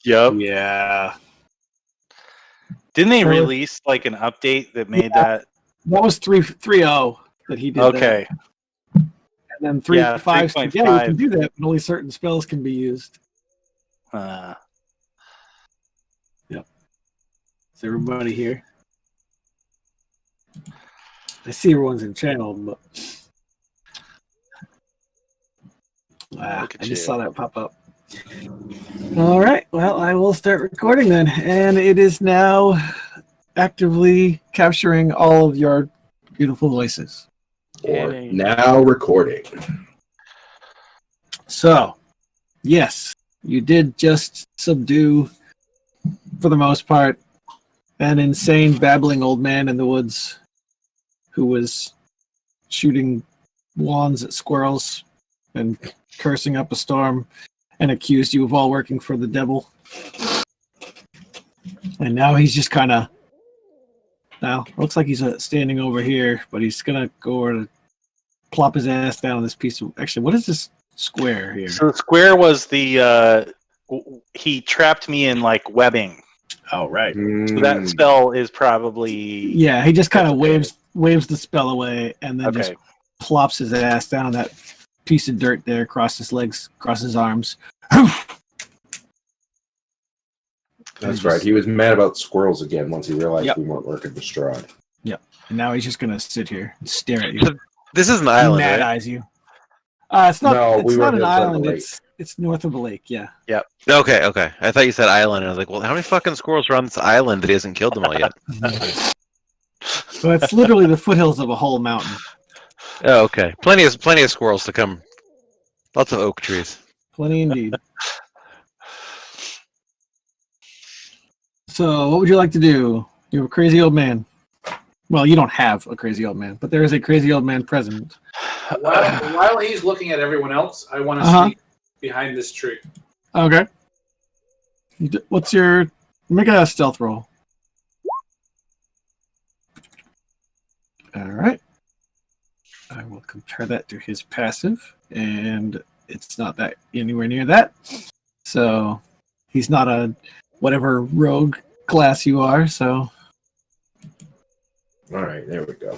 Yep. Yeah. Didn't they release like an update that made that? That was 3.0 that he did. Okay. That. And then 3.5 said, yeah, you can 3.5. do that, but only certain spells can be used. Uh, Yep. Is everybody here? I see everyone's in channel, but I just saw that pop up. All right. Well, I will start recording then. And it is now actively capturing all of your beautiful voices. Or now recording. So, yes, you did just subdue, for the most part, an insane babbling old man in the woods who was shooting wands at squirrels and cursing up a storm and accused you of all working for the devil. And now he's just kind of, now looks like he's standing over here, but he's gonna go over to plop his ass down on this piece of, actually, what is this square here? So the square was the he trapped me in like webbing. Oh, right. So that spell is probably, yeah, he just kind of waves the spell away and then just plops his ass down on that piece of dirt there, across his legs, across his arms. That's right. He was mad about squirrels again once he realized we weren't working for Strahd. Yep. And now he's just gonna sit here and stare at you. So this is an island, Mad right? eyes you. It's not. No, it's we were not an outside island. the lake. It's north of a lake. Yeah. Yep. Okay. I thought you said island, and I was like, well, how many fucking squirrels are on this island that he hasn't killed them all yet? So it's literally the foothills of a whole mountain. Oh, okay. Plenty of squirrels to come. Lots of oak trees. Plenty indeed. So, what would you like to do? You have a crazy old man. Well, you don't have a crazy old man, but there is a crazy old man present. While he's looking at everyone else, I want to sneak behind this tree. Okay. What's your... Make a stealth roll. All right. I will compare that to his passive, and it's not that anywhere near that. So he's not a whatever rogue class you are, so... All right, there we go.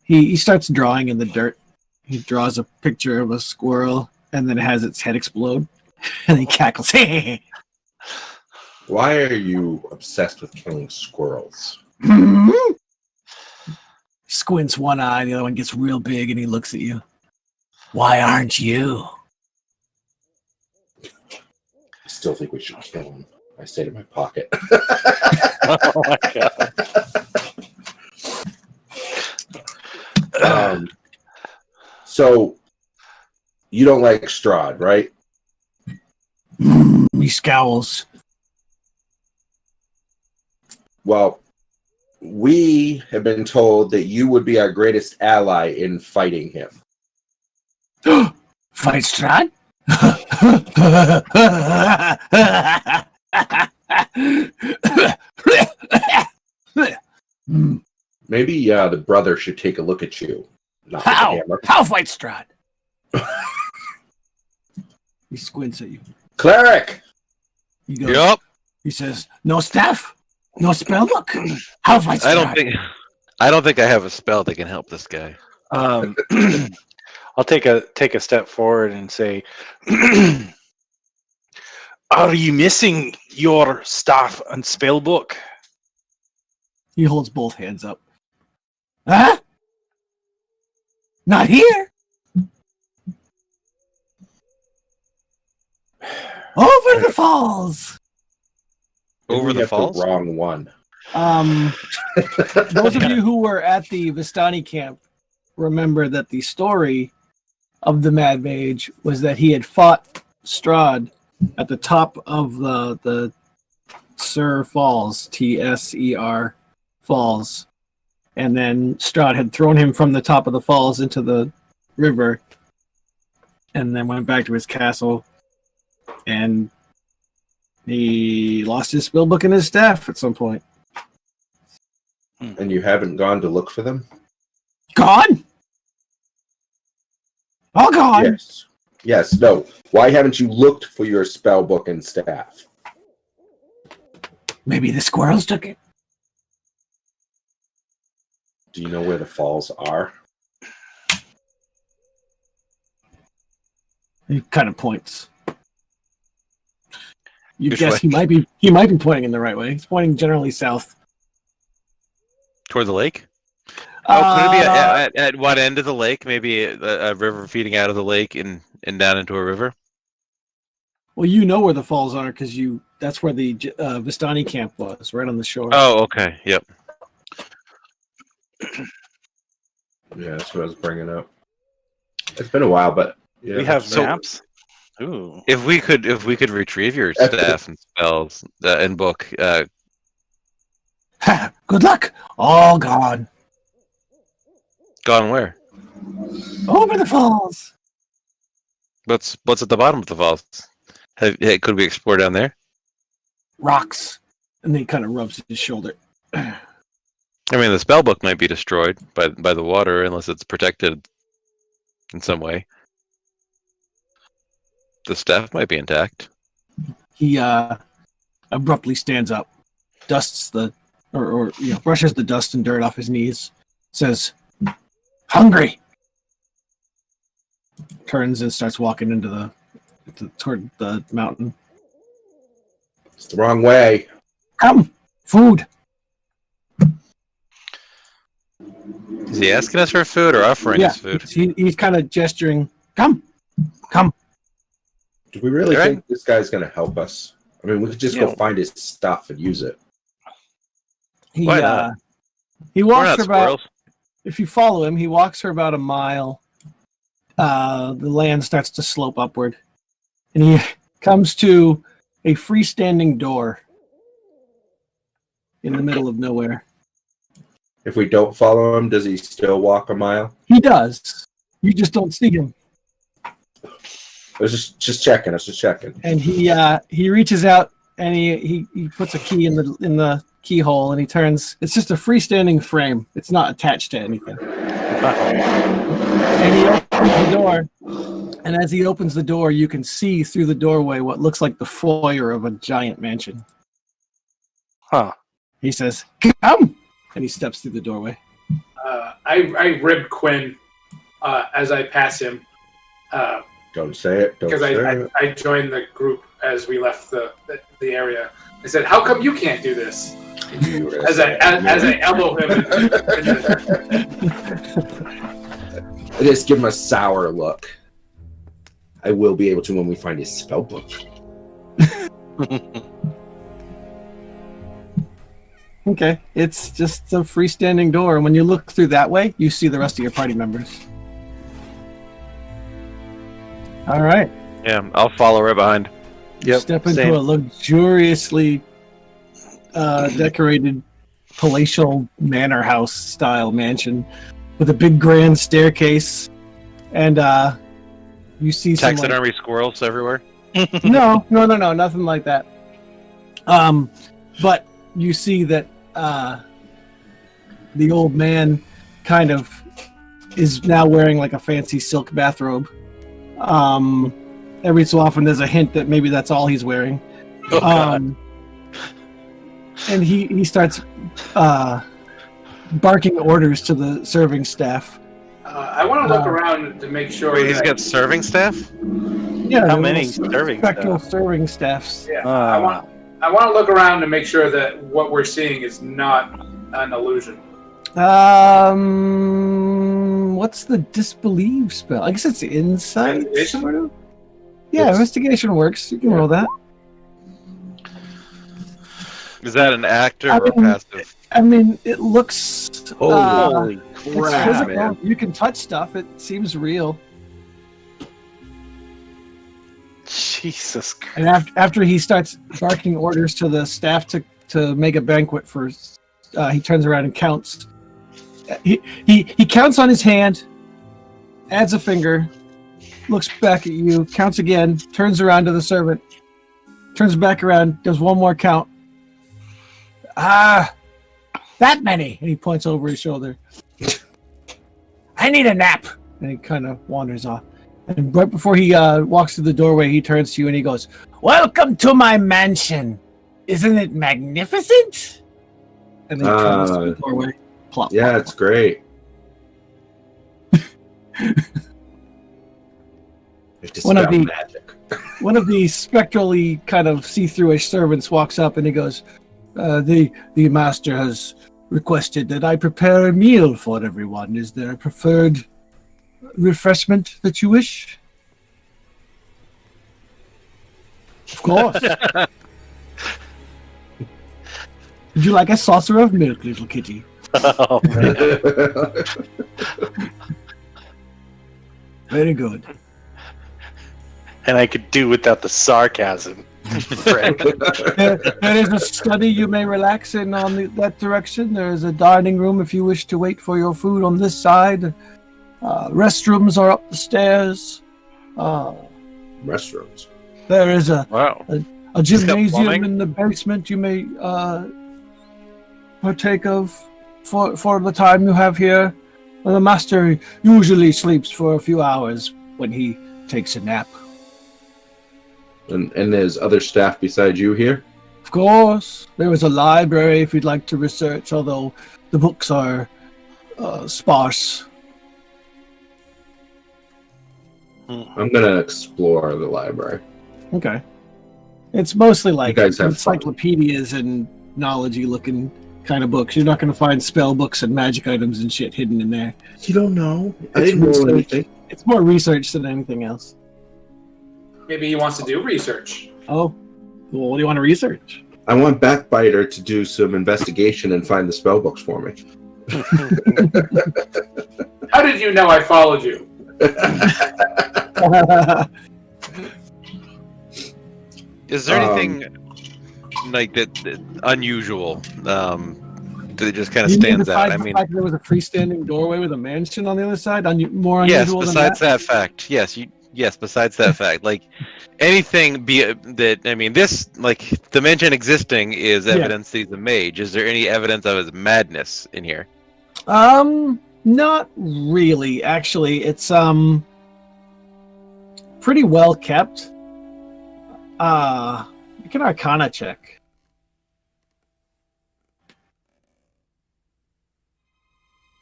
He starts drawing in the dirt. He draws a picture of a squirrel, and then it has its head explode, and he cackles. Why are you obsessed with killing squirrels? Squints one eye, the other one gets real big, and he looks at you. Why aren't you? I still think we should kill him. I stayed in my pocket. Oh my god. So you don't like Strahd, right? He scowls. Well, we have been told that you would be our greatest ally in fighting him. Fight Strahd? Maybe the brother should take a look at you. Not with a How? hammer. How fight Strahd? He squints at you. Cleric! He goes, He says, no staff? No spell book? How fight Strahd? I don't think I have a spell that can help this guy. I'll take a step forward and say, are you missing your staff and spell book? He holds both hands up. Huh? Not here? Over the falls. Over the falls? The wrong one. Those of you who were at the Vistani camp remember that the story of the Mad Mage was that he had fought Strahd at the top of the Tser Falls, Tser Falls, and then Strahd had thrown him from the top of the falls into the river, and then went back to his castle, and he lost his spellbook and his staff at some point. And you haven't gone to look for them? Gone? All gone? Yes. Yes, no. Why haven't you looked for your spell book and staff? Maybe the squirrels took it. Do you know where the falls are? He kind of points. You Which guess way? he might be pointing in the right way. He's pointing generally south. Toward the lake? Oh, could it be Uh, at what end of the lake? Maybe a river feeding out of the lake and down into a river? Well, you know where the falls are because that's where the Vistani camp was, right on the shore. Oh, okay. Yep. Yeah, that's what I was bringing up. It's been a while, but yeah, We have So- maps. Ooh. If we could retrieve your That's staff and spells and book, Ha! Good luck. All gone. gone where? Over the falls. What's at the bottom of the falls? Could we explore down there? Rocks. And then he kind of rubs his shoulder. I mean, the spell book might be destroyed by the water unless it's protected in some way. The staff might be intact. He abruptly stands up, dusts brushes the dust and dirt off his knees, says, "Hungry." Turns and starts walking toward the mountain. it's the wrong way. Come, food. Is he asking us for food or offering us food? He's kind of gesturing. Come. Do we really Right. think this guy's going to help us? I mean, we could just go Yeah. find his stuff and use it. He Why not? he We're walks not for about. squirrels. If you follow him, he walks for about a mile. The land starts to slope upward, and he comes to a freestanding door in the middle of nowhere. If we don't follow him, does he still walk a mile? He does. You just don't see him. I was just checking. I was just checking. And he reaches out and he puts a key in the keyhole and he turns. It's just a freestanding frame. It's not attached to anything. And he opens the door. And as he opens the door, you can see through the doorway what looks like the foyer of a giant mansion. Huh. He says, "Come!" And he steps through the doorway. I rib Quinn as I pass him Don't say it. Don't because say it. I joined the group as we left the area. I said, "How come you can't do this?" You were gonna As say I it. elbow him. I just give him a sour look. I will be able to when we find his spell book. Okay, it's just a freestanding door, and when you look through that way, you see the rest of your party members. All right. Yeah, I'll follow right behind. Yep, Step into same. a luxuriously decorated palatial manor house style mansion with a big grand staircase, and you see some Taxidermy squirrels everywhere. no, nothing like that. But you see that the old man kind of is now wearing like a fancy silk bathrobe. Every so often there's a hint that maybe that's all he's wearing. Oh, God. And he starts barking orders to the serving staff. I want to look around to make sure. Wait, he's that- got serving staff? Yeah, How the many little serving spectral staff? serving staffs. Yeah, I want to look around to make sure that what we're seeing is not an illusion. What's the disbelieve spell? I guess it's insight. Investigation? Sort of? Yeah, It's- investigation works. You can roll that. Is that an active I or mean- passive? I mean, it looks. Holy It's crap, physical. man. You can touch stuff. It seems real. Jesus Christ. And after he starts barking orders to the staff to make a banquet for, he turns around and counts. He counts on his hand, adds a finger, looks back at you, counts again, turns around to the servant, turns back around, does one more count. That many, and he points over his shoulder. I need a nap, and he kind of wanders off. And right before he walks through the doorway, he turns to you and he goes, "Welcome to my mansion. Isn't it magnificent?" And then he turns to the doorway. Plop, Yeah, plop, it's great. It One of dispel the- magic. One of the spectrally kind of see-through-ish servants walks up and he goes, the master has requested that I prepare a meal for everyone. Is there a preferred refreshment that you wish?" "Of course." "Would you like a saucer of milk, little kitty?" Oh, man. "Very good." And I could do without the sarcasm. Friend. There is a study you may relax in on that direction. There is a dining room if you wish to wait for your food on this side. Restrooms are up the stairs. Restrooms. There is Wow. a gymnasium plumbing? in the basement you may partake of for the time you have here. The master usually sleeps for a few hours when he takes a nap. And there's other staff beside you here? Of course, there is a library if you'd like to research, although the books are sparse. I'm going to explore the library. Okay. It's mostly like You guys have fun. encyclopedias and knowledge-y looking kind of books. You're not going to find spell books and magic items and shit hidden in there. You don't know. I It's didn't know research. anything. It's more research than anything else. Maybe he wants to do research. Oh, well, what do you want to research? I want Backbiter to do some investigation and find the spell books for me. How did you know I followed you? Is there anything like that unusual that just kind of stands out? I mean, fact there was a freestanding doorway with a mansion on the other side. More yes. unusual than Besides that. that fact, yes. Yes. Besides that fact, like anything that I mean, this like the mansion existing is evidence that he's a mage. Is there any evidence of his madness in here? Not really. Actually, it's pretty well kept. You can Arcana check.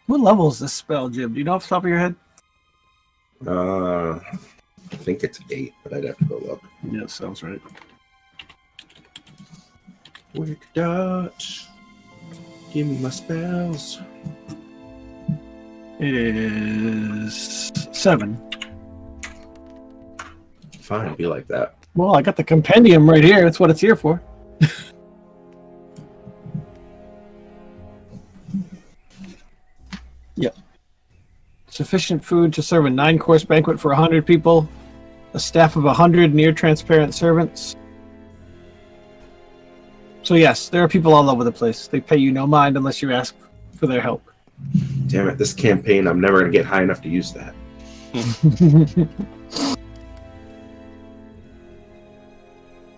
What level is this spell, Jim? Do you know off the top of your head? I think it's 8, but I'd have to go look. Yeah, sounds right. Wick dot. Give me my spells. It is 7. Fine, be like that. Well, I got the compendium right here. That's what it's here for. Yep. Sufficient food to serve a 9-course banquet for 100 people. A staff of 100 near-transparent servants. So yes, there are people all over the place. They pay you no mind unless you ask for their help. Damn it, this campaign, I'm never going to get high enough to use that.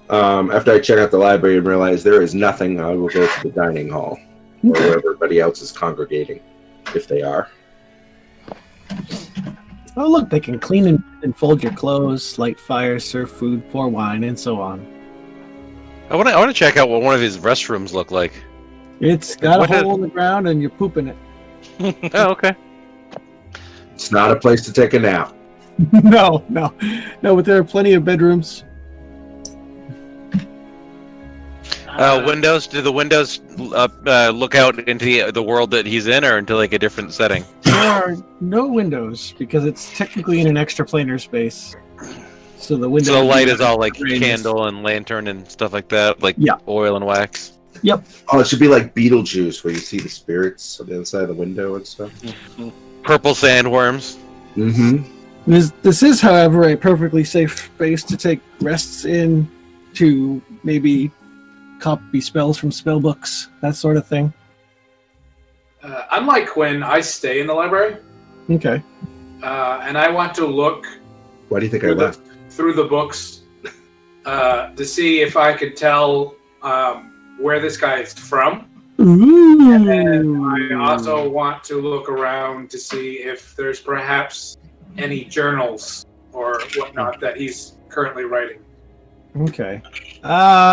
After I check out the library and realize there is nothing, I will go to the dining hall, or where everybody else is congregating, if they are. Oh, look, they can clean and fold your clothes, light fires, serve food, pour wine, and so on. I want to check out what one of his restrooms look like. It's got What a has- hole in the ground and you're pooping it. Oh, okay. It's not a place to take a nap. No, but there are plenty of bedrooms. Windows? Do the windows look out into the world that he's in, or into like a different setting? There are no windows because it's technically in an extraplanar space. So the window. So the light is all like Radius. candle and lantern and stuff like that, like Yeah. oil and wax. Oh, it should be like Beetlejuice, where you see the spirits on the other side of the window and stuff. Purple sandworms. Mm-hmm. This is, however, a perfectly safe space to take rests in, to maybe copy spells from spell books, that sort of thing. Unlike Quinn, I stay in the library, Okay. and I want to look Why do you think I left? through the books to see if I could tell where this guy is from. Ooh. And I also want to look around to see if there's perhaps any journals or whatnot that he's currently writing. Okay.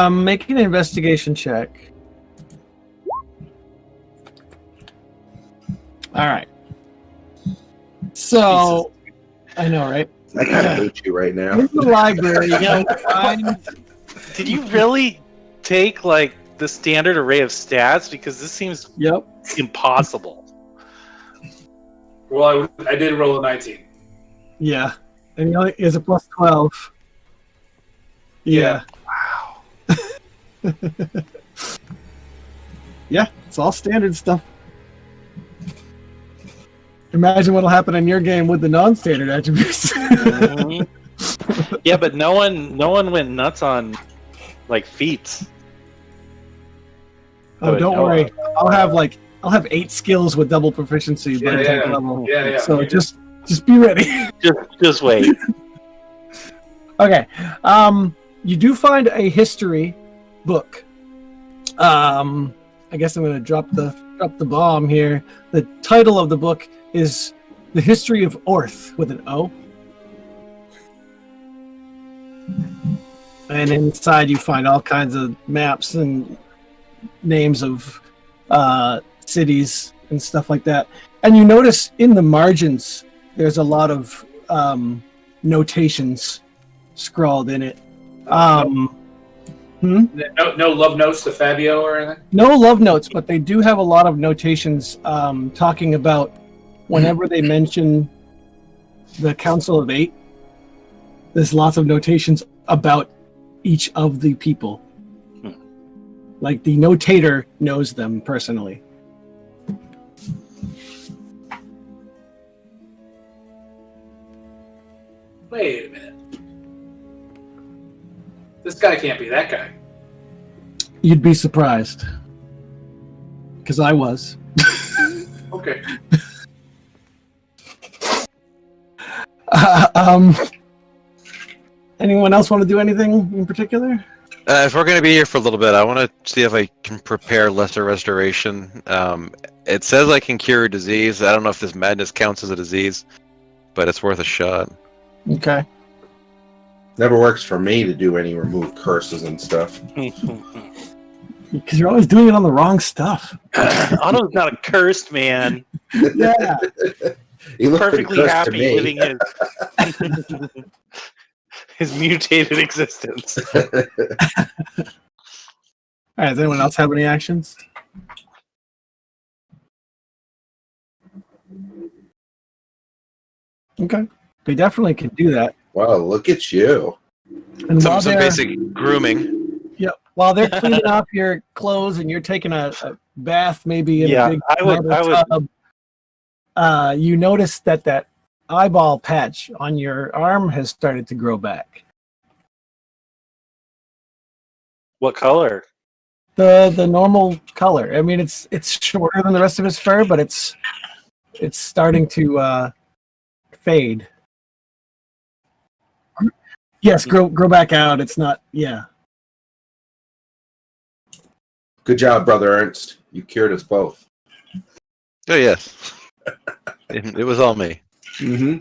Make an investigation check. All right. So, I know, right? I kind of hate you right now. In the library, you find... Did you really take like the standard array of stats? Because this seems Yep. impossible. Well, I did roll a 19. Yeah. And he only is a plus 12. Yeah. Wow. Yeah, it's all standard stuff. Imagine what'll happen in your game with the non-standard attributes. Yeah, but no one went nuts on like feats. Oh, don't worry. I'll have 8 skills with double proficiency by 10th level. Yeah. So just be ready. Just wait. Okay. You do find a history book. I guess I'm going to drop the bomb here. The title of the book is The History of Orth with an O. And inside you find all kinds of maps and names of cities and stuff like that. And you notice in the margins there's a lot of notations scrawled in it. No love notes to Fabio or anything? No love notes, but they do have a lot of notations talking about whenever they mention the Council of Eight, there's lots of notations about each of the people. Like the notator knows them personally. Wait a minute. This guy can't be that guy. You'd be surprised. Because I was. Okay. Anyone else want to do anything in particular? If we're going to be here for a little bit, I want to see if I can prepare lesser restoration. It says I can cure a disease. I don't know if this madness counts as a disease, but it's worth a shot. Okay. Never works for me to do any remove curses and stuff. Because you're always doing it on the wrong stuff. Otto's not a cursed man. Yeah. He looked Perfectly cursed to happy me. living his mutated existence. All right, does anyone else have any actions? Okay. They definitely can do that. Wow, look at you. And Some basic grooming. Yep. While they're cleaning off your clothes and you're taking a bath, maybe in a big I would. tub, you notice that eyeball patch on your arm has started to grow back. What color? The normal color. I mean, it's shorter than the rest of his fur, but it's starting to fade. Yes, grow back out. It's not. Yeah. Good job, Brother Ernst. You cured us both. Oh, yes. It was all me. Mm-hmm.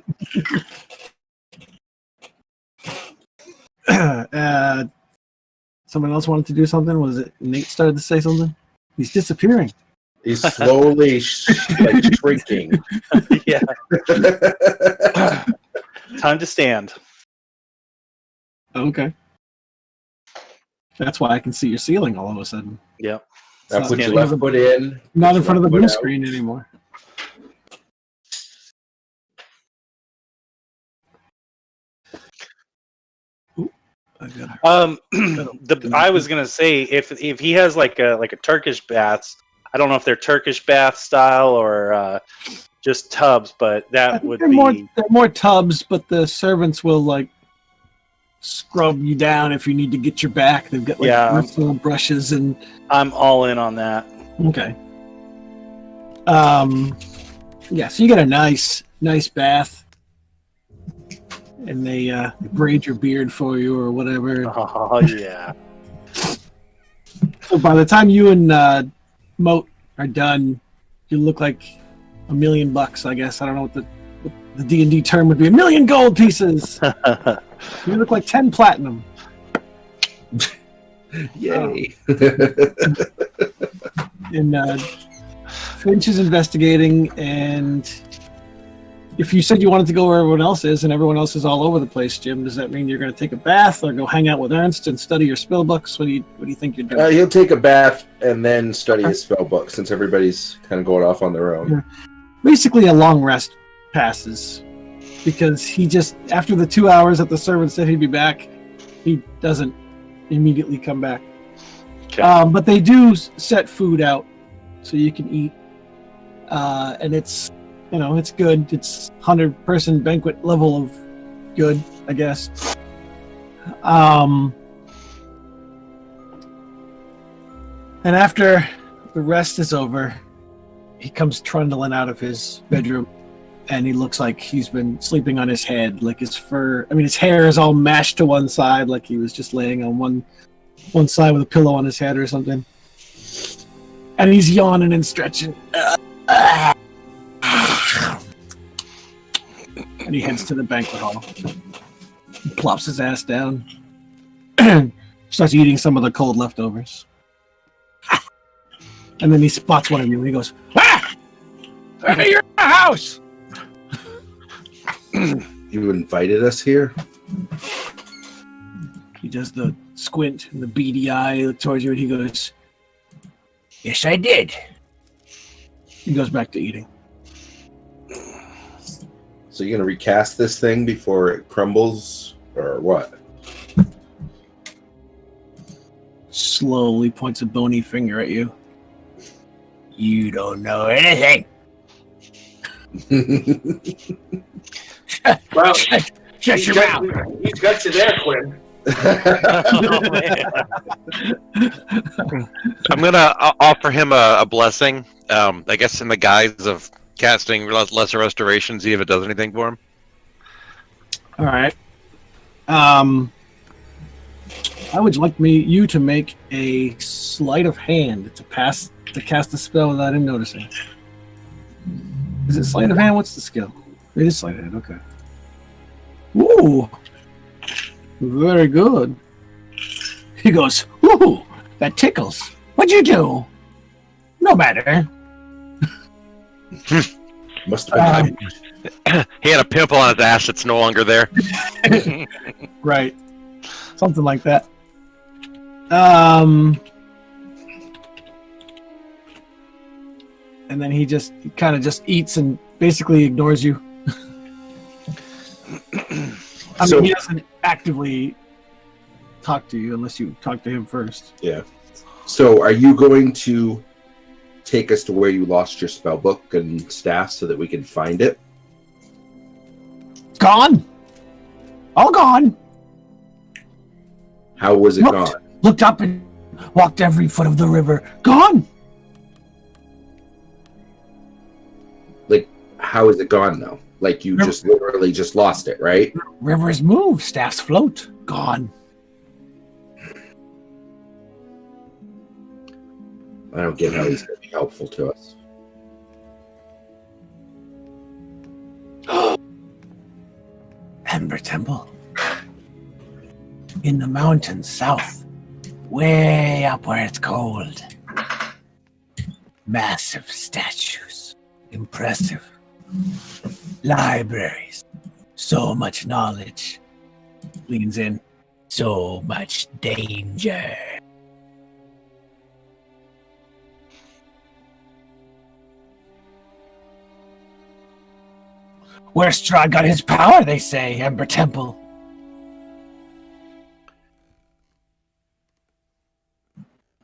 Someone else wanted to do something? Was it Nate started to say something? He's disappearing. He's slowly shrinking. Yeah. Time to stand. Okay. That's why I can see your ceiling all of a sudden. Yep. Now put Yeah. your left foot in. Not in front of the Put blue out. screen anymore. Ooh, I got her. I was gonna say if he has like a Turkish baths, I don't know if they're Turkish bath style or just tubs, but I that think would they're be more tubs, but the servants will like scrub you down if you need to get your back. They've got like bristle brushes and. I'm all in on that. Okay. Yeah, so you get a nice bath, and they braid your beard for you or whatever. Oh yeah. So by the time you and Moat are done, you look like $1 million, I guess. I don't know what the D&D term would be 1,000,000 gold pieces. You look like 10 platinum. Yay. And Finch is investigating, and if you said you wanted to go where everyone else is, and everyone else is all over the place, Jim, does that mean you're going to take a bath or go hang out with Ernst and study your spell books? What do you think you're doing? He'll take a bath and then study his spell book, since everybody's kind of going off on their own. Yeah. Basically, a long rest passes because he just, after the 2 hours that the servant said he'd be back, he doesn't immediately come back. Okay. But they do set food out so you can eat, and it's, you know, it's good. It's 100-person banquet level of good, I guess. And after the rest is over, he comes trundling out of his bedroom, and he looks like he's been sleeping on his head, like his fur. I mean, his hair is all mashed to one side, like he was just laying on one side with a pillow on his head or something. And he's yawning and stretching. And he heads to the banquet hall. He plops his ass down. Starts eating some of the cold leftovers. And then he spots one of you and he goes, "Ah! You're in the house!" You invited us here? He does the squint and the beady eye, look towards you, and he goes, "Yes, I did." He goes back to eating. So you're going to recast this thing before it crumbles, or what? Slowly points a bony finger at you. "You don't know anything." Well, Shut your mouth. he's got you there, Quinn. I'm gonna offer him a blessing. I guess in the guise of casting lesser restoration, see if it does anything for him. All right. I would like you to make a sleight of hand to cast a spell without him noticing. Is it sleight of hand? What's the skill? It is sleight of hand. Okay. Ooh, very good. He goes, "Ooh, that tickles. What'd you do?" "No matter." Must have been He had a pimple on his ass that's no longer there. Right. Something like that. And then he kind of just eats and basically ignores you. I mean, he doesn't actively talk to you unless you talk to him first. Yeah. So are you going to take us to where you lost your spell book and staff so that we can find it? It's gone. All gone. How was it gone? Looked up and walked every foot of the river. Gone. Like, how is it gone though? Like you just literally just lost it, right? Rivers move, staffs float. Gone. I don't get how he's going to be helpful to us. Ember Temple. In the mountains south. Way up where it's cold. Massive statues. Impressive. Libraries. So much knowledge. Leans in. So much danger. Where Strahd got his power, they say, Ember Temple.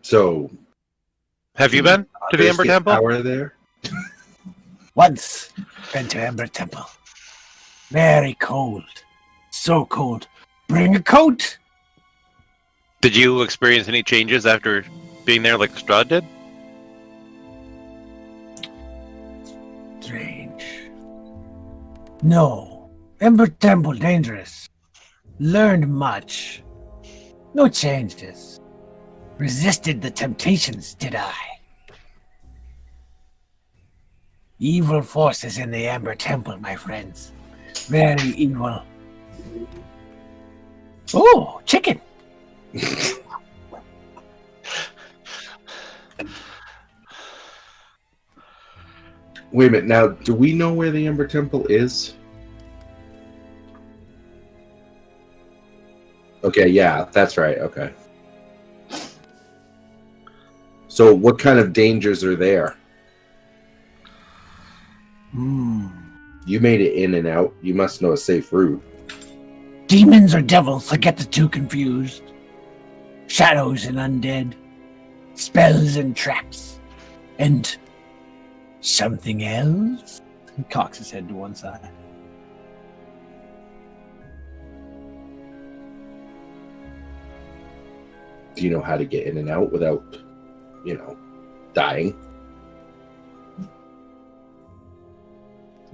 So, Have you been to the Ember Temple? Power there? Once been to Ember Temple. Very cold. So cold. Bring a coat. Did you experience any changes after being there like Strahd did? Strange. No. Ember Temple dangerous. Learned much. No changes. Resisted the temptations, did I? Evil forces in the Ember Temple, my friends. Very evil. Oh, chicken. Wait a minute. Now, do we know where the Ember Temple is? Okay, yeah, that's right. Okay. So, what kind of dangers are there? You made it in and out. You must know a safe route. Demons or devils, I get the two confused. Shadows and undead. Spells and traps. And something else? He cocks his head to one side. Do you know how to get in and out without, dying?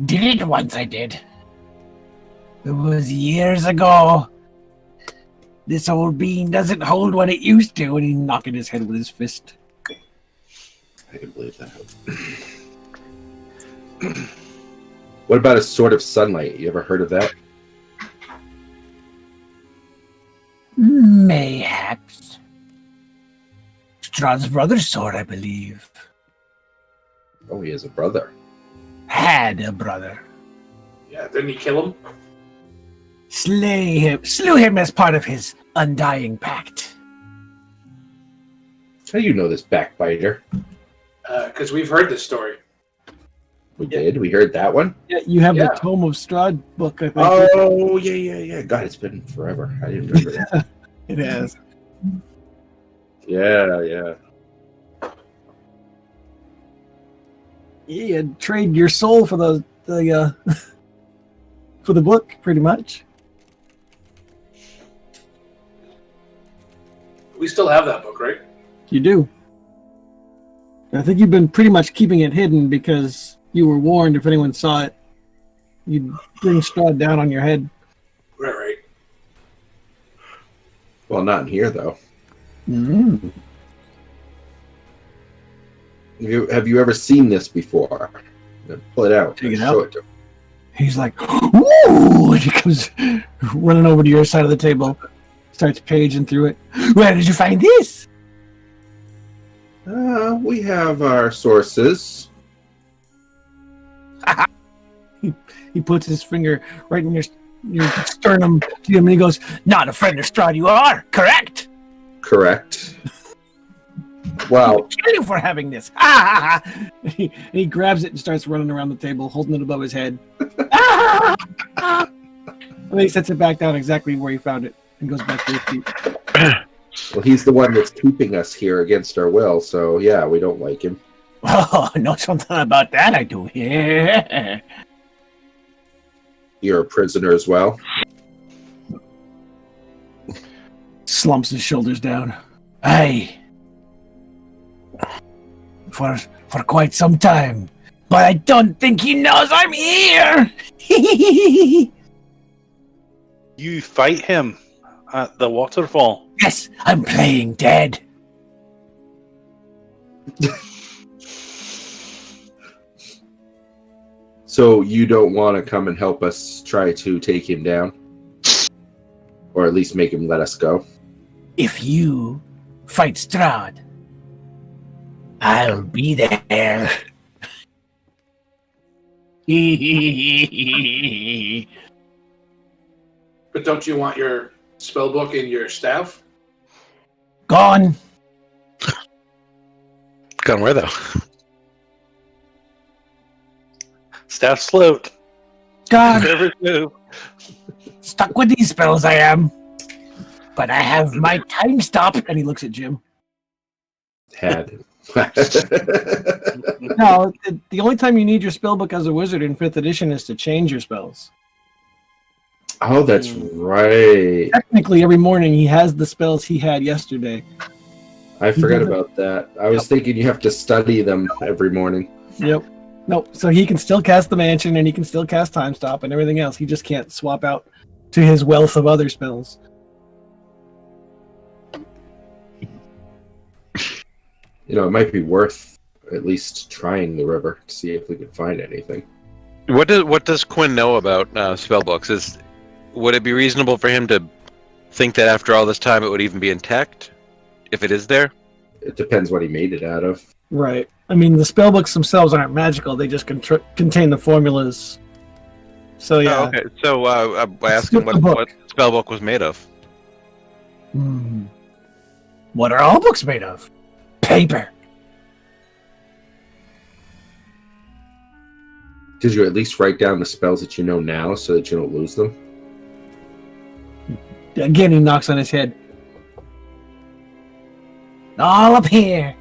Did it once, I did. It was years ago. This old bean doesn't hold what it used to, and he knocked his head with his fist. I can believe that. What about a sword of sunlight? You ever heard of that? Mayhaps. Strahd's brother's sword, I believe. Oh, he has a brother. Had a brother. Yeah, didn't he kill him? Slew him as part of his undying pact. How do you know this backbiter? Because we've heard this story. We did? We heard that one? Yeah, you have Yeah. the Tome of Strahd book, I think. Oh, yeah. God, it's been forever. I didn't remember that. It has. Yeah. Yeah, you'd trade your soul for the for the book, pretty much. We still have that book, right? You do. I think you've been pretty much keeping it hidden because you were warned if anyone saw it, you'd bring Strahd down on your head. Right. Well, not in here, though. Mm. Have you ever seen this before? Pull it out. Take it Show out. it to him. He's like, ooh! And he comes running over to your side of the table, starts paging through it. Where did you find this? We have our sources. He puts his finger right in your sternum to him, and he goes, "Not a friend of Strahd, you are, correct? Correct. Well, Kill you for having this." He grabs it and starts running around the table, holding it above his head. And then he sets it back down exactly where he found it and goes back to his feet. well, he's the one that's keeping us here against our will, so yeah, we don't like him. Oh, know something about that, I do. Yeah. You're a prisoner as well. Slumps his shoulders down. Aye. For quite some time. But I don't think he knows I'm here! You fight him at the waterfall. Yes, I'm playing dead. So you don't want to come and help us try to take him down? Or at least make him let us go? If you fight Strahd, I'll be there. But don't you want your spell book and your staff? Gone. Gone where though? Staff slope. Gone. Never move. Stuck with these spells I am. But I have my time stop. And he looks at Jim. Had. No, the only time you need your spellbook as a wizard in 5th edition is to change your spells. Oh, that's right. Technically, every morning he has the spells he had yesterday. I forgot about that. I was thinking you have to study them every morning. Yep. Nope. So he can still cast the mansion and he can still cast time stop and everything else. He just can't swap out to his wealth of other spells. It might be worth at least trying the river to see if we can find anything. What does Quinn know about spell books? Would it be reasonable for him to think that after all this time it would even be intact, if it is there? It depends what he made it out of. Right. I mean, the spell books themselves aren't magical. They just contain the formulas. So, yeah. Oh, okay. So I asked him what the spell book was made of. What are all books made of? Paper. Did you at least write down the spells that you know now so that you don't lose them? Again, he knocks on his head. All up here.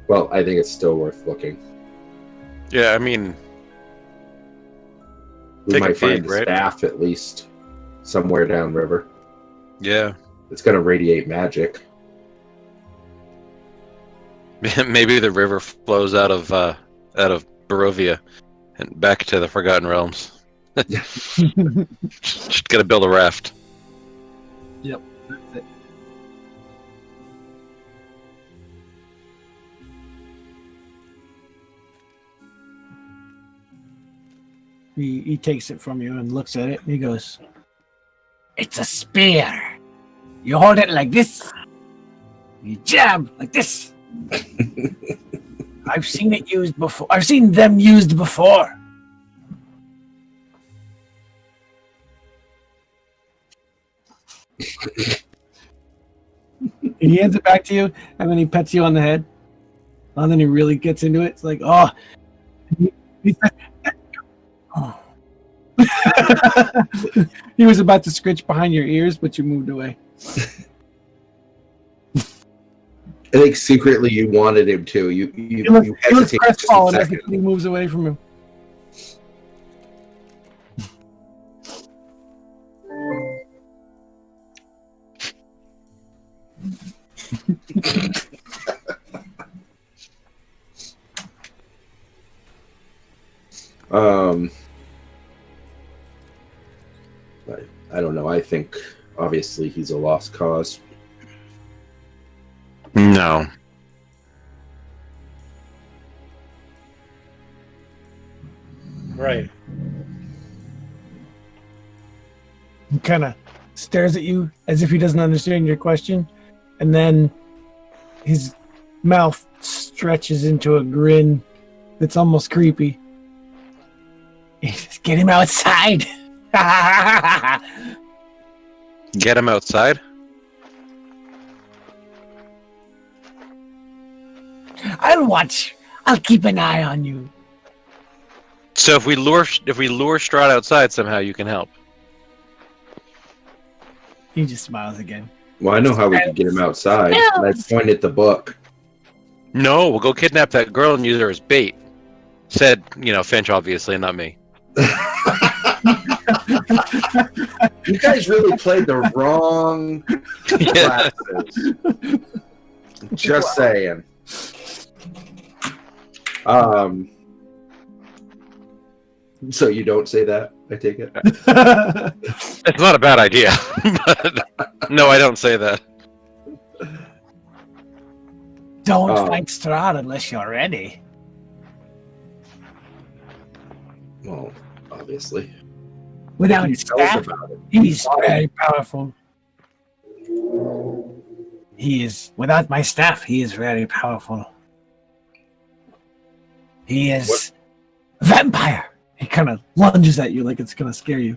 Well, I think it's still worth looking. Yeah, I mean, We Take a might find peek, the right? staff at least somewhere downriver. yeah. It's going to radiate magic. Maybe the river flows out of Barovia and back to the Forgotten Realms. Just gotta build a raft. Yep. That's it. He takes it from you and looks at it and he goes, "It's a spear. You hold it like this. You jab like this. I've seen it used before. I've seen them used before." He hands it back to you, and then he pets you on the head. And then he really gets into it. It's like, oh. Oh. He was about to scritch behind your ears, but you moved away. I think secretly you wanted him to. You He looks hesitate just a crestfallen as second. he moves away from him. I don't know. I think obviously he's a lost cause. No. Right. He kind of stares at you as if he doesn't understand your question, and then his mouth stretches into a grin that's almost creepy. He says, "Get him outside." Get him outside? I'll watch. I'll keep an eye on you. So if we lure Strahd outside somehow, you can help. He just smiles again. Well, I know how we can get him outside. And I point at the book. No, we'll go kidnap that girl and use her as bait. Said, Finch, obviously, not me. You guys really played the wrong Yeah. classes. Just saying. So you don't say that, I take it? It's not a bad idea. But no, I don't say that. Don't Oh. fight Strahd unless you're ready. Well, obviously. Without He his tells staff, about it. he's very powerful. He is, without my staff, he is very powerful. He is a vampire. He kind of lunges at you like it's going to scare you.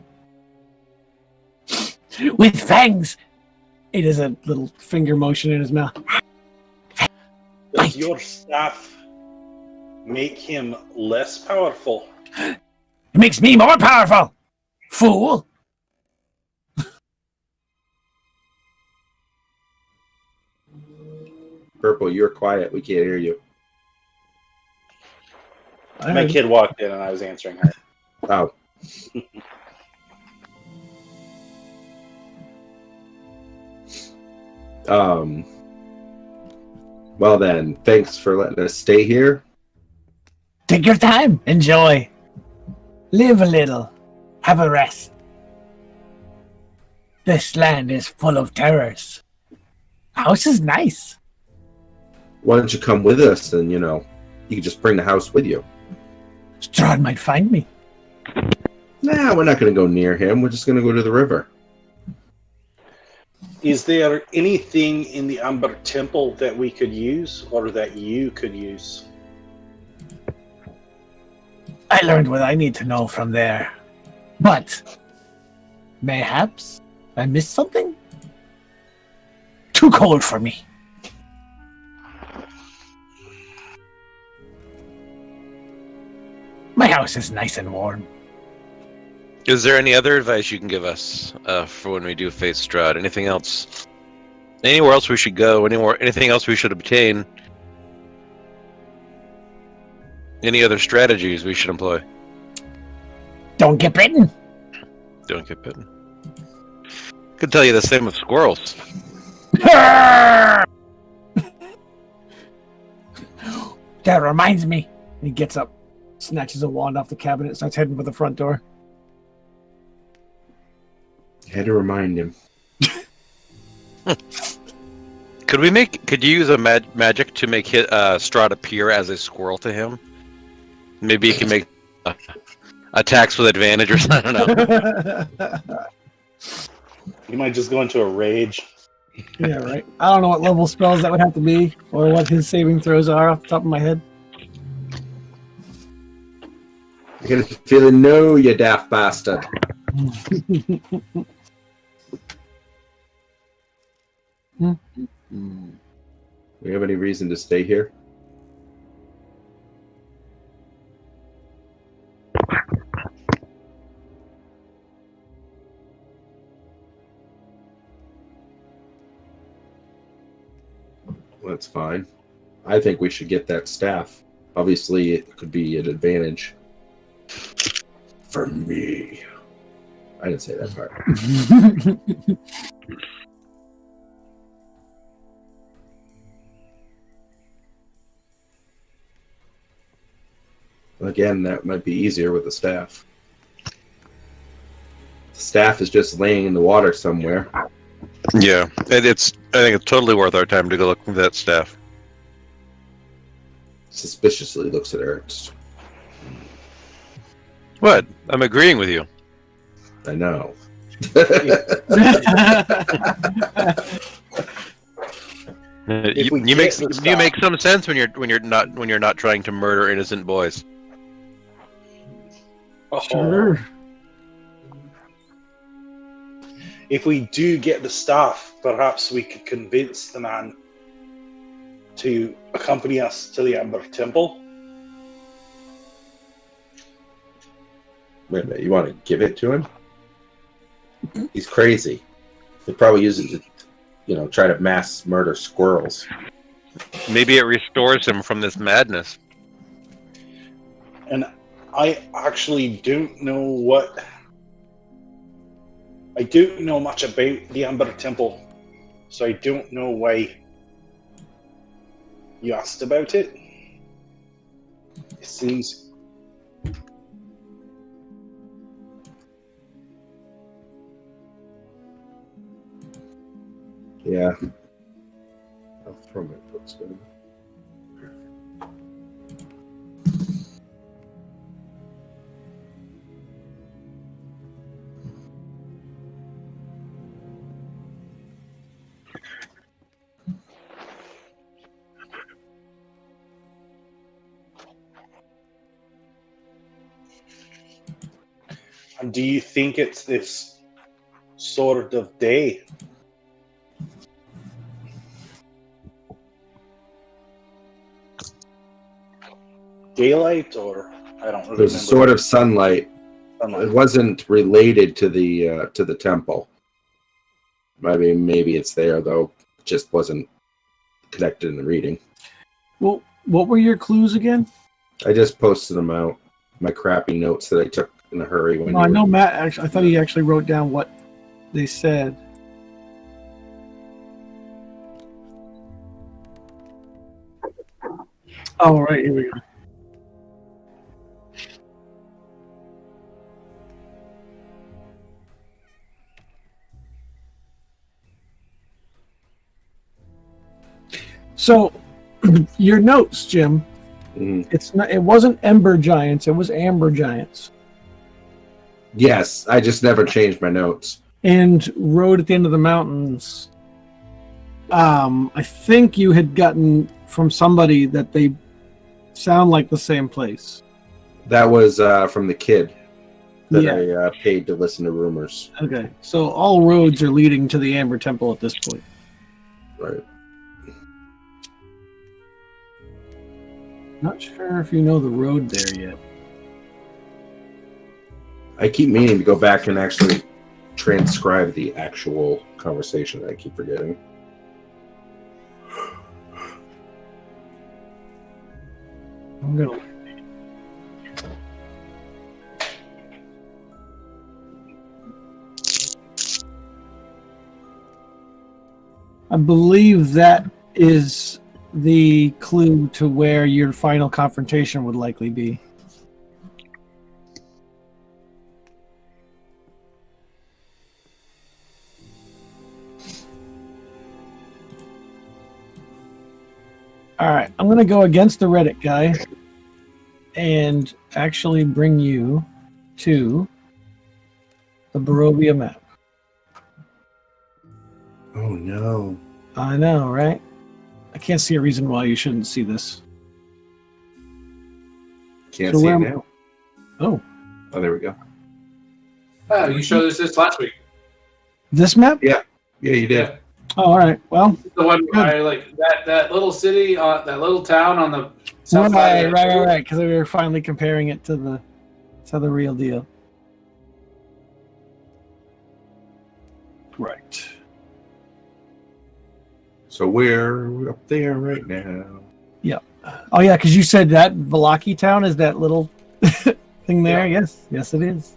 With fangs. He does a little finger motion in his mouth. Does your staff make him less powerful? It makes me more powerful. Fool. Purple, you're quiet. We can't hear you. My kid walked in and I was answering her. Oh. Well then, thanks for letting us stay here. Take your time. Enjoy. Live a little. Have a rest. This land is full of terrors. House is nice. Why don't you come with us and, you can just bring the house with you. Strahd might find me. Nah, we're not going to go near him. We're just going to go to the river. Is there anything in the Amber Temple that we could use, or that you could use? I learned what I need to know from there. But mayhaps I missed something? Too cold for me. My house is nice and warm. Is there any other advice you can give us for when we do face Strahd? Anything else? Anywhere else we should go? Anything else we should obtain? Any other strategies we should employ? Don't get bitten. Don't get bitten. Could tell you the same with squirrels. That reminds me. He gets up, snatches a wand off the cabinet, starts heading for the front door. Had to remind him. Could you use a magic to make Strahd appear as a squirrel to him? Maybe he can make attacks with advantage or something. I don't know. You might just go into a rage. Yeah, right. I don't know what level spells that would have to be, or what his saving throws are off the top of my head. I can feel it. No, you daft bastard. We have any reason to stay here? That's fine. I think we should get that staff. Obviously, it could be an advantage for me. I didn't say that part. Again, that might be easier with the staff. The staff is just laying in the water somewhere. Yeah, I think it's totally worth our time to go look at that staff. Suspiciously looks at Ernst. What? I'm agreeing with you. I know. You make some sense when you're not trying to murder innocent boys. Sure. If we do get the staff, perhaps we could convince the man to accompany us to the Amber Temple. Wait a minute, you want to give it to him? He's crazy. He'll probably use it to, try to mass murder squirrels. Maybe it restores him from this madness. And I actually don't know I don't know much about the Amber Temple, so I don't know why you asked about it. It seems... Yeah. I'll throw my books in. And do you think it's this sort of day? Daylight, or I don't really There's a sort of sunlight. It wasn't related to the temple. Maybe it's there though. It just wasn't connected in the reading. Well, what were your clues again? I just posted them out. My crappy notes that I took in a hurry. When I know Matt. I thought he actually wrote down what they said. Oh, right, here we go. So, your notes, Jim. Mhm. It's not. It wasn't Ember Giants. It was Amber Giants. Yes, I just never changed my notes. And Road at the End of the Mountains. I think you had gotten from somebody that they sound like the same place. That was from the kid that Yeah. I paid to listen to rumors. Okay. So all roads are leading to the Amber Temple at this point. Right. Not sure if you know the road there yet. I keep meaning to go back and actually transcribe the actual conversation. I keep forgetting. I'm gonna. I believe that is the clue to where your final confrontation would likely be. All right, I'm going to go against the Reddit guy and actually bring you to the Barovia map. Oh no. I know, right? I can't see a reason why you shouldn't see this. Can't So see it where- now. Oh, Oh, there we go. Oh, you showed us this last week. this map? Yeah, you did. Yeah. Oh, all right. Well, The one where I like that little city, that little town on the south side. right. Because we were finally comparing it to the real deal. Right. So we're up there right now. Oh yeah, because you said that Valaki town is that little thing there. Yeah. Yes, it is.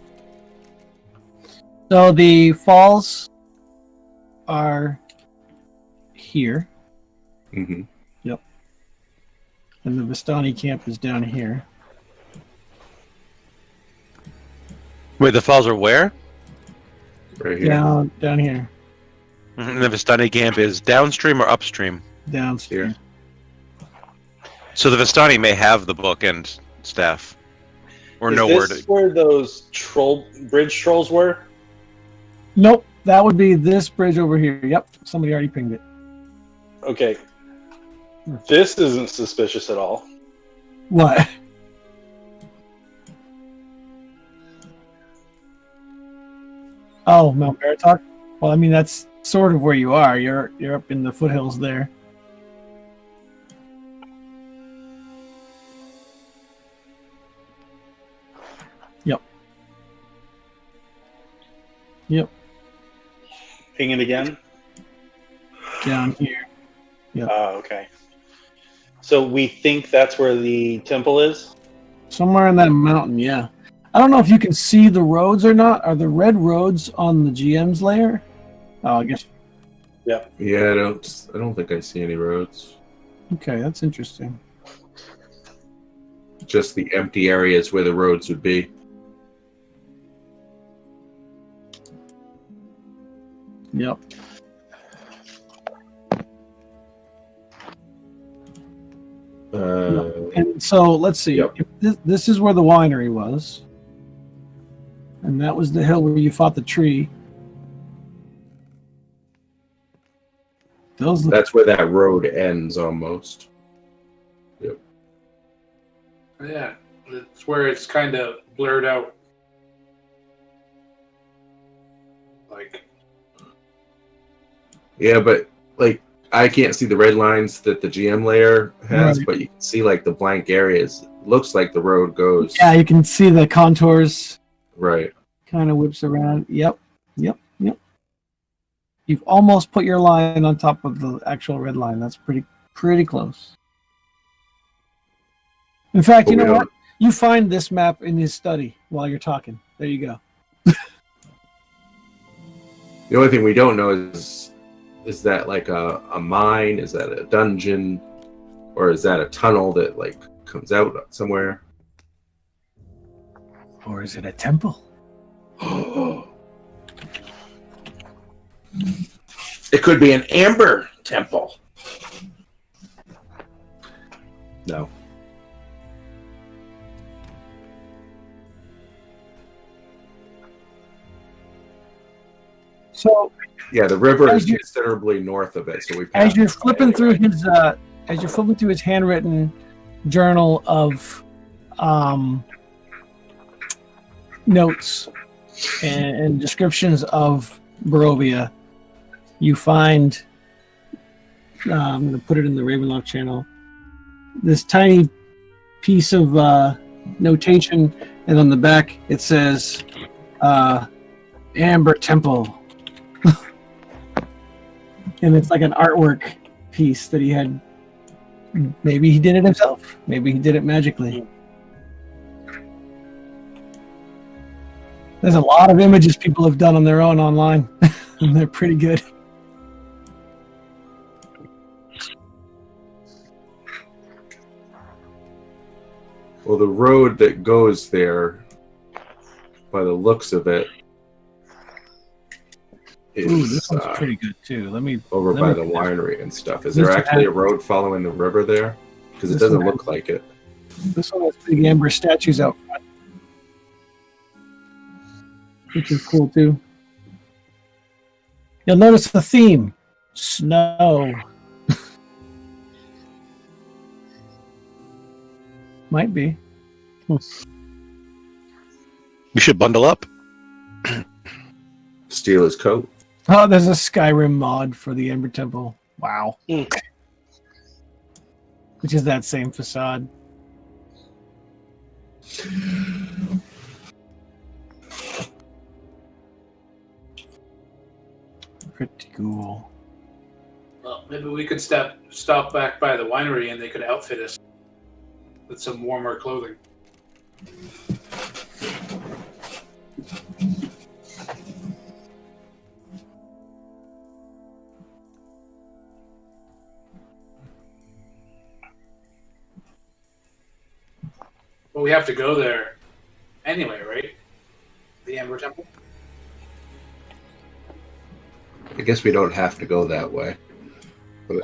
So the falls are here, Mm-hmm. and the Vistani camp is down here. Wait, the falls are where? Right here. Down here, And the Vistani camp is downstream or upstream? downstream. Here. So the Vistani may have the book and staff. Or Is nowhere this to. where those bridge trolls were? Nope, that would be this bridge over here. Yep, somebody already pinged it. Okay. This isn't suspicious at all. What? Oh, Mount Baratok? Well, I mean that's sort of where you are. You're up in the foothills there. Yep, Ping it again? down here. Oh, okay. So we think that's where the temple is? Somewhere in that mountain, yeah. I don't know if you can see the roads or not. Are the red roads on the GM's layer? Oh, I guess. Yeah, I don't think I see any roads. Okay, that's interesting. Just the empty areas where the roads would be. Yep. And so let's see. Yep. If this is where the winery was, and that was the hill where you fought the tree. Those That's where that road ends almost. Yeah, it's where it's kind of blurred out. Like, Yeah, but like I can't see the red lines that the GM layer has, Right. but you can see like the blank areas. Looks like the road goes yeah, you can see the contours right. kind of whips around. Yep. You've almost put your line on top of the actual red line. That's pretty close. In fact, But you we know don't- what? You find this map in his study while you're talking. There you go. The only thing we don't know is that like a mine? Is that a dungeon? Or is that a tunnel that like comes out somewhere? Or is it a temple? It could be an amber temple. So Yeah, the river As is you- considerably north of it, so we. as passed you're by flipping through anyway. his handwritten journal of notes and descriptions of Barovia, you find I'm going to put it in the Ravenloft channel. This tiny piece of notation, and on the back it says Amber Temple. And it's like an artwork piece that he had. Maybe he did it himself. Maybe he did it magically. There's a lot of images people have done on their own online, and they're pretty good. Well, the road that goes there, by the looks of it, is Ooh, this one's pretty good too. over let by me- the winery and stuff. Is This there one actually a has- road following the river there? Because it This doesn't one look like it. This one has big amber statues out front, which is cool too. You'll notice the theme: snow. Might be. We should bundle up. Steal his coat. Oh, there's a Skyrim mod for the Ember Temple. Wow. Mm. Which is that same facade. Pretty cool. Well, maybe we could stop back by the winery and they could outfit us with some warmer clothing. But we have to go there anyway, right? The Amber Temple? I guess we don't have to go that way. But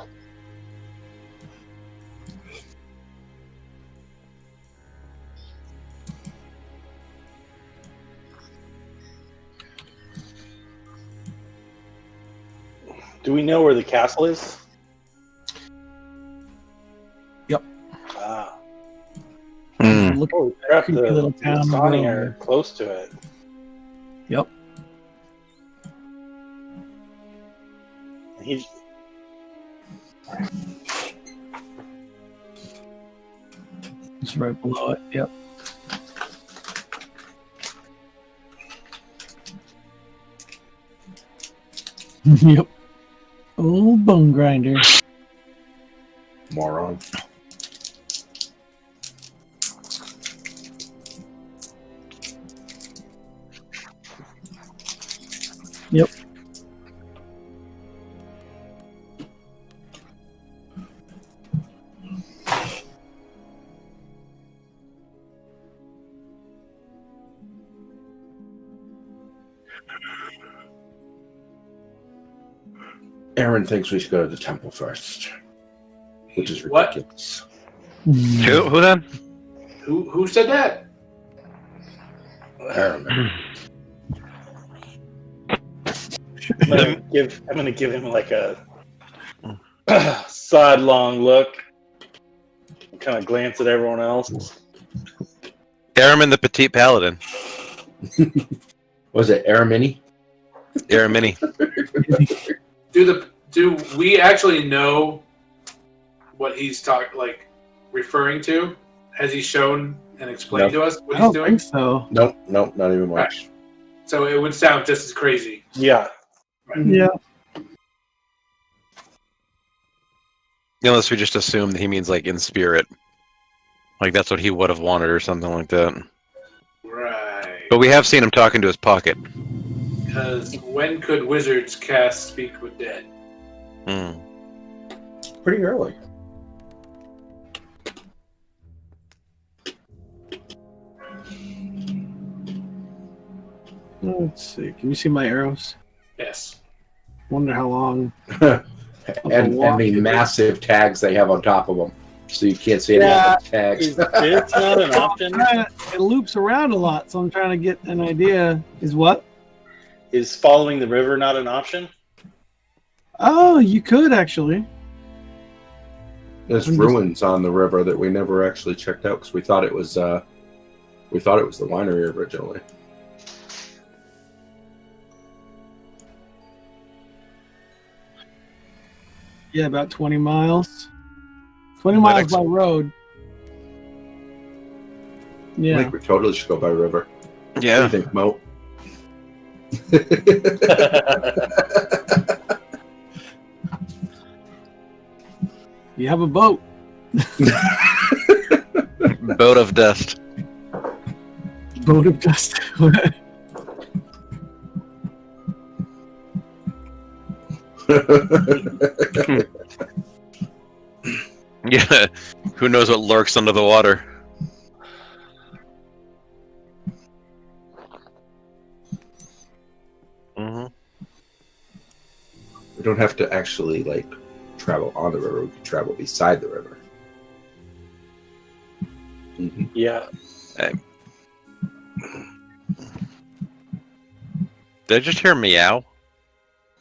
Do we know where the castle is? Yep. Ah. Hmm. Look Oh, they're at creepy the little town of Vistani Rome. are close to it. Yep. He's It's right below it. Yep. Yep. Old bone grinder. moron. Yep. Aaron thinks we should go to the temple first, which is What? ridiculous. Who then? Who said that? Aaron. I'm gonna give him like a sidelong look. Kind of glance at everyone else. Aramin the Petite Paladin. Was it Aramini? Aramini. Do we actually know what he's referring to? Has he shown and explained to us what I he's don't doing? think so. Nope, not even much. So it would sound just as crazy. Yeah. Yeah. Unless we just assume that he means like in spirit. Like that's what he would have wanted or something like that. Right. But we have seen him talking to his pocket. Because when could wizards cast Speak with Dead? Hmm. Pretty early. Let's see. Can you see my arrows? Yes. Wonder how long. and the massive tags they have on top of them, so you can't see any Yeah. other tags. Is it's not an option? It loops around a lot, so I'm trying to get an idea. Is what? Is following the river not an option? Oh, you could actually. There's ruins on the river that we never actually checked out because we thought it was the winery originally. Yeah, about 20 miles. 20 miles by road. Yeah. I think we totally should go by river. Yeah. What do you think, Mo? You have a boat. Boat of dust. Boat of dust. Yeah. Who knows what lurks under the water? Mm-hmm. We don't have to actually travel on the river. We can travel beside the river. Mm-hmm. Yeah. Did I just hear meow?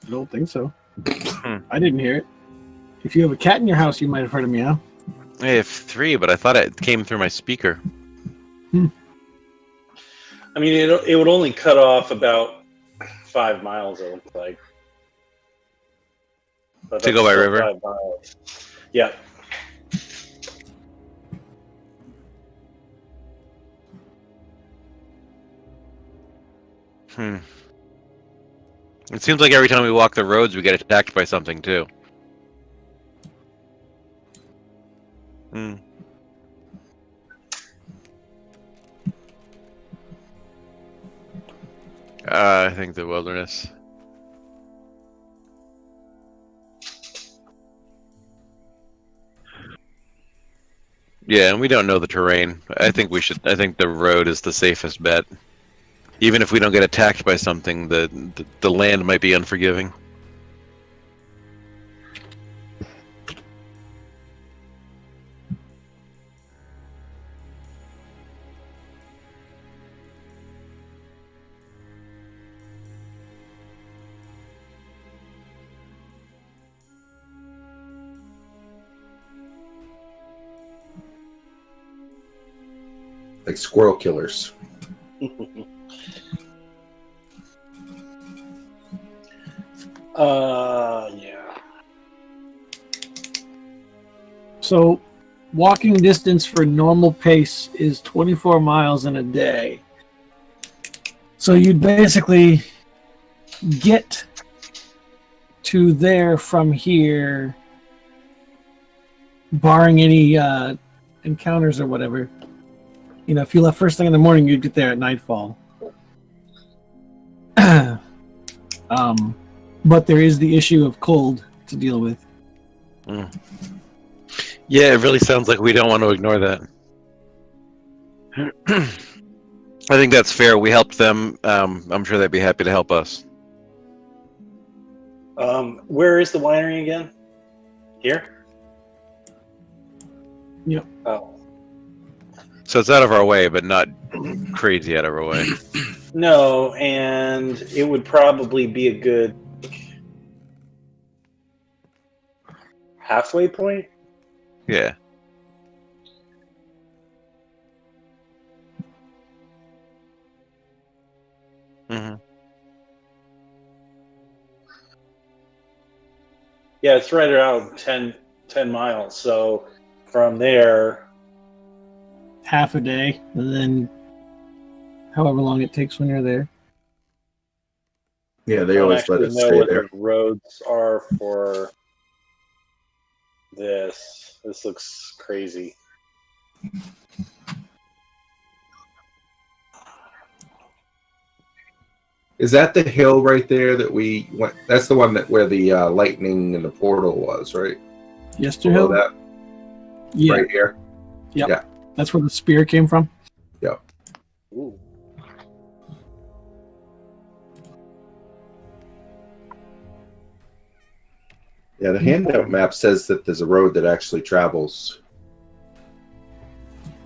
I don't think so. I didn't hear it. If you have a cat in your house, you might have heard a meow. I have 3, but I thought it came through my speaker. I mean, it would only cut off about 5 miles, it looks like. But To go by river? 5 miles. Yeah. It seems like every time we walk the roads, we get attacked by something, too. I think the wilderness. Yeah, and we don't know the terrain. I think the road is the safest bet. Even if we don't get attacked by something, the land might be unforgiving. Like squirrel killers. Yeah. So, walking distance for normal pace is 24 miles in a day. So you'd basically get to there from here, barring any encounters or whatever. You know, if you left first thing in the morning, you'd get there at nightfall. But there is the issue of cold to deal with. Yeah, it really sounds like we don't want to ignore that. I think that's fair. We helped them. I'm sure they'd be happy to help us. Where is the winery again? Here? Yep. Oh. So it's out of our way, but not crazy out of our way. No, and it would probably be a good halfway point. Yeah. Mm-hmm. Yeah, it's right around 10 miles. So from there, Half a day, and then however long it takes when you're there. Yeah, they I don't always let actually us know stay what there. the roads are for this. This looks crazy. Is that the hill right there that we went? That's the one where the lightning and the portal was, right? Yesterhill? Below that, Yeah. right here. Yep. Yeah. That's where the spear came from. Yep. Ooh. Yeah, the handout map says that there's a road that actually travels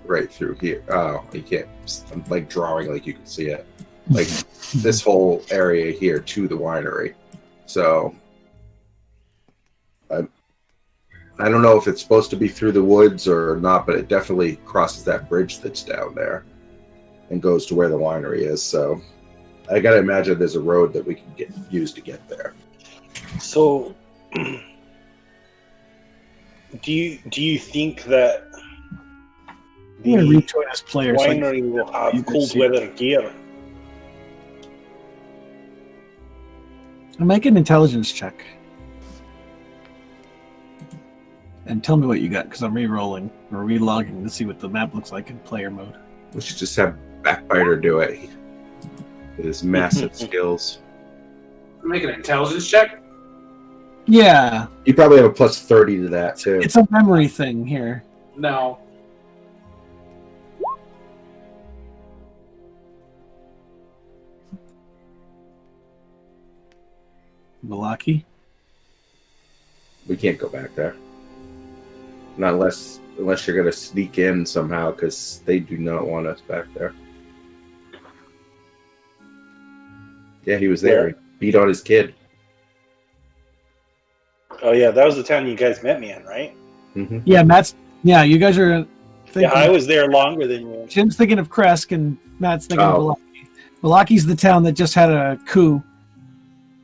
right through here. Oh, you can't. I'm like drawing like you can see it. like this whole area here to the winery. So I don't know if it's supposed to be through the woods or not, but it definitely crosses that bridge that's down there and goes to where the winery is. So I gotta imagine there's a road that we can use to get there. So, do you think that I'm going to rejoin as players. winery will have cold weather gear? I'll make an intelligence check. And tell me what you got, because I'm re-rolling or re-logging to see what the map looks like in player mode. We should just have Backbiter do it with his massive skills. Make an intelligence check. Yeah. You probably have a plus 30 to that too. It's a memory thing here. No. Malaki? We can't go back there. Not unless you're going to sneak in somehow, because they do not want us back there. Yeah, he was there. He beat on his kid. Oh yeah, that was the town you guys met me in, right? Mm-hmm. Yeah, you guys are thinking. Yeah, I was there longer than you. Jim's thinking of Kresk and Matt's thinking of Malaki. Malaki's the town that just had a coup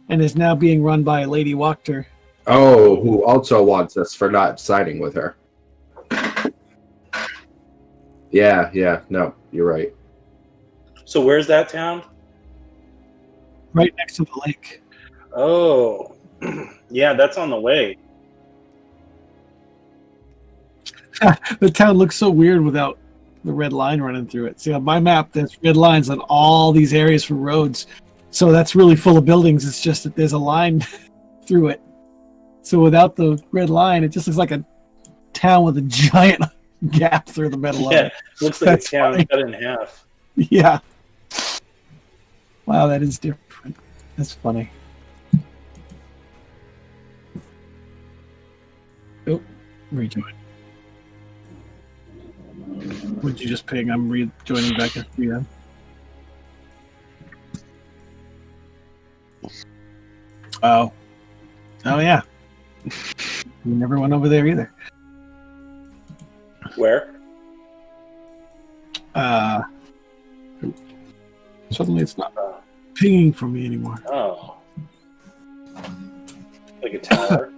and is now being run by Lady Wachter. Oh, who also wants us for not siding with her. Yeah, no, you're right. So where's that town? Right next to the lake. Oh, yeah, that's on the way. The town looks so weird without the red line running through it. See, on my map, there's red lines on all these areas for roads. So that's really full of buildings. It's just that there's a line through it. So without the red line, it just looks like a town with a giant gap through the middle of Yeah, it. looks like That's a town funny. cut in half. Yeah. Wow, that is different. That's funny. Oh, rejoin. Would you just ping? I'm rejoining back at 3M. Oh. Oh, yeah. You never went over there either. Where? Suddenly it's not pinging for me anymore. Oh, like a tower.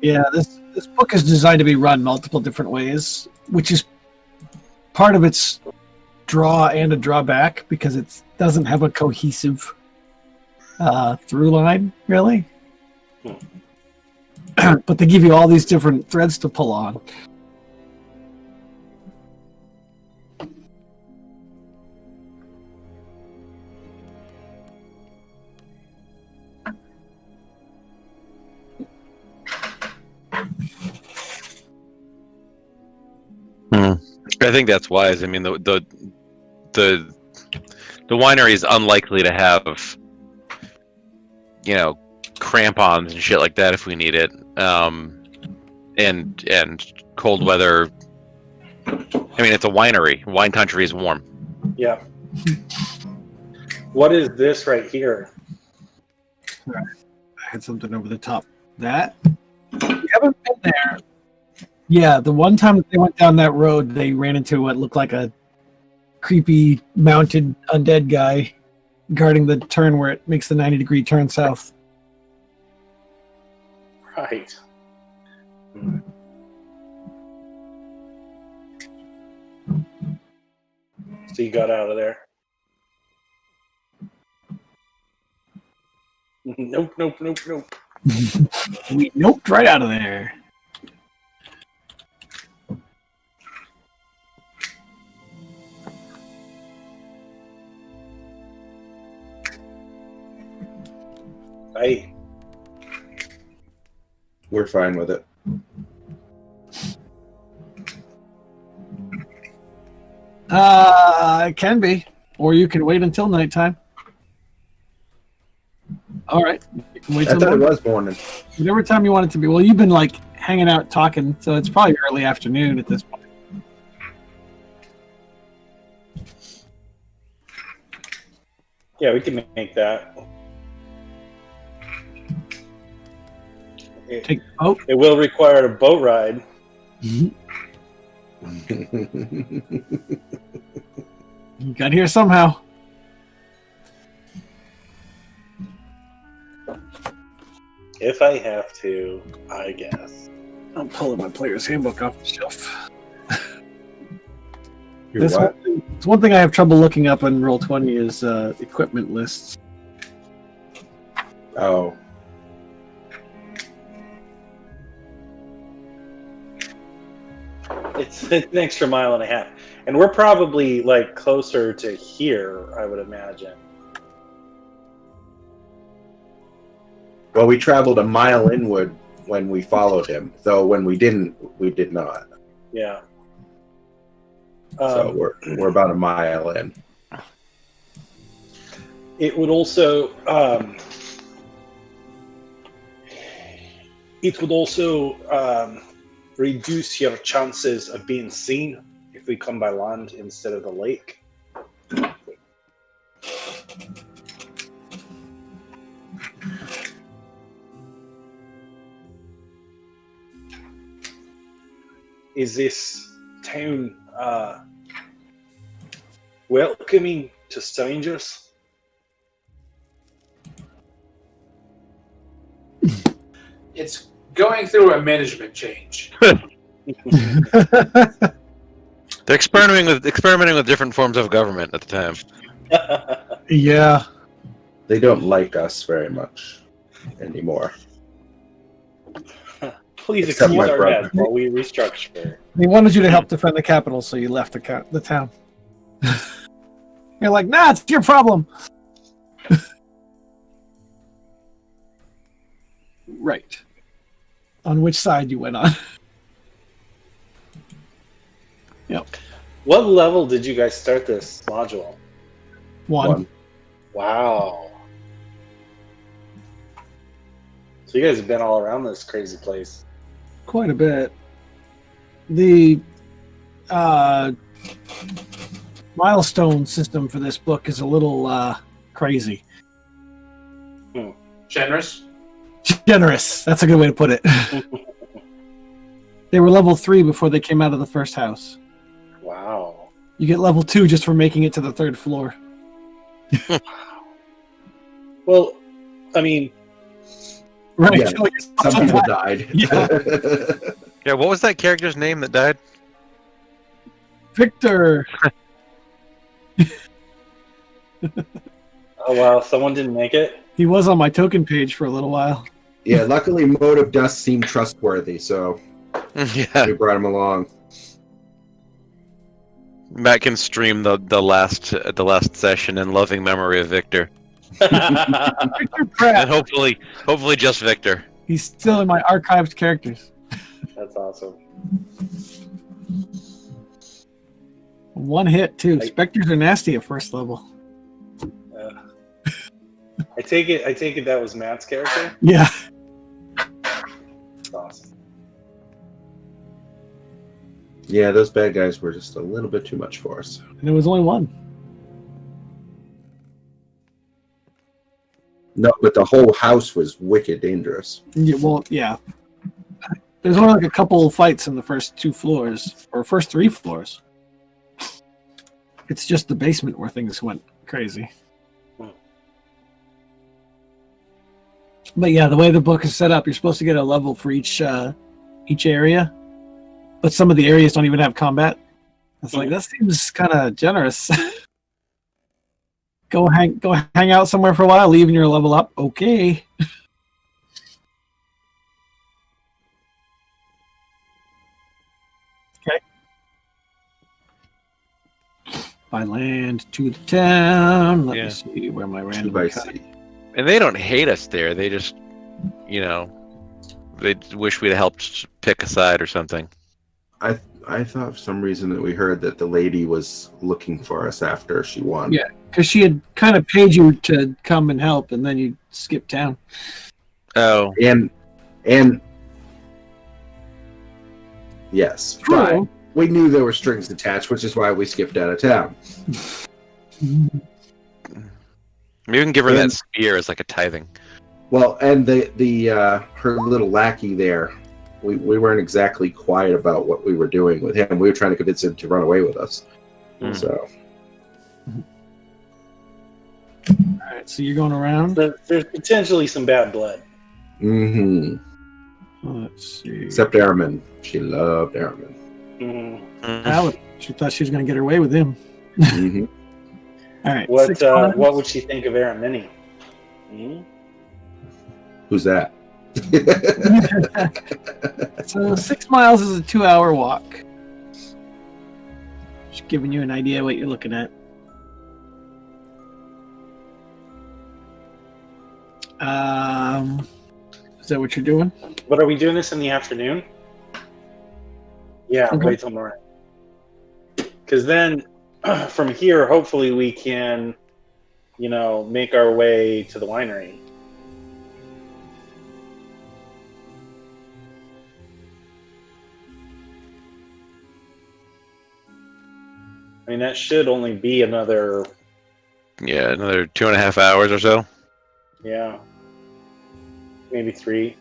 Yeah, this book is designed to be run multiple different ways, which is part of its draw and a drawback because it doesn't have a cohesive through line, really. But they give you all these different threads to pull on. I think that's wise. I mean, the winery is unlikely to have, crampons and shit like that if we need it. And cold weather. I mean, it's a winery. Wine country is warm. Yeah. What is this right here? I had something over the top. That? You haven't been there. Yeah, the one time that they went down that road, they ran into what looked like a creepy mounted undead guy guarding the turn where it makes the 90-degree turn south. Right. So you got out of there. Nope. We noped right out of there. Hey. We're fine with it. It can be. Or you can wait until nighttime. All right. You can wait I till thought it morning. was morning. Whatever time you want it to be. Well, you've been hanging out talking, so it's probably early afternoon at this point. Yeah, we can make that. Take the boat. It will require a boat ride. You got here somehow. If I have to, I guess. I'm pulling my player's handbook off the shelf. You're what? It's one thing I have trouble looking up in Roll20 is equipment lists. Oh. It's an extra mile and a half. And we're probably like closer to here, I would imagine. Well, we traveled a mile inward when we followed him, though when we didn't, we did not. Yeah. So we're about a mile in. It would also reduce your chances of being seen if we come by land instead of the lake. Is this town welcoming to strangers? It's going through a management change. They're experimenting with different forms of government at the time. Yeah. They don't like us very much anymore. Please Except excuse my our brother. heads while we restructure. They wanted you to help defend the capital, so you left the town. You're like, nah, it's your problem. Right. On which side you went on. Yep. What level did you guys start this module? One. Wow. So you guys have been all around this crazy place. Quite a bit. The milestone system for this book is a little crazy. Generous? Generous. That's a good way to put it. They were level 3 before they came out of the first house. Wow. You get level 2 just for making it to the 3rd floor. Well, I mean, Right. Yeah, some people died. Yeah. Yeah, what was that character's name that died? Victor. oh wow, someone didn't make it? He was on my token page for a little while. Yeah, luckily Mode of Dust seemed trustworthy, so Yeah, we brought him along. Matt can stream the last session in loving memory of Victor, Victor Pratt. and hopefully just Victor. He's still in my archived characters. That's awesome. One hit, too. Spectres are nasty at first level. I take it that was Matt's character? Yeah. That's awesome. Yeah, those bad guys were just a little bit too much for us. And there was only one. No, but the whole house was wicked dangerous. Yeah, well, yeah. There's only like a couple fights in the first 2 floors, or first 3 floors. It's just the basement where things went crazy. But yeah, the way the book is set up, you're supposed to get a level for each area, but some of the areas don't even have combat. It's like, that seems kind of generous. Go hang out somewhere for a while, leave and you're level up. Okay. Okay. By land to the town. Let me see where my 2 random by cut. sea. And they don't hate us there. They just, they wish we'd helped pick a side or something. I thought for some reason that we heard that the lady was looking for us after she won. Yeah, because she had kind of paid you to come and help, and then you skipped town. Oh, And yes, but True. we knew there were strings attached, which is why we skipped out of town. Maybe we can give her And- that spear as like a tithing. Well, and the her little lackey there, we weren't exactly quiet about what we were doing with him. We were trying to convince him to run away with us. Mm. So All right, so you're going around. There's potentially some bad blood. Let's see. Except Airman. She loved Airman. Mhm. Alex, she thought she was going to get her way with him. Mm-hmm. All right. What 6 miles. what would she think of Aaron Minnie? Hmm? Who's that? So 6 miles is a 2-hour walk. Just giving you an idea what you're looking at. Is that what you're doing? But are we doing this in the afternoon? Yeah, Okay. wait till morning. Because then, from here, hopefully we can, make our way to the winery. I mean, that should only be another, Yeah, another 2.5 hours or so. yeah, maybe 3.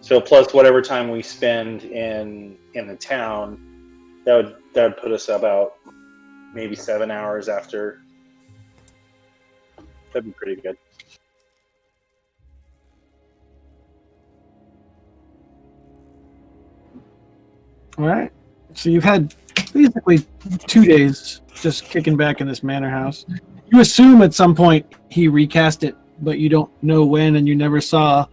So plus whatever time we spend in the town, that would put us about maybe 7 hours after. That'd be pretty good. All right. So you've had basically 2 days just kicking back in this manor house. You assume at some point he recast it, but you don't know when, and you never saw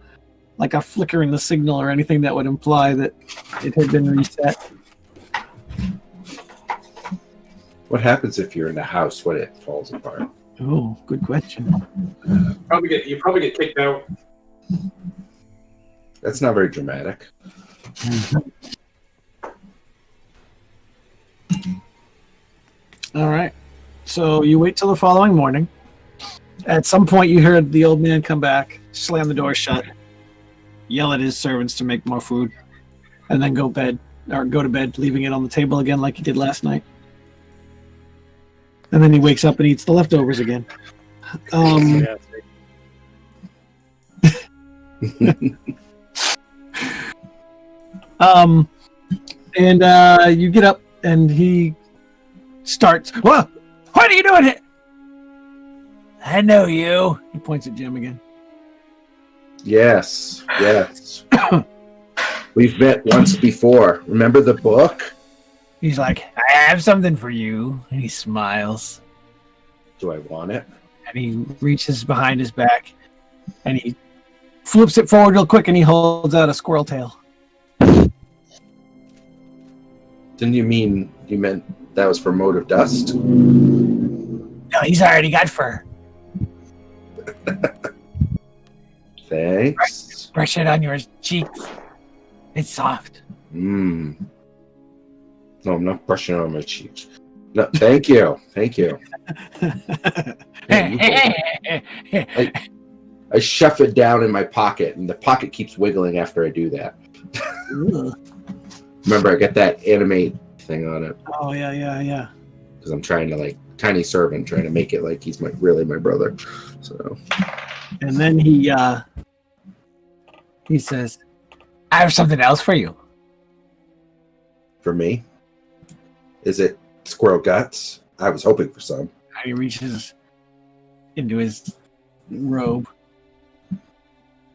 like a flicker in the signal or anything that would imply that it had been reset. What happens if you're in the house when it falls apart? Oh, good question. You probably get kicked out. That's not very dramatic. All right. So you wait till the following morning. At some point, you heard the old man come back, slam the door shut, yell at his servants to make more food, and then go to bed, leaving it on the table again like he did last night. And then he wakes up and eats the leftovers again. Yeah, And you get up and he starts. Whoa! What are you doing here? I know you. He points at Jim again. Yes. We've met once before. Remember the book? He's like, I have something for you. And he smiles. Do I want it? And he reaches behind his back and he flips it forward real quick and he holds out a squirrel tail. Didn't you meant that was for Mote of Dust? No, he's already got fur. Thanks. Brush it on your cheeks. It's soft. No, I'm not brushing it on my cheeks. No, thank you. I shove it down in my pocket, and the pocket keeps wiggling after I do that. Remember, I got that animate thing on it Oh, yeah. because I'm trying to tiny servant, trying to make it like he's really my brother. So And then he says, I have something else for you. for me, is it squirrel guts? I was hoping for some. And he reaches into his robe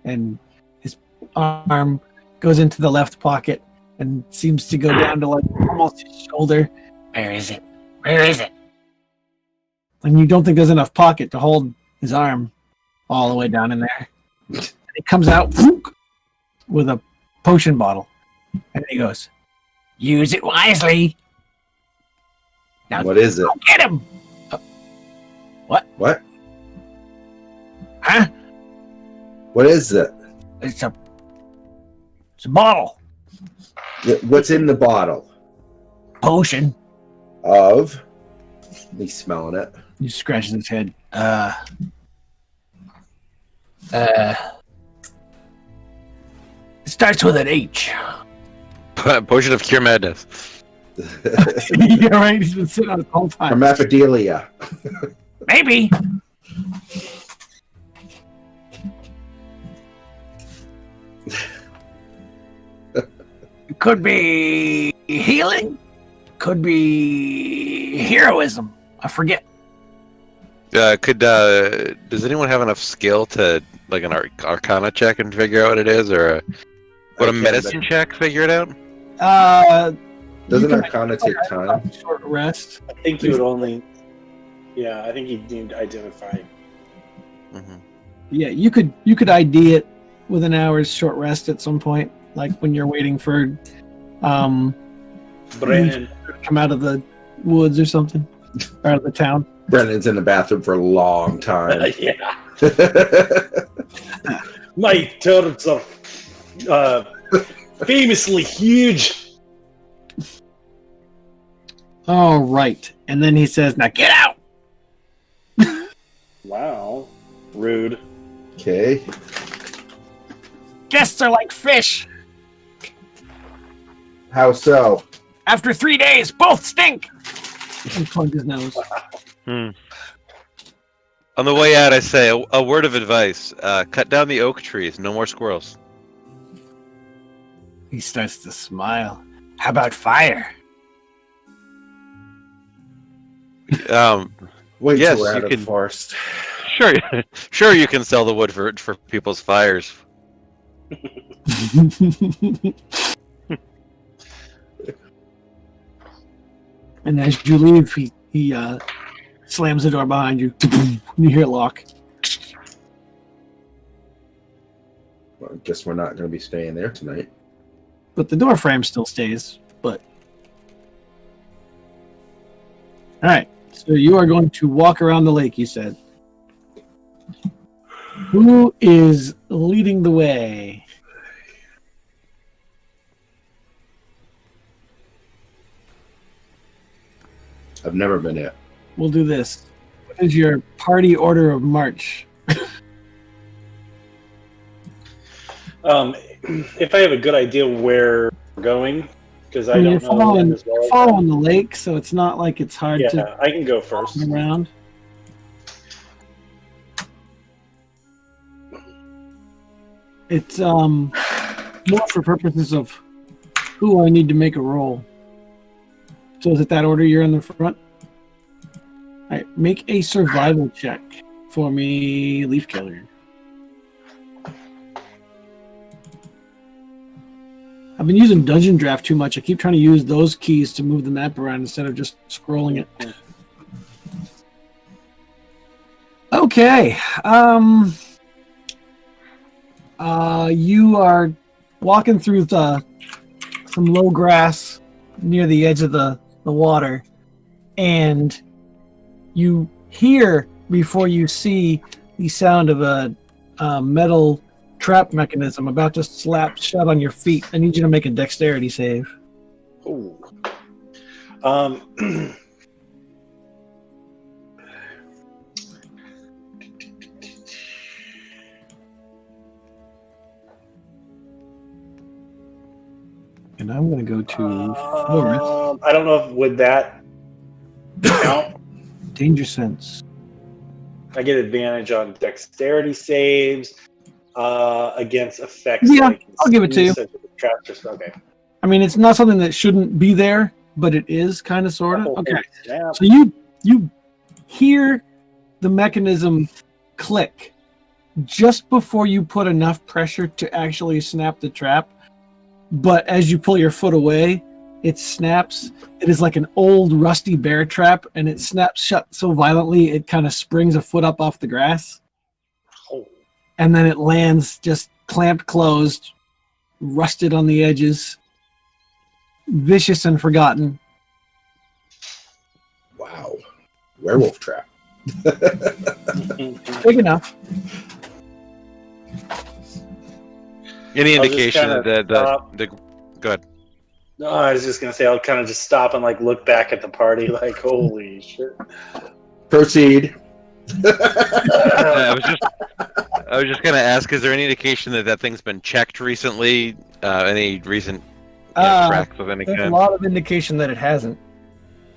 and his arm goes into the left pocket and seems to go down to almost his shoulder. Where is it? And you don't think there's enough pocket to hold his arm all the way down in there. And it comes out with a potion bottle. And he goes, use it wisely. Now What is it? get him. What? Huh? What is it? It's a bottle. What's in the bottle? Potion. Of? He's smelling it. He scratches his head. It starts with an H. Potion of Cure Madness. You're right. He's been sitting on it the whole time. Hermaphrodilia. Maybe. Could be healing. Could be heroism. I forget. Does anyone have enough skill to like an Arcana check and figure out what it is, or would a medicine check figure it out? Doesn't Arcana take time? Short rest. I think you would only. Yeah, I think you need to identify. Mm-hmm. Yeah, you could ID it with an hour's short rest at some point, like when you're waiting for Brennan. to come out of the woods or something, or out of the town. Brennan's in the bathroom for a long time. Yeah. My turds are famously huge. All right, and then he says, "Now get out." Wow. Rude. Okay. Guests are like fish. How so? After 3 days, both stink. He plugged his nose. On the way out, I say a word of advice: cut down the oak trees. No more squirrels. He starts to smile. How about fire? Wait Yes, till we're you out of can- the forest. Sure, you can sell the wood for people's fires. And as you leave, he slams the door behind you. You hear it lock. Well, I guess we're not going to be staying there tonight. But the door frame still stays. But all right, so you are going to walk around the lake. You said. Who is leading the way? I've never been it. We'll do this. What is your party order of march? If I have a good idea where we're going, because I You're don't know that as well. following the lake, so it's not like it's hard to Yeah, I can go first. walk around. It's more for purposes of who I need to make a roll. So is it that order you're in the front? All right, make a survival check for me, Leaf Killer. I've been using Dungeon Draft too much. I keep trying to use those keys to move the map around instead of just scrolling it. Okay. You are walking through some low grass near the edge of the water, and you hear before you see the sound of a metal trap mechanism about to slap shut on your feet. I need you to make a dexterity save. Ooh. And I'm going to go to forest. I don't know if would that count. Danger sense. I get advantage on dexterity saves against effects. Yeah, like I'll give it to you. such as traps or stuff. Okay. I mean, it's not something that shouldn't be there, but it is kind of, sort of. Oh, Okay. snap. So you hear the mechanism click just before you put enough pressure to actually snap the trap. But as you pull your foot away, it snaps. It is like an old rusty bear trap, and it snaps shut so violently it kind of springs a foot up off the grass. Oh. And then it lands just clamped closed, rusted on the edges, vicious and forgotten. Wow. Werewolf trap. Big enough. Any I'll just indication kinda that go ahead. No, I was just gonna say I'll kind of just stop and like look back at the party, like holy shit. Proceed. I was just gonna ask: is there any indication that thing's been checked recently? Any recent tracks of any There's a kind? lot of indication that it hasn't.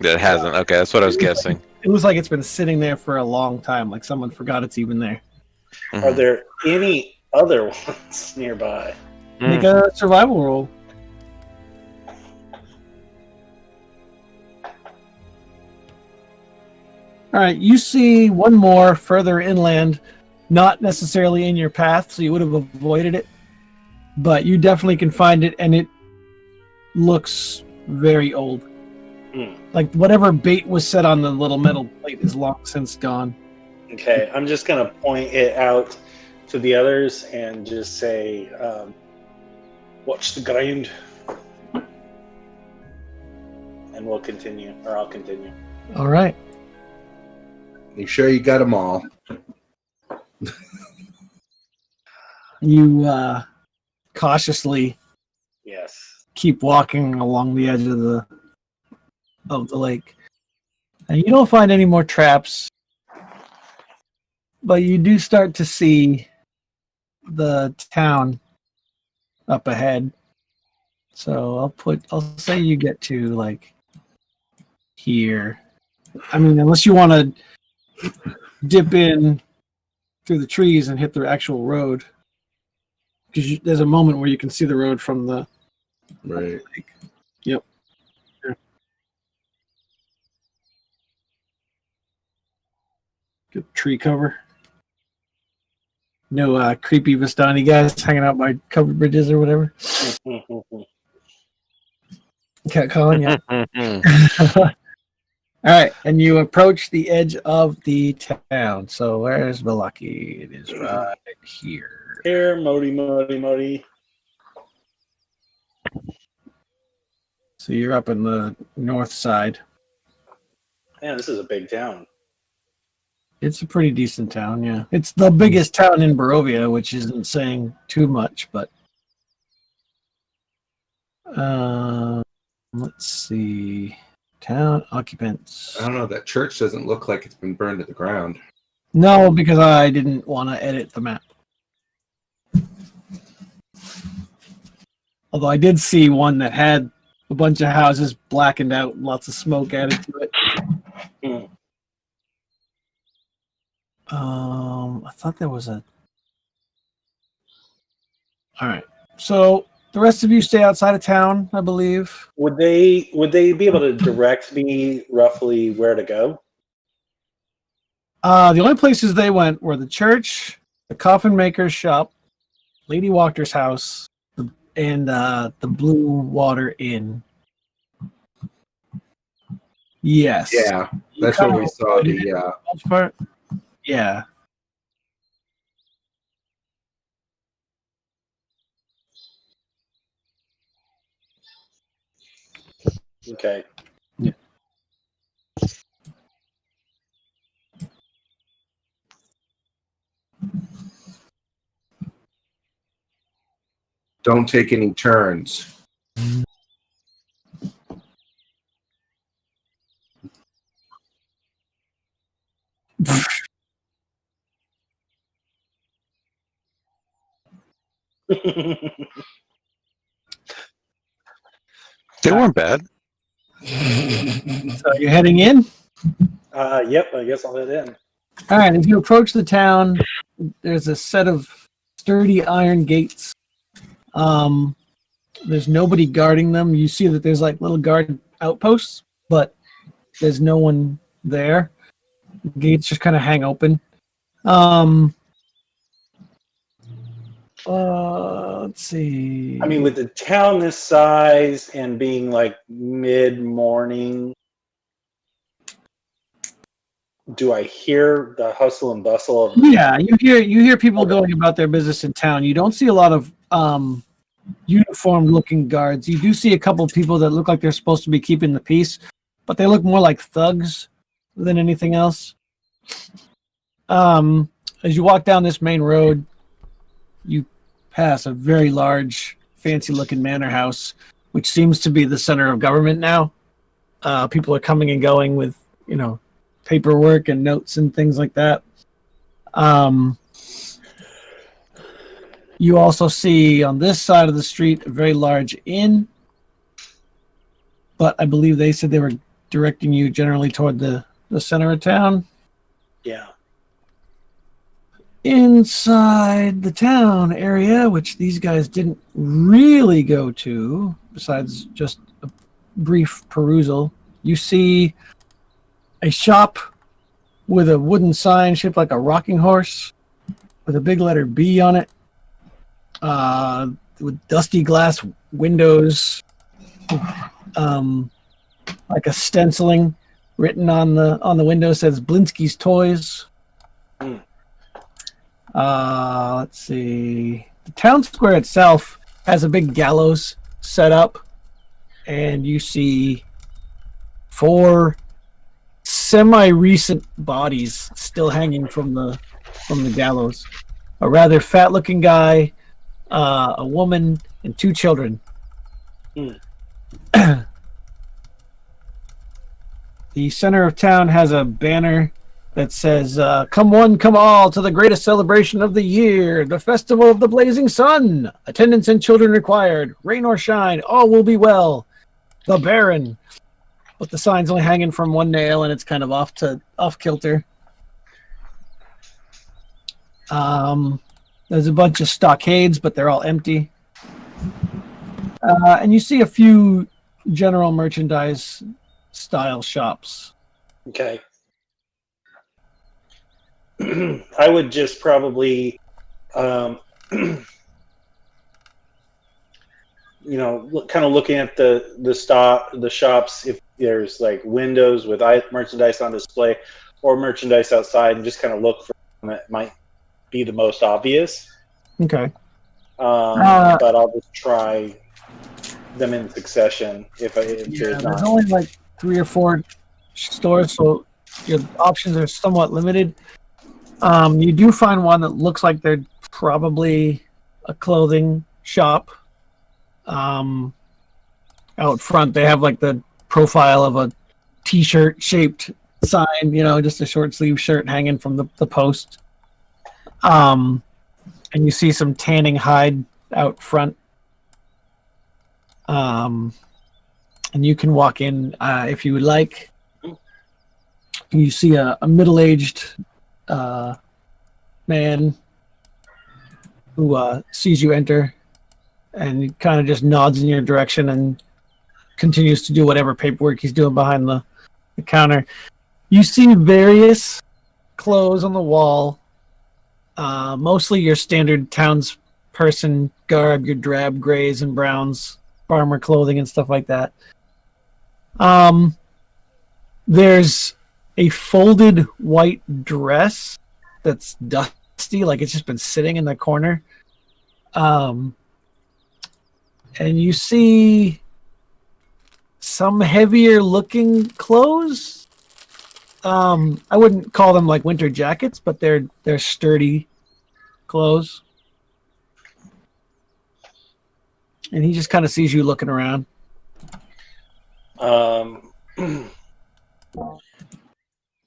That it hasn't. Okay, that's what I was guessing. It looks like it's been sitting there for a long time, like someone forgot it's even there. Are there any other ones nearby? Make a survival roll. All right, you see one more further inland, not necessarily in your path, so you would have avoided it, but you definitely can find it, and it looks very old. Like whatever bait was set on the little metal plate is long since gone. Okay, I'm just going to point it out to the others and just say, watch the ground. And we'll continue, or I'll continue. All right. You sure you got them all? You cautiously Yes. keep walking along the edge of the lake. And you don't find any more traps, but you do start to see the town up ahead. So I'll say you get to like here. I mean, unless you want to dip in through the trees and hit the actual road, because there's a moment where you can see the road from the Right. lake. Yep. Good tree cover. No creepy Vistani guys hanging out by covered bridges or whatever. Cat calling, yeah. All right, and you approach the edge of the town. So where's Velaki? It is right here. Here, Modi. So you're up in the north side. Man, this is a big town. It's a pretty decent town, yeah. It's the biggest town in Barovia, which isn't saying too much, but let's see. Town occupants. I don't know. That church doesn't look like it's been burned to the ground. No, because I didn't want to edit the map. Although I did see one that had a bunch of houses blackened out and lots of smoke added to it. I thought there was a... All right. So the rest of you stay outside of town, I believe. Would they be able to direct me roughly where to go? The only places they went were the church, the coffin maker's shop, Lady Walker's house, and the Blue Water Inn. Yes. Yeah, that's where we saw the. Most part. Yeah. Okay. Yeah. Don't take any turns. They weren't bad. So you're heading in? Yep, I guess I'll head in. All right, as you approach the town, there's a set of sturdy iron gates. There's nobody guarding them. You see that there's like little guard outposts, but there's no one there. The gates just kind of hang open. Let's see. I mean, with the town this size and being like mid-morning, do I hear the hustle and bustle of? Yeah, you hear people going about their business in town. You don't see a lot of uniformed looking guards. You do see a couple of people that look like they're supposed to be keeping the peace, but they look more like thugs than anything else. As you walk down this main road, you pass a very large, fancy looking manor house, which seems to be the center of government now. People are coming and going with, paperwork and notes and things like that. You also see on this side of the street a very large inn, but I believe they said they were directing you generally toward the center of town. Yeah. Inside the town area, which these guys didn't really go to, besides just a brief perusal, you see a shop with a wooden sign shaped like a rocking horse with a big letter B on it. With dusty glass windows, like a stenciling written on the window says Blinsky's Toys. Let's see. The town square itself has a big gallows set up, and you see 4 semi-recent bodies still hanging from the gallows. A rather fat-looking guy, a woman, and 2 children. The center of town has a banner that says, "Come one, come all to the greatest celebration of the year, the Festival of the Blazing Sun. Attendance and children required. Rain or shine, all will be well. The Baron." But the sign's only hanging from one nail, and it's kind of off kilter. There's a bunch of stockades, but they're all empty. And you see a few general merchandise style shops. Okay. I would just probably, kind of looking at the shops, if there's like windows with merchandise on display or merchandise outside, and just kind of look for them that might be the most obvious. Okay. But I'll just try them in succession. There's only like 3 or 4 stores, so your options are somewhat limited. You do find one that looks like they're probably a clothing shop. Out front, they have like the profile of a T-shirt shaped sign, just a short sleeve shirt hanging from the post. And you see some tanning hide out front. And you can walk in if you would like. You see a middle-aged man who sees you enter, and he kind of just nods in your direction and continues to do whatever paperwork he's doing behind the counter. You see various clothes on the wall, mostly your standard townsperson garb, your drab grays and browns, farmer clothing and stuff like that. There's a folded white dress that's dusty, like it's just been sitting in the corner. And you see some heavier looking clothes. I wouldn't call them like winter jackets, but they're sturdy clothes. And he just kind of sees you looking around.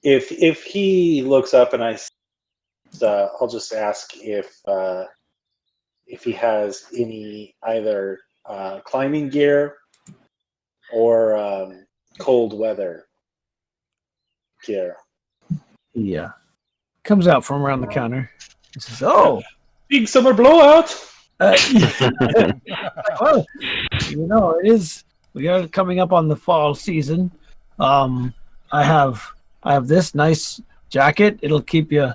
If he looks up and I'll just ask if he has any either climbing gear or cold weather gear. Yeah. Comes out from around the counter. He says, "Oh, big summer blowout." Well, it is. We are coming up on the fall season. I have this nice jacket. It'll keep you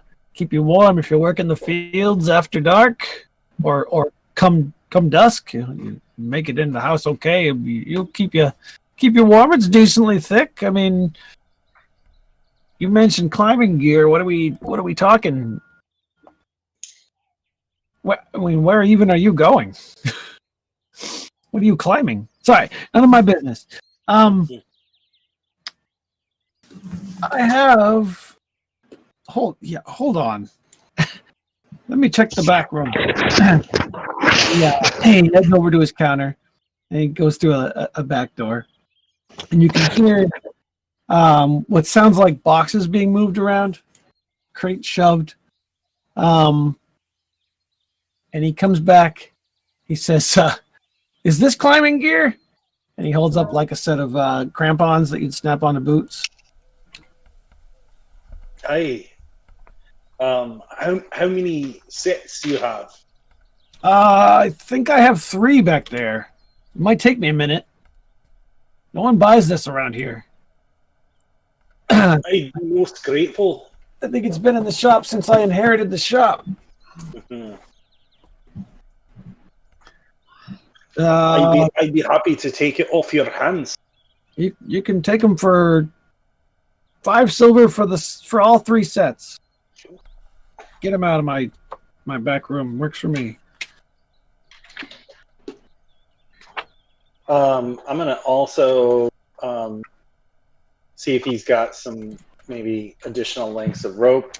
warm if you're working the fields after dark, or come dusk. You make it in the house okay. You'll keep you warm. It's decently thick. I mean, you mentioned climbing gear. What are we talking? Where even are you going? What are you climbing? Sorry, none of my business. I have. Hold on. Let me check the back room. Yeah, he heads over to his counter, and he goes through a back door, and you can hear what sounds like boxes being moved around, crates shoved. And he comes back. He says, "Is this climbing gear?" And he holds up like a set of crampons that you'd snap onto boots. Hey, how many sets do you have? I think I have 3 back there. It might take me a minute. No one buys this around here. I'd be most grateful I think it's been in the shop since I inherited the shop. Mhm. Uh, I'd be happy to take it off your hands. you can take them for 5 silver for all 3 sets. Get them out of my back room. Works for me. I'm gonna also see if he's got some maybe additional lengths of rope.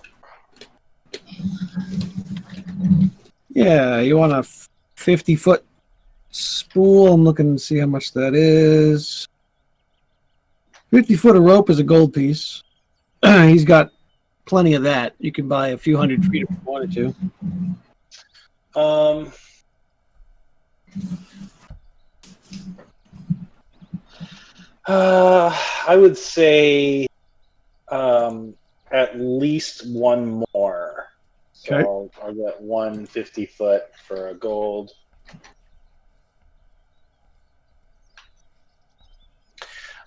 Yeah, you want a 50-foot spool. I'm looking to see how much that is. 50 foot of rope is a gold piece. He's got plenty of that. You can buy a few hundred feet if you wanted to. I would say at least one more. So Okay. I'll get 150 foot for a gold.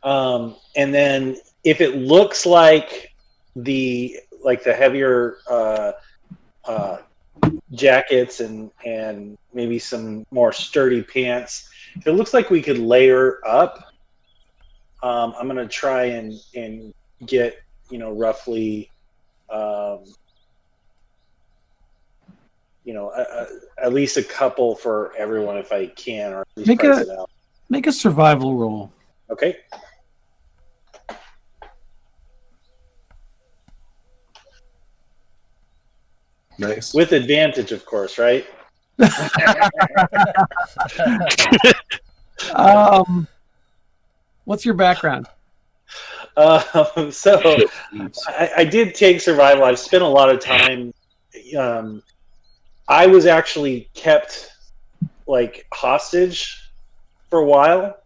And then if it looks like the heavier jackets and maybe some more sturdy pants, if it looks like we could layer up, I'm gonna try and get roughly at least a couple for everyone if I can, or at least price it out. Make a survival roll. Okay. Nice. With advantage, of course, right? What's your background? So I did take survival. I've spent a lot of time. I was actually kept hostage for a while,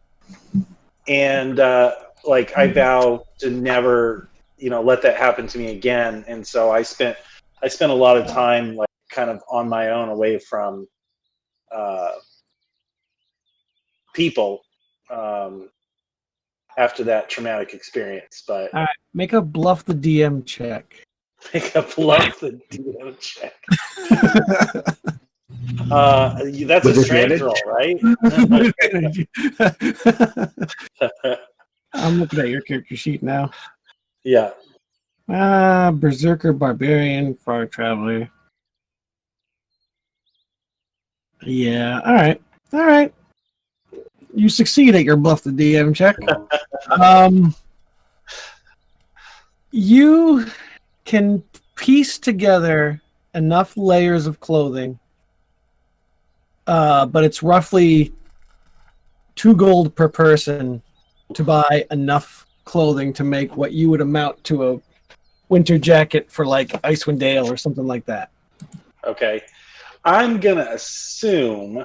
and I vow to never let that happen to me again. And so I spent a lot of time kind of on my own, away from people after that traumatic experience. But All right, make a bluff the DM check. make a bluff the DM check. That's With a strength advantage? roll, right? I'm looking at your character sheet now. Yeah. Berserker, Barbarian, Far Traveler. Yeah, all right. You succeed at your bluff the DM check. You can piece together enough layers of clothing, but it's roughly 2 gold per person to buy enough clothing to make what you would amount to a winter jacket for Icewind Dale or something like that. Okay. I'm gonna assume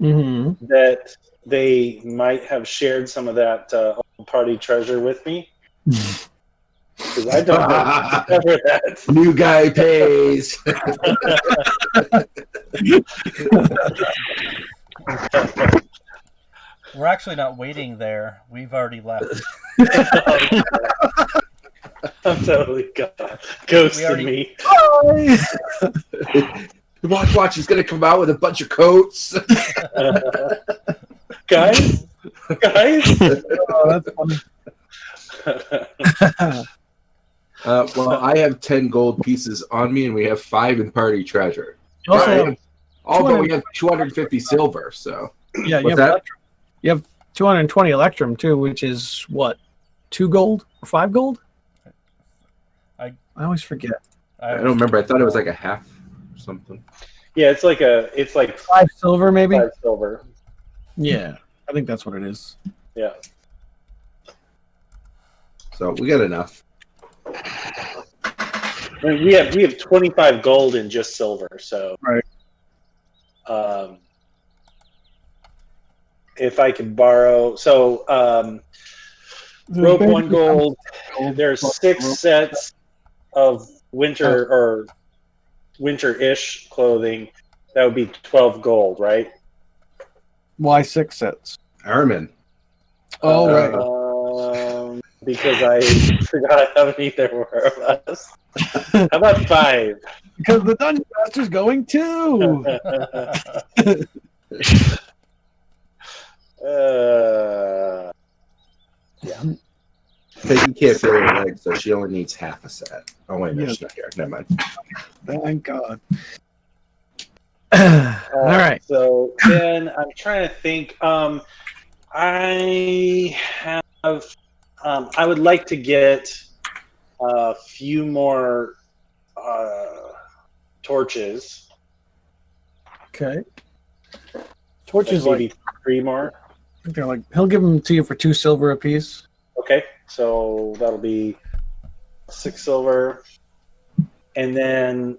Mm-hmm. that they might have shared some of that old party treasure with me, because I don't remember that. New guy pays. We're actually not waiting there. We've already left. I'm totally ghosting me. Watch, he's gonna come out with a bunch of coats. Guys? Oh, that's funny. Well, I have 10 gold pieces on me, and we have 5 in party treasure. You also have, But we have 250 silver. So yeah, what's that? you have 220 electrum too, which is what, 2 gold or 5 gold? I always forget. I don't remember. I thought it was like a half or something. Yeah, it's like 5 silver, maybe. 5 silver. Yeah, I think that's what it is. Yeah. So we got enough. I mean, we have 25 gold in just silver, so Right. If I could borrow, rope 1 gold. There's 6 sets of winter or winter-ish clothing. That would be 12 gold, right? Why 6 sets? Armin. Oh, right. because I forgot how many there were of us. How about 5? Because the Dungeon Master's going too. Yeah. Peggy can't feel her legs, so she only needs half a set. Oh wait, no, Yes. she's not here. Never mind. Thank God. All right. So then I'm trying to think. I have. I would like to get a few more torches. Okay. Torches Maybe like 3 more. I think they're like he'll give them to you for 2 silver apiece. Okay, so that'll be 6 silver, and then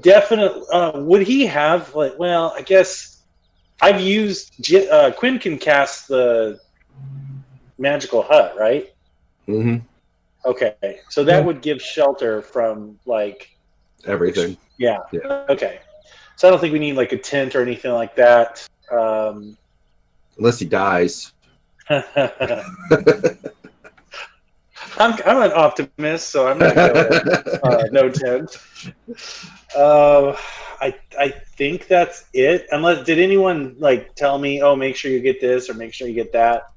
definitely would he have like? Well, I guess I've used Quinn can cast the magical hut, right? Mm-hmm. Okay, so that would give shelter from like Everything. yeah. Yeah. Okay, so I don't think we need like a tent or anything like that. Unless he dies. I'm an optimist, so I'm not going no tent. I think that's it. Unless did anyone like tell me, oh, make sure you get this or make sure you get that?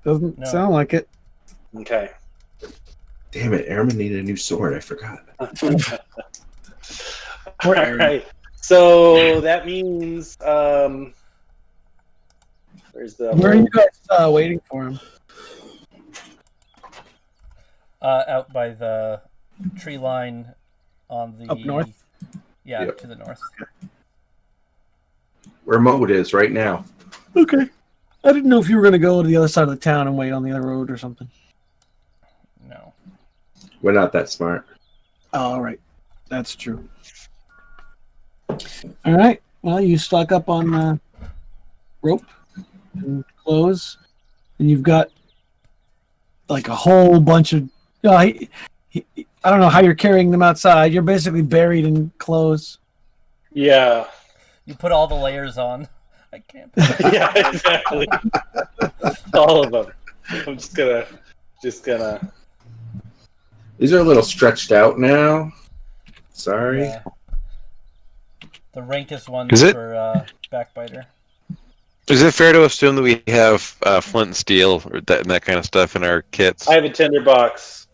Doesn't No. sound like it. Okay. Damn it, Airman needed a new sword. I forgot. All right. So that means where's the Where are you guys waiting for him? Out by the tree line on the Up north? Yeah, Yep. to the north. Where Mode is right now. Okay. I didn't know if you were going to go to the other side of the town and wait on the other road or something. No. We're not that smart. Oh, all right. That's true. All right. Well, you stock up on rope and clothes, and you've got like a whole bunch of. I don't know how you're carrying them outside. You're basically buried in clothes. Yeah. You put all the layers on. I can't. Yeah, exactly. All of them. I'm just gonna. These are a little stretched out now. Sorry. Yeah. The rankest ones Is it? for Backbiter. Is it fair to assume that we have flint and steel or that kind of stuff in our kits? I have a tinderbox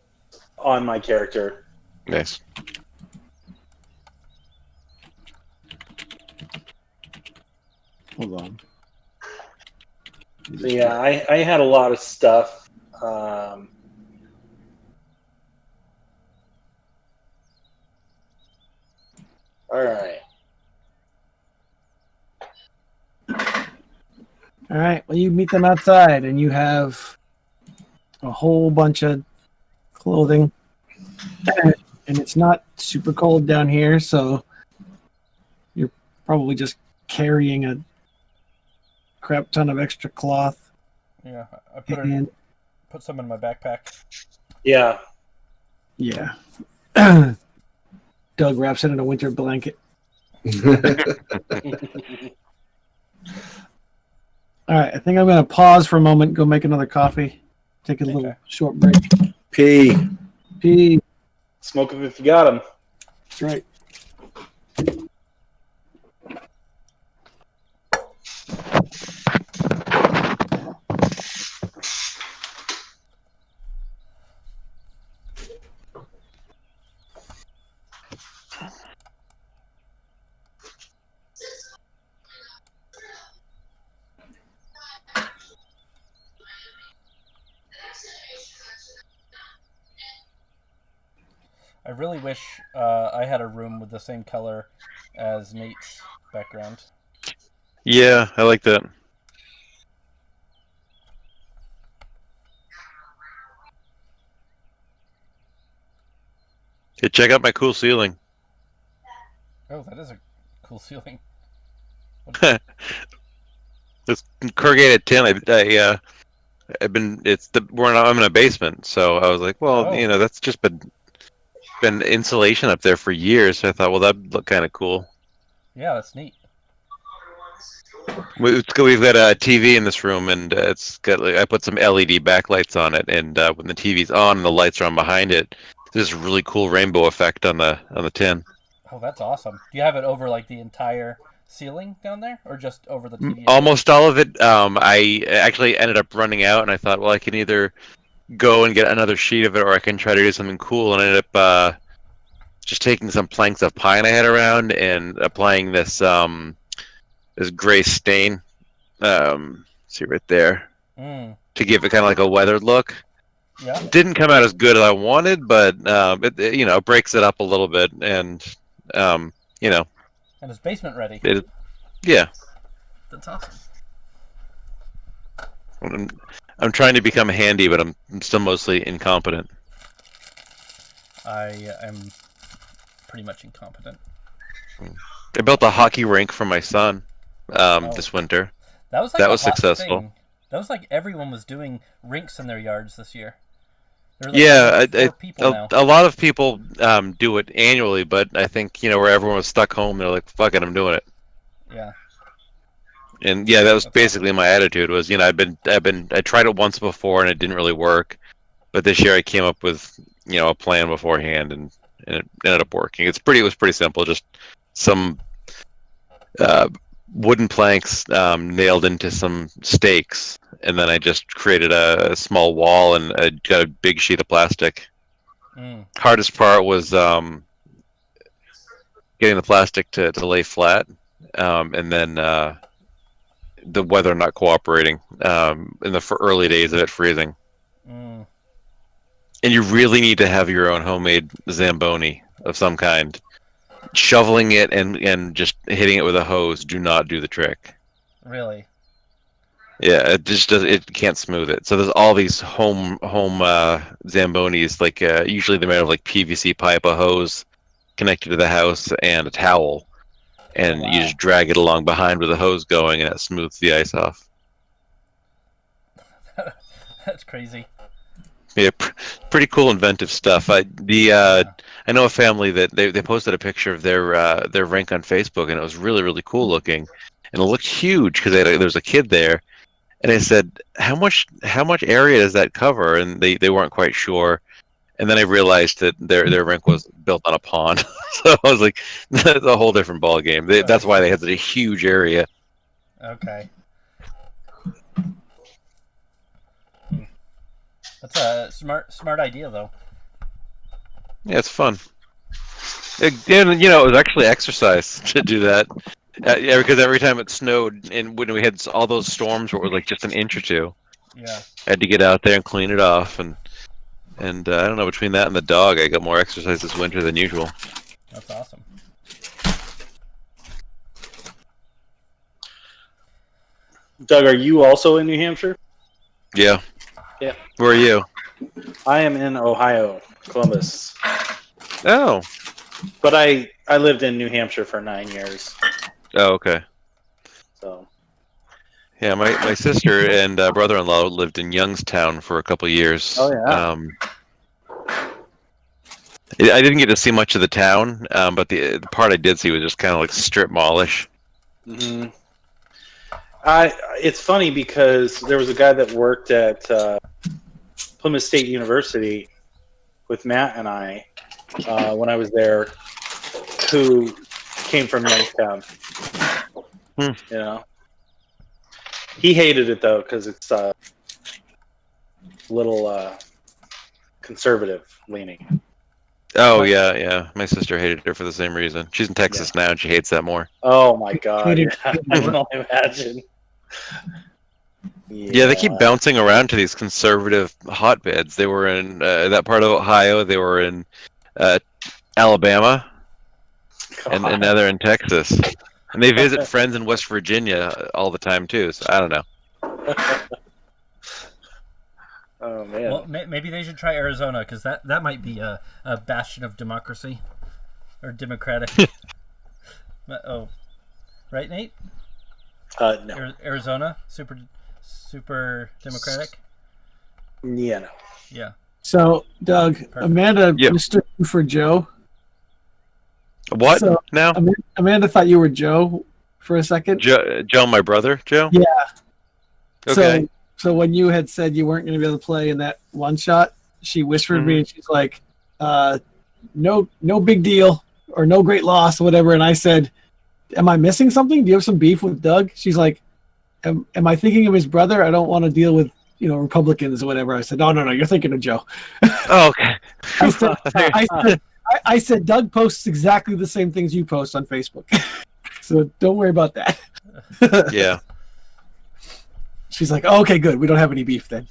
on my character. Nice. Hold on. So yeah, I had a lot of stuff. All right. All right. Well, you meet them outside, and you have a whole bunch of clothing, and it's not super cold down here, so you're probably just carrying a crap ton of extra cloth. Yeah, I And put some in my backpack. Yeah. yeah, Doug wraps it in a winter blanket. All right, I think I'm going to pause for a moment, go make another coffee, take a little short break. P. Pee. Smoke them if you got them. That's right. I really wish I had a room with the same color as Nate's background. Yeah, I like that. Hey, check out my cool ceiling. Oh, that is a cool ceiling. It's corrugated tin. I'm in a basement, so I was like, well, Oh. that's just been insulation up there for years. So I thought, well, that'd look kind of cool. Yeah, that's neat. We've got a TV in this room, and it's got. I put some LED backlights on it, and when the TV's on and the lights are on behind it, there's a really cool rainbow effect on the tin. Oh, that's awesome. Do you have it over like the entire ceiling down there, or just over the TV? Almost all of it. I actually ended up running out, and I thought, well, I can either go and get another sheet of it, or I can try to do something cool. And I ended up just taking some planks of pine I had around and applying this gray stain. See right there, to give it kind of like a weathered look. Yeah. Didn't come out as good as I wanted, but it breaks it up a little bit, and And it's basement ready. Yeah. That's awesome. I'm trying to become handy, but I'm still mostly incompetent. I am pretty much incompetent. I built a hockey rink for my son this winter. That was That was successful. thing. That was like everyone was doing rinks in their yards this year. There were Yeah, four people now. a lot of people do it annually, but I think where everyone was stuck home, they're like, "Fuck it, I'm doing it." Yeah. And yeah, that was basically my attitude. Was I tried it once before and it didn't really work, but this year I came up with a plan beforehand and it ended up working. It was pretty simple, just some wooden planks nailed into some stakes, and then I just created a small wall and I got a big sheet of plastic. Hardest part was getting the plastic to lay flat, and then the weather not cooperating in the early days of it freezing. And you really need to have your own homemade Zamboni of some kind. Shoveling it and just hitting it with a hose do not do the trick. Really? Yeah, it just does. It can't smooth it. So there's all these home Zambonis. Like usually they're made of like PVC pipe, a hose connected to the house, and a towel, and you just drag it along behind with a hose going, and it smooths the ice off. That's crazy. Yeah, pretty cool, inventive stuff. I know a family that they posted a picture of their rink on Facebook, and it was really, really cool looking, and it looked huge because there was a kid there, and I said, how much area does that cover? And they weren't quite sure, and then I realized that their rink was built on a pond, so I was like, that's a whole different ball game. That's why they had such a huge area. Okay. That's a smart idea, though. Yeah, it's fun. And it was actually exercise to do that. Yeah, because every time it snowed, and when we had all those storms where it was like just an inch or two, yeah, I had to get out there and clean it off, and I don't know, between that and the dog, I got more exercise this winter than usual. That's awesome. Doug, are you also in New Hampshire? Yeah. Yeah. Where are you? I am in Ohio, Columbus. Oh. But I lived in New Hampshire for 9 years. Oh, okay. So. Yeah, my sister and brother-in-law lived in Youngstown for a couple years. Oh yeah. I didn't get to see much of the town, but the part I did see was just kind of like strip mallish. Mm-hmm. It's funny because there was a guy that worked at Plymouth State University with Matt and I when I was there, who came from Youngstown. He hated it though because it's a little conservative leaning. Oh yeah. My sister hated her for the same reason. She's in Texas now, and she hates that more. Oh my god! I can only imagine. Yeah, they keep bouncing around to these conservative hotbeds. They were in that part of Ohio. They were in Alabama, and now they're in Texas. And they visit friends in West Virginia all the time too. So I don't know. Oh man. Well, maybe they should try Arizona because that might be a bastion of democracy or democratic. Oh, right, Nate? No. Arizona, super democratic. Yeah, no. Yeah. So, Doug, Perfect. Amanda mistook you for Joe. What? So, now? Amanda thought you were Joe for a second. Joe, my brother, Joe. Yeah. Okay. So when you had said you weren't going to be able to play in that one shot, she whispered me and she's like, "No big deal or no great loss or whatever." And I said, "Am I missing something? Do you have some beef with Doug?" She's like, "Am I thinking of his brother? I don't want to deal with Republicans or whatever." I said, "No, you're thinking of Joe." Oh, okay. I said Doug posts exactly the same things you post on Facebook, so don't worry about that. Yeah. She's like, "Oh, okay, good. We don't have any beef then."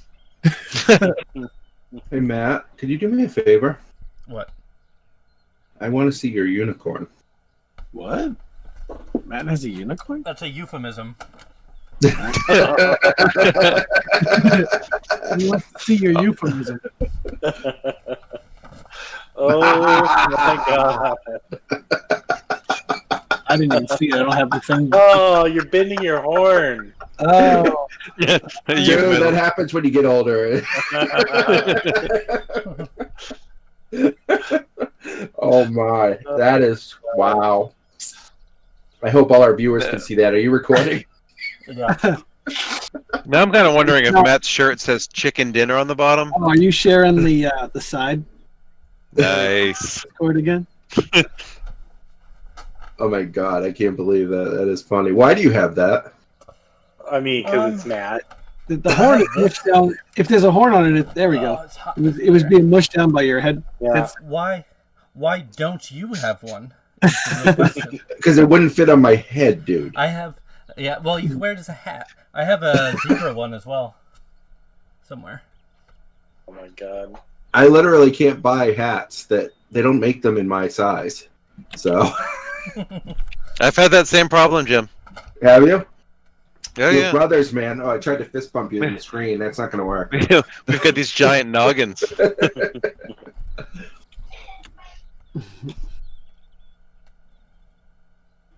Hey Matt, could you do me a favor? What? I want to see your unicorn. What? Matt has a unicorn? That's a euphemism. He wants to see your euphemism. Oh my god! I didn't even see it. I don't have the thing. Oh, you're bending your horn. Oh, Yeah. Dude, that happens when you get older. Oh my, that is wow. I hope all our viewers can see that. Are you recording? Yeah. Now I'm kind of wondering if Matt's shirt says chicken dinner on the bottom. are you sharing the side Nice. cord again? Oh my god, I can't believe that. That is funny. Why do you have that? I mean, because it's Matt. The horn is mushed down. If there's a horn on it, there we go. It's hot. It was being mushed down by your head. Yeah. Why don't you have one? Is the question. Because it wouldn't fit on my head, dude. I have. Yeah. Well, you can wear it as a hat. I have a zebra one as well. Somewhere. Oh my god. I literally can't buy hats that they don't make them in my size. So, I've had that same problem, Jim. have you? Oh, Your yeah. brothers, man. Oh, I tried to fist bump you in the screen. That's not going to work. We've got these giant noggins.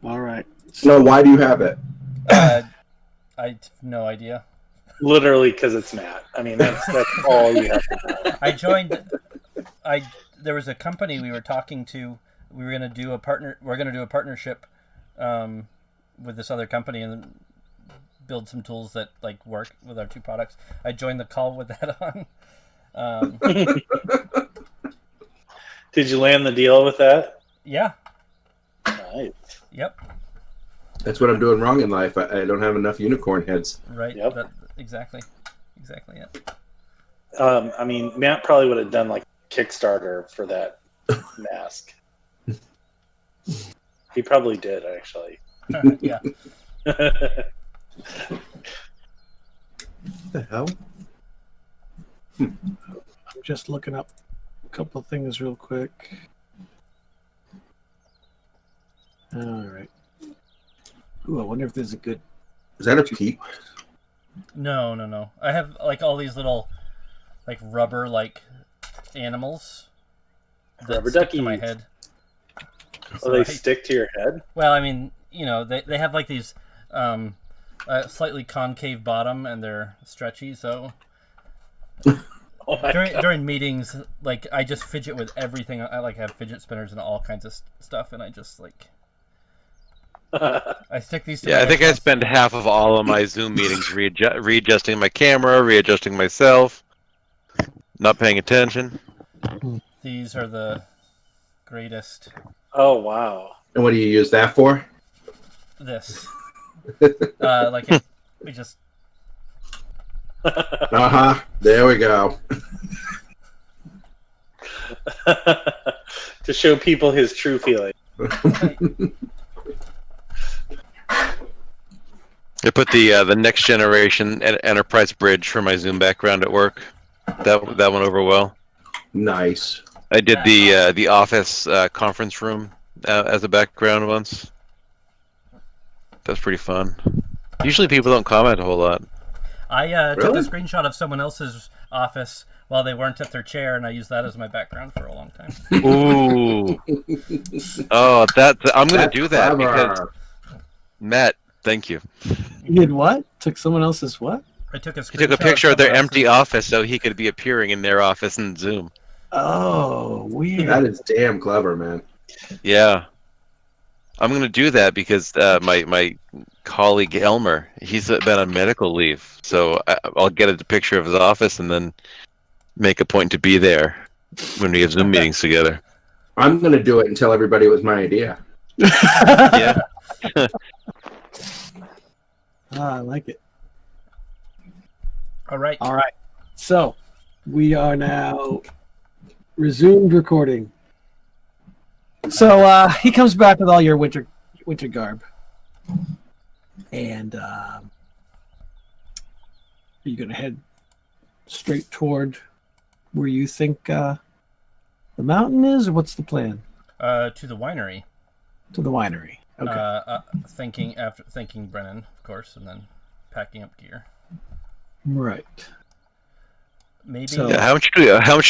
All right. No, why do you have it? I have no idea. Literally, because it's Matt. I mean, that's all you have to know. I joined. There was a company we were talking to. We were gonna do a partnership with this other company and build some tools that like work with our two products. I joined the call with that on. Did you land the deal with that? Yeah. Nice. Yep. That's what I'm doing wrong in life. I don't have enough unicorn heads. Right. Yep. Exactly. Yeah. I mean, Matt probably would have done like Kickstarter for that mask. He probably did, actually. Yeah. What the hell? I'm just looking up a couple of things real quick. All right. Ooh, I wonder if there's a good. Is that a peep? No. I have like all these little like rubber like animals that Rubber stick to my duckies. head. Oh, they stick to your head? Well, I mean, they have like these slightly concave bottom and they're stretchy, so Oh my god. during meetings, like I just fidget with everything. I like have fidget spinners and all kinds of stuff, and I just like I stick these to Yeah, my I think I headphones. spend half of all of my Zoom meetings readjusting my camera, readjusting myself, not paying attention. These are the greatest. Oh, wow. And what do you use that for? This we just There we go. To show people his true feeling. I put the next generation enterprise bridge for my Zoom background at work. That went over well. Nice. I did the office conference room as a background once. That's pretty fun. Usually people don't comment a whole lot. I took a Really? screenshot of someone else's office while they weren't at their chair, and I used that as my background for a long time. Ooh. Oh, I'm gonna That's do that because clever. Matt. Thank you. You did what? Took someone else's what? I took a He took a screenshot picture of their someone empty else's- office so he could be appearing in their office in Zoom. Oh, weird. That is damn clever, man. Yeah. I'm going to do that because my colleague Elmer, he's been on medical leave, so I'll get a picture of his office and then make a point to be there when we have Zoom meetings together. I'm going to do it and tell everybody it was my idea. Yeah. I like it. All right. All right. So we are now resumed recording. So he comes back with all your winter garb. And are you going to head straight toward where you think the mountain is, or what's the plan? To the winery. To the winery. Okay. Thinking Brennan, of course, and then packing up gear. Right. Maybe. So- Yeah, how much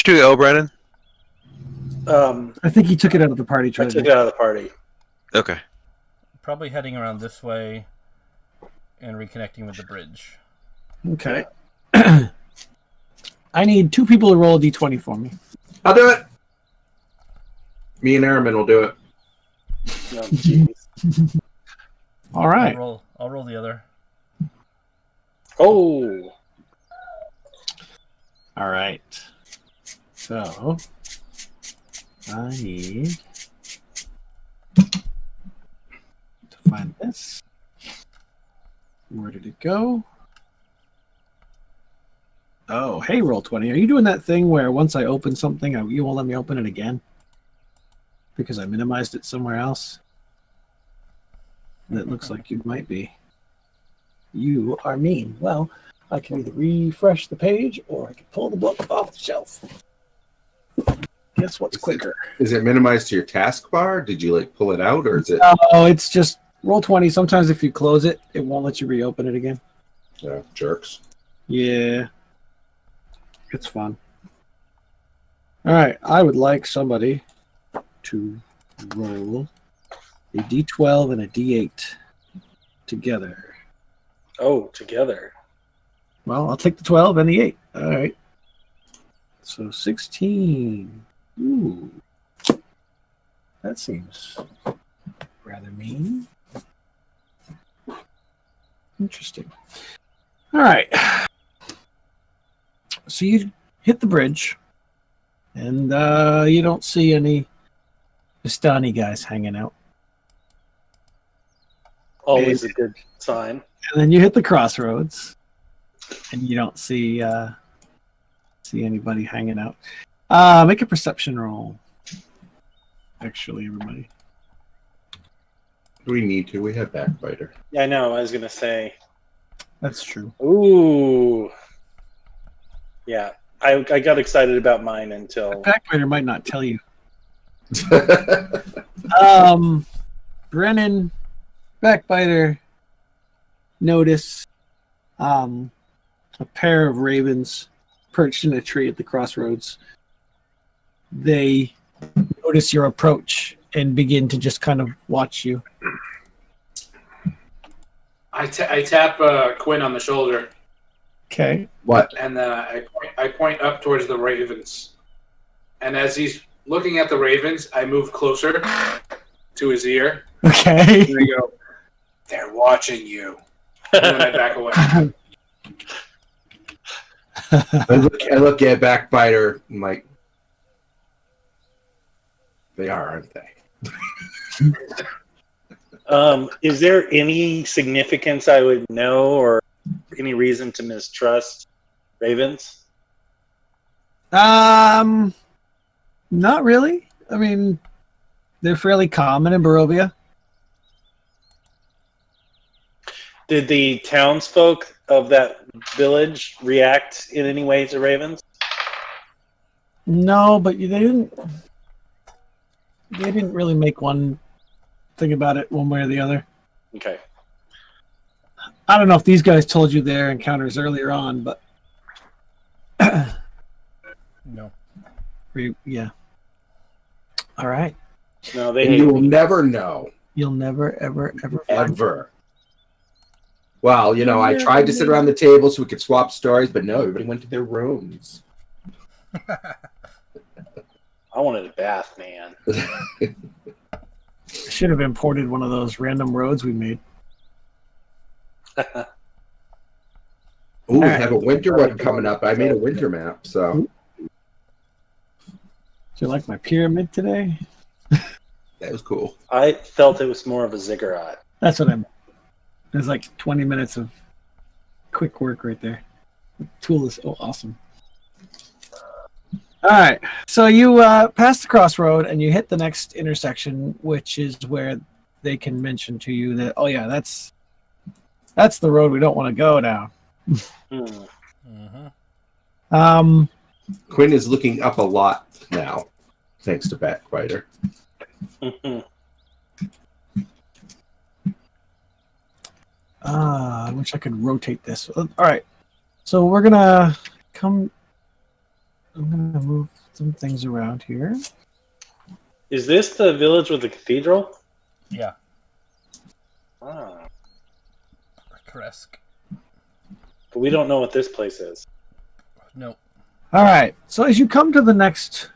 do you owe, Brennan? I think he took it out of the party I treasure. took it out of the party. Okay. Probably heading around this way and reconnecting with the bridge. Okay. I need 2 people to roll a d20 for me. I'll do it. Me and Airman will do it. No, jeez. All right. I'll roll the other. Oh, All right. So I need to find this. Where did it go? Oh, hey, Roll20. Are you doing that thing where once I open something, you won't let me open it again? Because I minimized it somewhere else? That looks like you might be. You are mean. Well, I can either refresh the page or I can pull the book off the shelf. Guess what's quicker? Is it minimized to your taskbar? Did you pull it out, or is it? Oh, it's just Roll20. Sometimes if you close it, it won't let you reopen it again. Yeah, jerks. Yeah. It's fun. All right. I would like somebody to roll a d12 and a d8 together. oh, together. Well, I'll take the 12 and the 8. All right. So 16. Ooh. That seems rather mean. Interesting. All right. So you hit the bridge, and you don't see any Vistani guys hanging out. Always a good sign. And then you hit the crossroads, and you don't see anybody hanging out. Make a perception roll. Actually, everybody. Do we need to? We have Backbiter. Yeah, I know. I was gonna say. That's true. Ooh. Yeah, I got excited about mine until. Backbiter might not tell you. Brennan, Backbiter, notice a pair of ravens perched in a tree at the crossroads. They notice your approach and begin to just kind of watch you. I tap Quinn on the shoulder, Okay. What? and I point up towards the ravens. And as he's looking at the ravens, I move closer to his ear. Okay. And I go, "They're watching you." And then I back away. I look at Backbiter. I'm like, they are, aren't they? Is there any significance I would know, or any reason to mistrust ravens? Not really. I mean, they're fairly common in Barovia. Did the townsfolk of that village react in any way to ravens? No, but they didn't. They didn't really make one thing about it one way or the other. Okay. I don't know if these guys told you their encounters earlier on, but No. yeah. All right. No, they And hate you will me. never know. You'll never, ever, ever find Ever. Well, I tried to sit around the table so we could swap stories, but no, everybody went to their rooms. I wanted a bath, man. should have imported one of those random roads we made. Ooh, we have a winter one coming up. I made a winter map, so. Do you like my pyramid today? That was cool. I felt it was more of a ziggurat. That's what I meant. There's like 20 minutes of quick work right there. The tool is awesome. All right, so you pass the crossroad and you hit the next intersection, which is where they can mention to you that, oh yeah, that's the road we don't want to go down. Quinn is looking up a lot now, thanks to Backbiter. I wish I could rotate this. All right, so we're gonna come. I'm gonna move some things around here. Is this the village with the cathedral? Yeah. Ah, Kresk. but we don't know what this place is. No. All right, so as you come to the next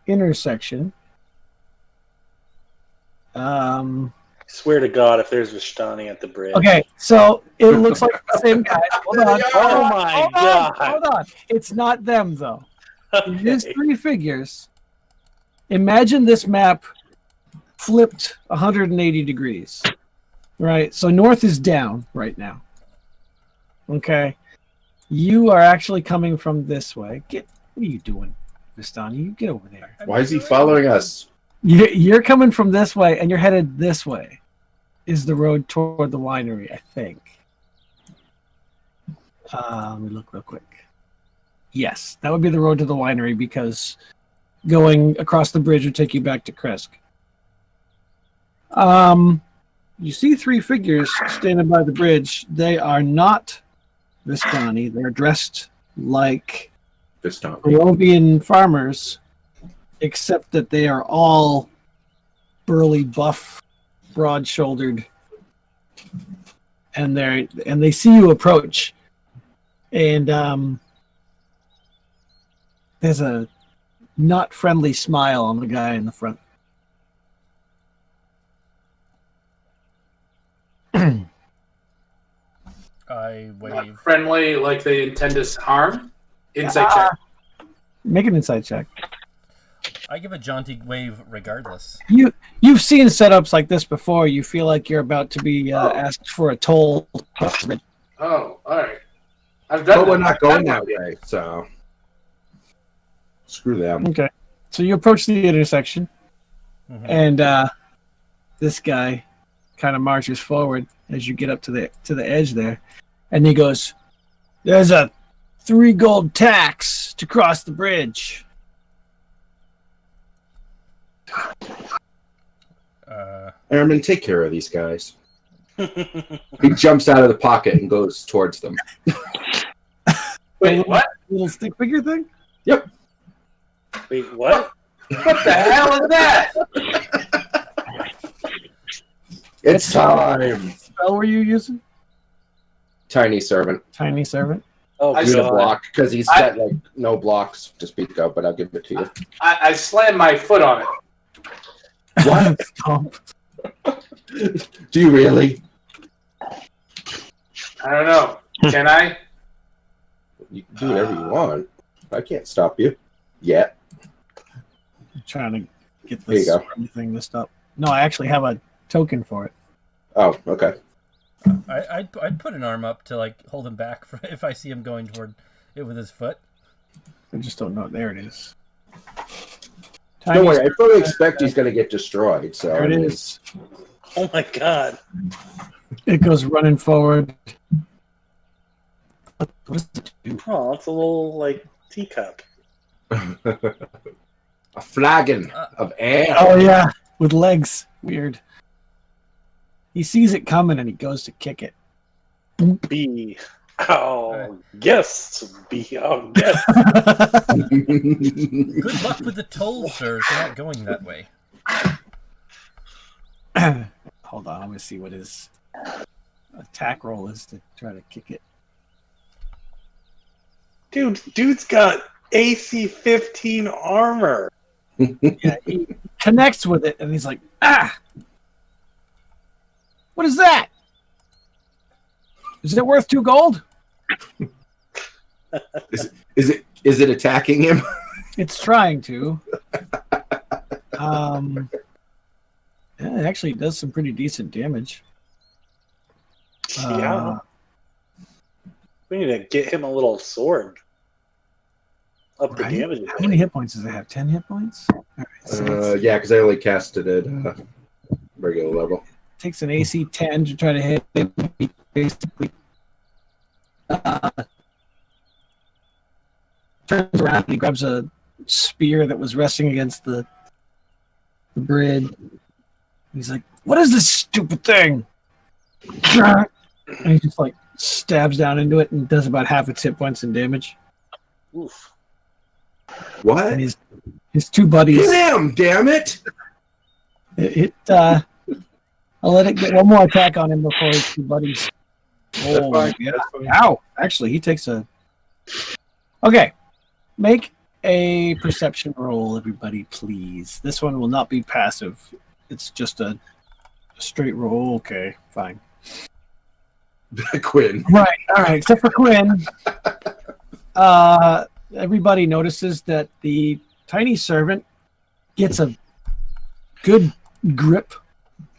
intersection, Swear to God, if there's Vistani at the bridge. okay, so it looks like the same guys. Hold on. Oh my God. Hold on. It's not them though. It is three figures. Imagine this map flipped 180 degrees. Right? So north is down right now. Okay. You are actually coming from this way. What are you doing, Vistani? You get over there. Why is he following us? You're coming from this way, and you're headed this way. Is the road toward the winery, I think. Let me look real quick. Yes, that would be the road to the winery because going across the bridge would take you back to Kresk. You see three figures standing by the bridge. They are not Vistani. They're dressed like Vistani. Barovian farmers, except that they are all burly, buff, broad-shouldered, and they see you approach, and there's a not friendly smile on the guy in the front. I wave. Friendly, like they intend us harm. Insight check. Make an insight check. I give a jaunty wave regardless. You've seen setups like this before. You feel like you're about to be asked for a toll. Oh, all right. I've done. But we're not going that way, so screw them. Okay, so you approach the intersection, and this guy kind of marches forward as you get up to the edge there, and he goes, "There's a 3 gold tax to cross the bridge." Airman, take care of these guys. He jumps out of the pocket and goes towards them. Wait, what? Little stick figure thing? Yep. Wait, what? What the hell is that? It's time. What spell were you using? Tiny servant. Tiny servant? Oh, I Use a God. block because he's got like no blocks to speak of, but I'll give it to you. I slammed my foot on it. What? Stomp. Do you really? I don't know. Can I? You can do whatever you want. I can't stop you. Yet. I'm trying to get There you this go. thing messed up. No, I actually have a token for it. Oh, okay. I'd put an arm up to like hold him back if I see him going toward it with his foot. I just don't know. There it is. Don't worry. I fully expect he's going to get destroyed. So There it is. Oh my God. It goes running forward. What does it do? Oh, it's a little like teacup. A flagon of air. Oh yeah, with legs. Weird. He sees it coming and he goes to kick it. B. Oh, yes. B. Oh, yes. Good luck with the tolls, sir. They're not going that way. Hold on, let me see what his attack roll is to try to kick it. Dude's got AC 15 armor. Yeah, he connects with it and he's like, ah! What is that? Is it worth 2 gold? Is it attacking him? It's trying to. It actually does some pretty decent damage. Yeah. We need to get him a little sword. Up the Right? damage. How many hit points does it have? 10 hit points? All right, so Yeah, because I only casted it regular level. takes an AC 10 to try to hit him. Basically, turns around and he grabs a spear that was resting against the bridge. He's like, "What is this stupid thing?" And he just like stabs down into it and does about half its hit points in damage. Oof. What? And his 2 buddies. Hit him! Damn it! I'll let it get one more attack on him before his 2 buddies. Oh, fine. yeah. That's fine. Ow! Actually, he takes a. Okay, make a perception roll, everybody, please. This one will not be passive. It's just a straight roll. Okay, fine. Quinn. Right. All right. Except for Quinn. Everybody notices that the tiny servant gets a good grip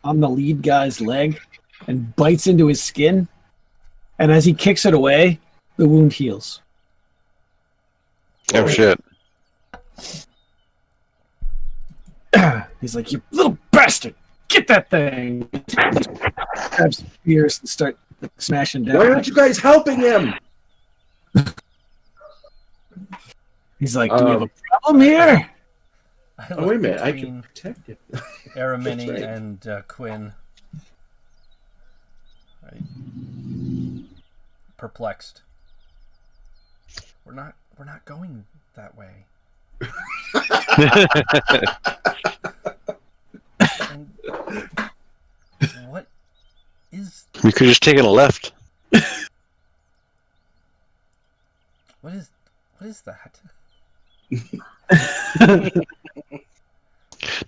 on the lead guy's leg and bites into his skin. And as he kicks it away, the wound heals. Oh shit! He's like, "You little bastard! Get that thing!" Grabs spears and start smashing down. Why aren't you guys helping him? He's like, "Do we have a problem here?" Oh, wait a minute. I can protect him. Aramini That's right. and Quinn. Right. Perplexed. We're not going that way. And what is We could have just taken a left. what is that?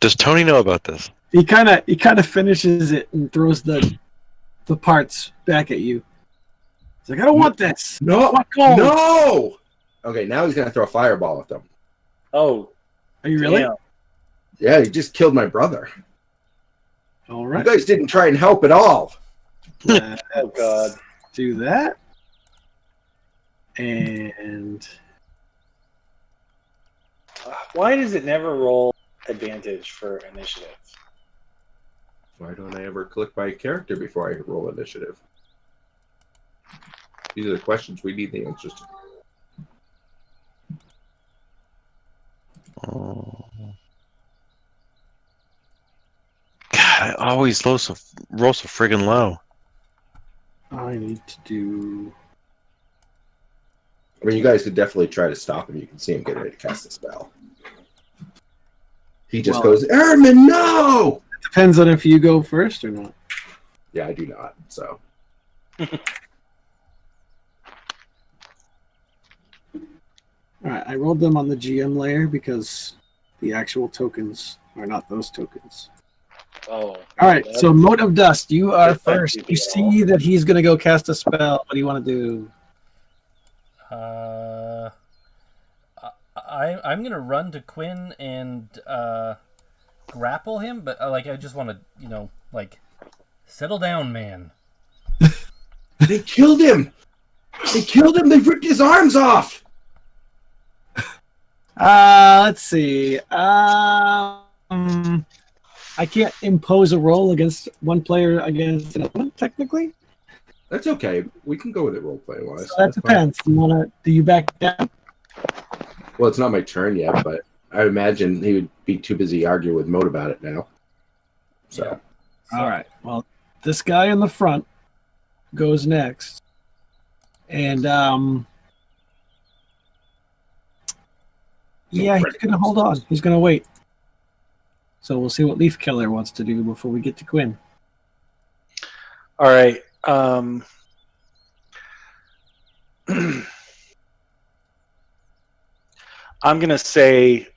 Does Tony know about this? He kind of finishes it and throws the parts back at you. He's like, "I don't want this. No! I want gold." No! Okay, now he's gonna throw a fireball at them. Oh, Are you really? damn. Yeah, he just killed my brother. All You right. guys didn't try and help at all. Oh, God. Do that. And Why does it never roll advantage for initiative? Why don't I ever click my character before I roll initiative? These are the questions we need the answers to. Oh. God, I always roll so friggin' low. I need to do. I mean, you guys could definitely try to stop him. You can see him get ready to cast the spell. He just goes, "Ermin, no!" Depends on if you go first or not. Yeah, I do not. So All right, I rolled them on the GM layer because the actual tokens are not those tokens. Oh. All right, so Mote of Dust, you are That's not first. too You bad. see that he's going to go cast a spell. What do you want to do? I'm gonna run to Quinn and grapple him, but I just want to settle down, man. they killed him. They killed him. They ripped his arms off. Let's see. I can't impose a roll against one player against another one, technically. That's okay. We can go with it role play wise. So that depends. Do you back down? Well, it's not my turn yet, but I imagine he would be too busy arguing with Moat about it now. So, All right. Well, this guy in the front goes next. And yeah, he's going to hold on. He's going to wait. So we'll see what Leaf Killer wants to do before we get to Quinn. All right. I'm going to say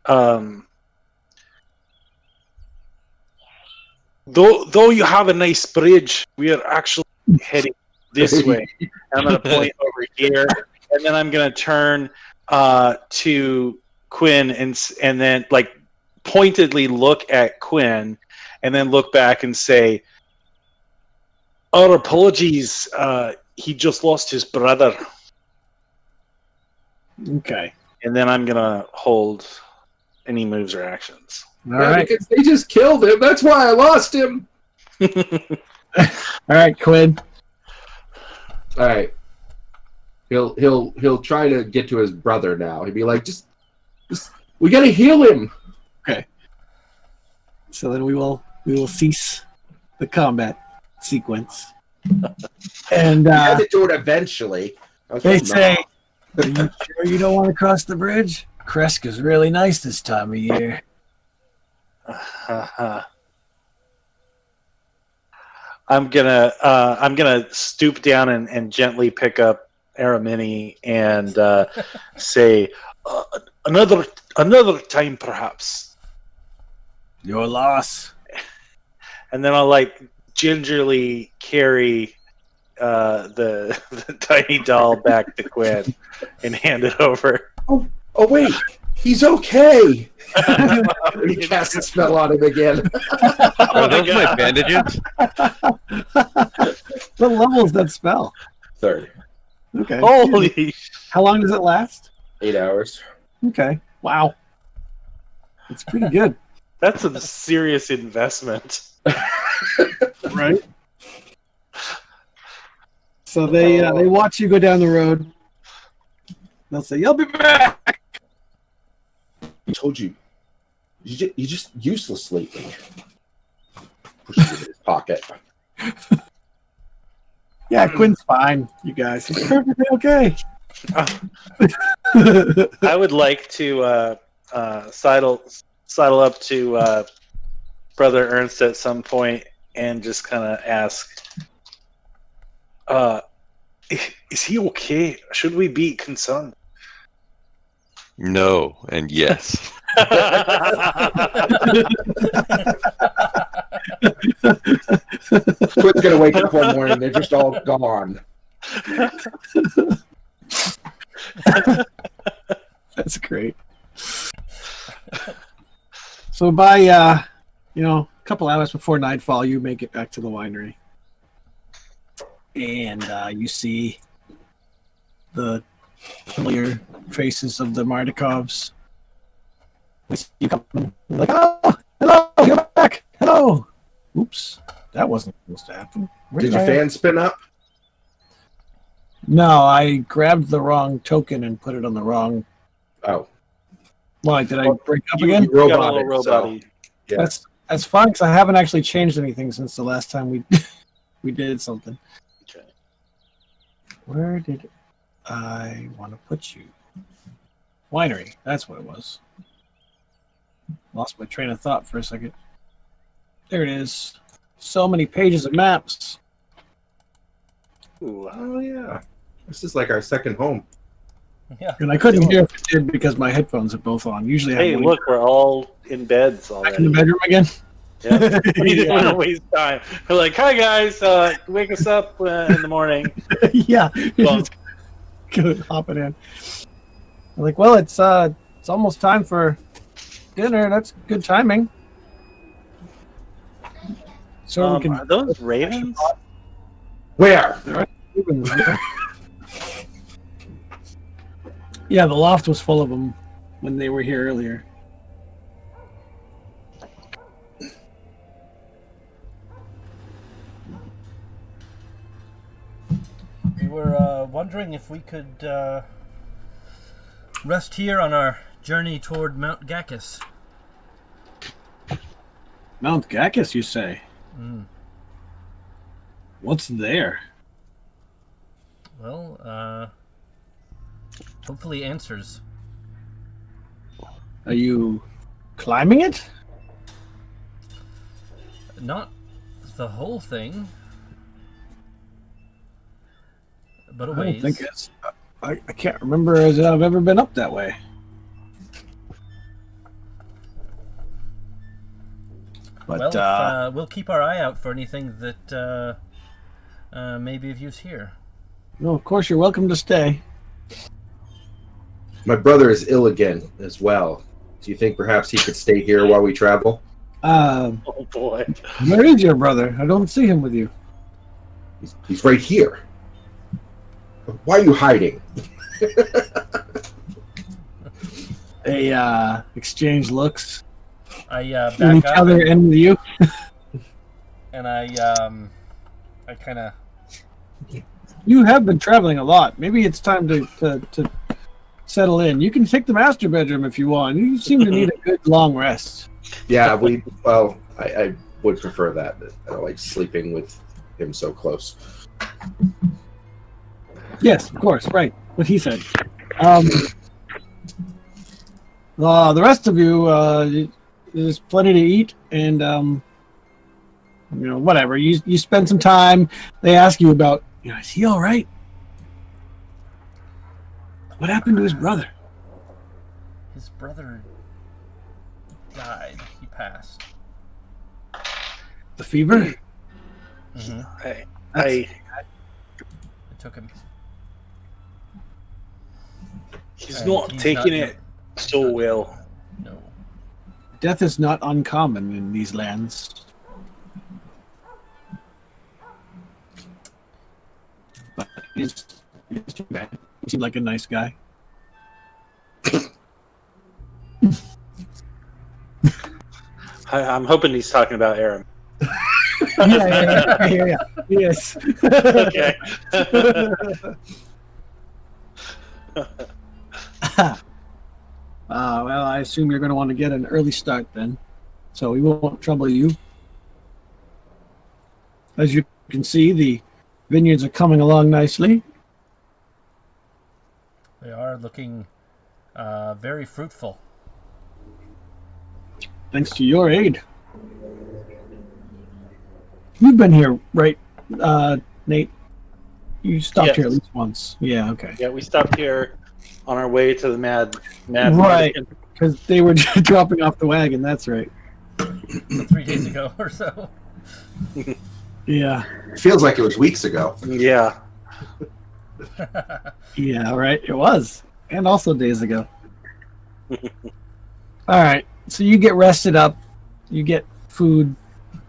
though you have a nice bridge, we are actually heading this way. I'm going to point over here, and then I'm going to turn to Quinn and then like pointedly look at Quinn, and then look back and say, "Our apologies. He just lost his brother." Okay. And then I'm going to hold any moves or actions. All right. Because they just killed him. That's why I lost him. All right, Quinn. All right. He'll try to get to his brother now. He'd be like, just we gotta heal him. Okay. So then we will cease the combat sequence. And We had to do it eventually. they say, "Are you sure you don't want to cross the bridge? Kreska's really nice this time of year." I'm gonna stoop down and gently pick up Aramini and say, another time perhaps. Your loss. And then I'll like gingerly carry the tiny doll back to Quinn and hand it over. Oh wait, he's okay. He casts a spell on him again. Are those my bandages? What level is that spell? 3rd. Okay. Holy! How long does it last? 8 hours. Okay. Wow. It's pretty good. That's a serious investment. Right? So they watch you go down the road. They'll say, "You'll be back." I told you. You're just useless lately. Pushes it in his pocket. Yeah, Quinn's fine, you guys. He's perfectly okay. I would like to sidle up to Brother Ernst at some point and just kind of ask, is he okay? Should we be concerned? No, and yes. Quinn's gonna wake up one morning, they're just all gone. That's great. So by a couple hours before nightfall, you make it back to the winery, and you see the familiar faces of the Mardikovs. You come in, like, "Oh, hello, you're back. Hello." Oops, that wasn't supposed to happen. Did your fan spin up? No, I grabbed the wrong token and put it on the wrong. Oh. Why did I break up again? You got a Robot little it, so- robot-y. Yeah. That's fine because I haven't actually changed anything since the last time we did something. Okay. Where did I want to put you? Winery. That's what it was. Lost my train of thought for a second. There it is. So many pages of maps. Ooh, Oh yeah. This is like our second home. Yeah. And I couldn't hear if it did because my headphones are both on. Usually I hey, have one look, we're all in beds back in the already. bedroom again. Yeah. We didn't want to waste time. We're like, "Hi guys, wake us up in the morning." Yeah. Well- Just go hopping in. I'm like, well, it's almost time for dinner. That's good timing. So we can. Are those ravens? Where? Yeah, the loft was full of them when they were here earlier. We were wondering if we could rest here on our journey toward Mount Gacchus. Mount Gacchus, you say? Mm. What's there? Well, hopefully answers. Are you climbing it? Not the whole thing, but a I ways. don't think it's. I can't remember as I've ever been up that way. But well, we'll keep our eye out for anything that may be of use here. no, of course, you're welcome to stay. My brother is ill again as well. Do you think perhaps he could stay here while we travel? Oh boy. Where is your brother? I don't see him with you. He's right here. Why are you hiding? They exchange looks. I At back each up other and with you. and I kind of. You have been traveling a lot. Maybe it's time to settle in. You can take the master bedroom if you want. You seem to need a good long rest. Yeah, I would prefer that. I don't like sleeping with him so close. Yes, of course, right. What he said. The rest of you, there's plenty to eat, and whatever. You spend some time. They ask you about, is he all right? What happened to his brother? His brother died. He passed. The fever? Mm-hmm. It took him. He's not taking it so well. No. Death is not uncommon in these lands. But it's too bad. He seemed like a nice guy. I'm hoping he's talking about Aram. Yeah. Yes. Okay. Well, I assume you're going to want to get an early start then, so we won't trouble you. As you can see, the vineyards are coming along nicely. They are looking very fruitful. Thanks to your aid. You've been here, right, Nate? You stopped here at Yes. least once. Yeah, okay. Yeah, we stopped here on our way to the mad Right, because they were dropping off the wagon. That's right. 3 days ago or so. Yeah. It feels like it was weeks ago. Yeah. Yeah, right. It was. And also days ago. All right. So you get rested up. You get food.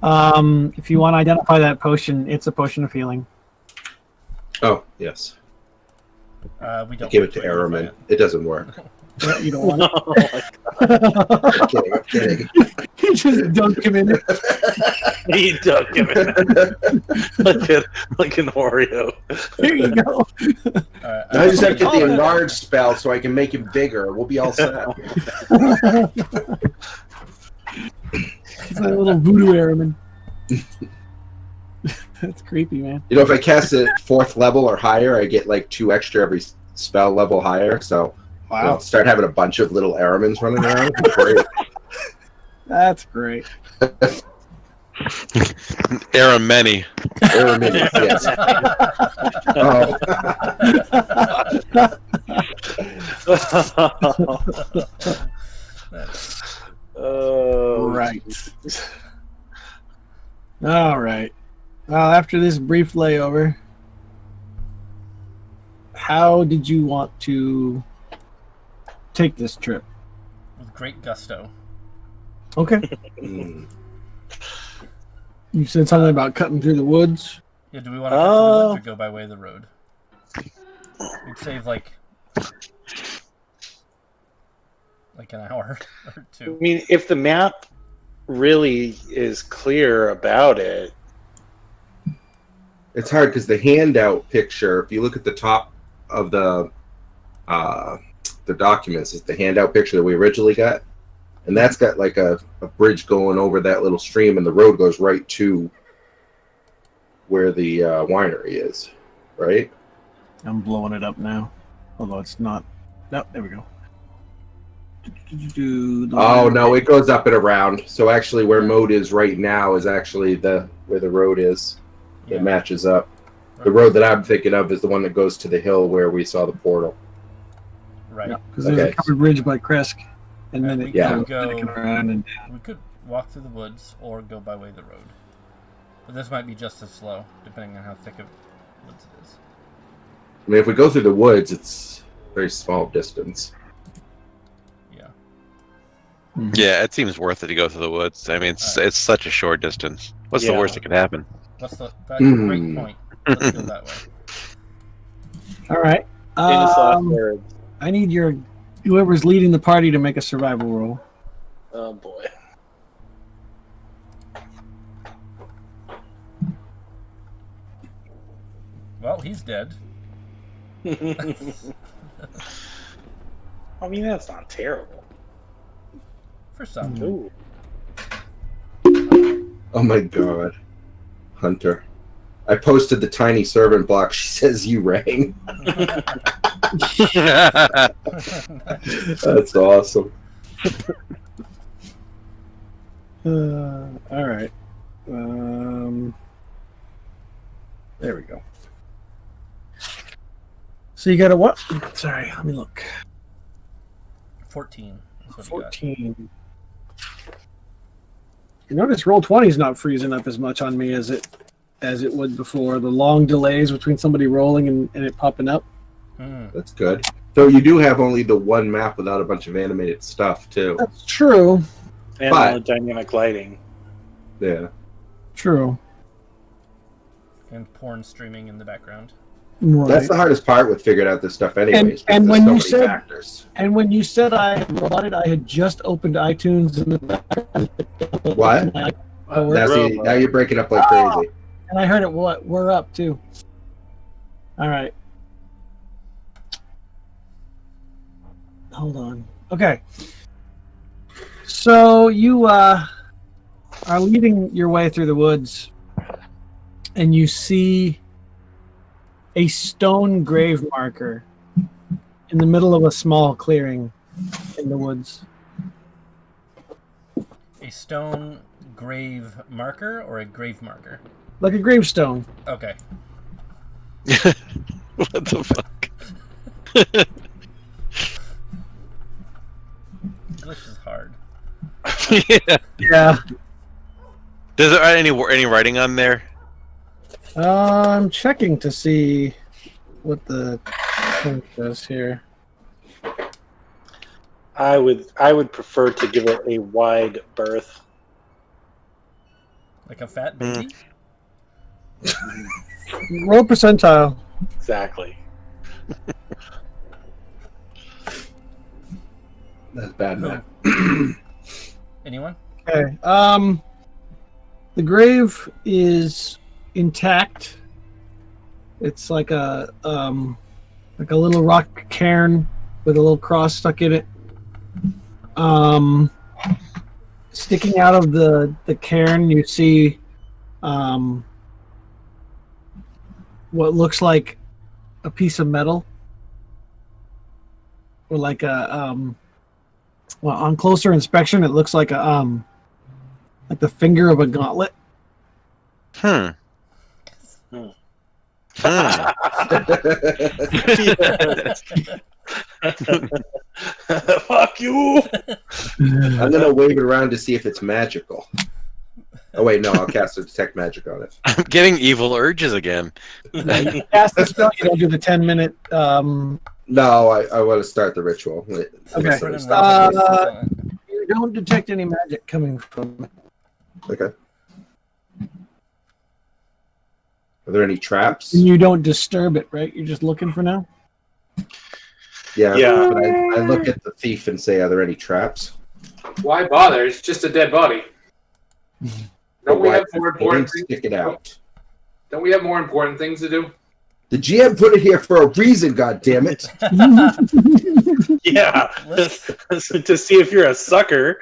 If you want to identify that potion, it's a potion of healing. Oh, yes. We don't Give it to Araman. It doesn't work. Yeah, you don't want it. I'm kidding. I'm kidding. You just dunk him in it. He dug him in like an Oreo. There you go. I just have to get the enlarge spell so I can make him bigger. We'll be all set. It's like a little voodoo airman. That's creepy, man. You know, if I cast it 4th level or higher, I get like 2 extra every spell level higher. So I'll start having a bunch of little Aramans running around. Great. That's great. Arameni. Aramini, yes. Oh, Right. All right. Well, after this brief layover, how did you want to take this trip? With great gusto. Okay. Mm. You said something about cutting through the woods. Yeah, do we want to cut through the woods or go by way of the road? We'd save like an hour or 2. I mean, if the map really is clear about it. It's hard because the handout picture, if you look at the top of the documents, is the handout picture that we originally got. And that's got like a bridge going over that little stream, and the road goes right to where the winery is, right? I'm blowing it up now. Although it's not. No, there we go. Oh, no, it goes up and around. So actually where Mode is right now is actually where the road is. It matches up. The road that I'm thinking of is the one that goes to the hill where we saw the portal. Right. Because there's a covered bridge by Kresk. And then it could goes around and down. walk through the woods or go by way of the road. But this might be just as slow, depending on how thick of woods it is. I mean, if we go through the woods, it's a very small distance. Yeah. Yeah, it seems worth it to go through the woods. I mean, it's such a short distance. What's the Yeah. worst that could happen? That's great point. Let's go that way. All right. Famous last words. I need whoever's leading the party to make a survival roll. Oh boy. Well, he's dead. I mean, that's not terrible. For some. Ooh. Oh my god. Hunter. I posted the tiny servant block. She says you rang. That's awesome. All right. There we go. So you got a what? Sorry, let me look. 14. That's what 14. You notice Roll20 is not freezing up as much on me as it would before. The long delays between somebody rolling and it popping up. That's good. So you do have only the one map without a bunch of animated stuff, too. That's true. And But- dynamic lighting. Yeah. True. And porn streaming in the background. Right. That's the hardest part with figuring out this stuff anyways. And because when there's you so many said- factors. And when you said I had bought it, I had just opened iTunes in the background. What? Now, see, now you're breaking up like crazy. And I heard it. We're up too. All right. Hold on. Okay. So you are leading your way through the woods, and you see a stone grave marker in the middle of a small clearing in the woods. A stone grave marker or a grave marker? Like a gravestone. Okay. What the fuck? English is hard. Yeah. Yeah. Does there any writing on there? I'm checking to see what the thing says here. I would prefer to give it a wide berth. Like a fat baby? Roll percentile. Exactly. That's bad, man. Anyone? Okay. The grave is intact. It's like a little rock cairn with a little cross stuck in it. Sticking out of the cairn, you see what looks like a piece of metal, or like a well, on closer inspection, it looks like a like the finger of a gauntlet. Hmm. Hmm. Fuck you! I'm gonna wave it around to see if it's magical. Oh wait, no, I'll cast a detect magic on it. I'm getting evil urges again. You cast the spell, you don't do the 10-minute. No, I want to start the ritual. Wait, Okay. so Put it's in not- Robert You don't detect any magic coming from it. Okay. Are there any traps? And you don't disturb it, right? You're just looking for now? Yeah. Yeah. But I look at the thief and say, "Are there any traps?" Why bother? It's just a dead body. Don't we Why- have more I didn't important things? stick it out. Don't we have more important things to do? The GM put it here for a reason. God damn it! Yeah, to see if you're a sucker.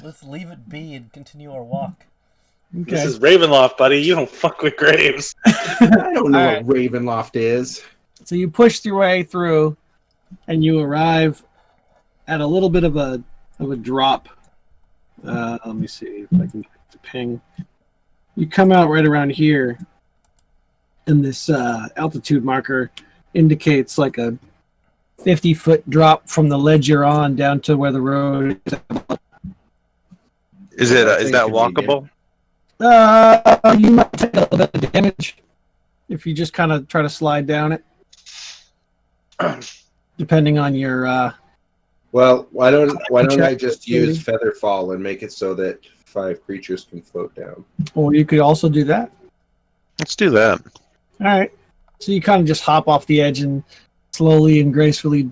Let's leave it be and continue our walk. This Okay. is Ravenloft, buddy. You don't fuck with graves. I don't know All right. what Ravenloft is. So you push your way through, and you arrive at a little bit of a drop. Let me see if I can get the ping. You come out right around here, and this altitude marker indicates like a 50-foot drop from the ledge you're on down to where the road is. Is that walkable? You might take a little bit of damage if you just kind of try to slide down it, depending on your. Well, why don't I just use Feather Fall and make it so that 5 creatures can float down? Or you could also do that. Let's do that. All right. So you kind of just hop off the edge and slowly and gracefully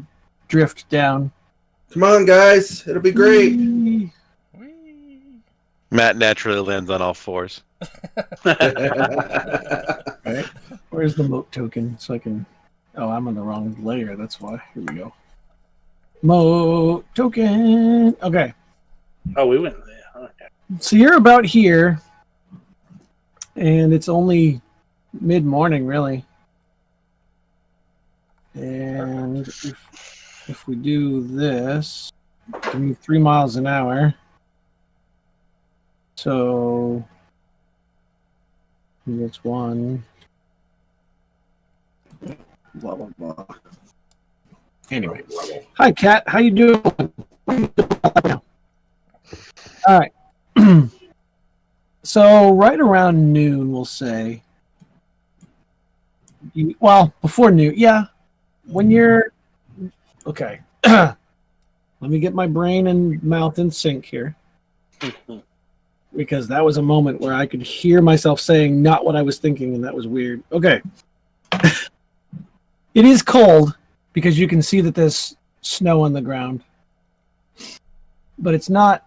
drift down. Come on, guys. It'll be great. Whee! Matt naturally lands on all fours. Right. Where's the moat token? So I can. Oh, I'm on the wrong layer. That's why. Here we go. Moat token. Okay. Oh, we went there. Okay. So you're about here, and it's only mid-morning, really. And if we do this, give me 3 miles an hour. So that's 1. Blah blah blah. Anyway, hi Kat, how you doing? What are you doing right now? All right. So right around noon, we'll say. Well, before noon, yeah. When you're okay. Let me get my brain and mouth in sync here. Because that was a moment where I could hear myself saying not what I was thinking, and that was weird. Okay. It is cold because you can see that there's snow on the ground. But it's not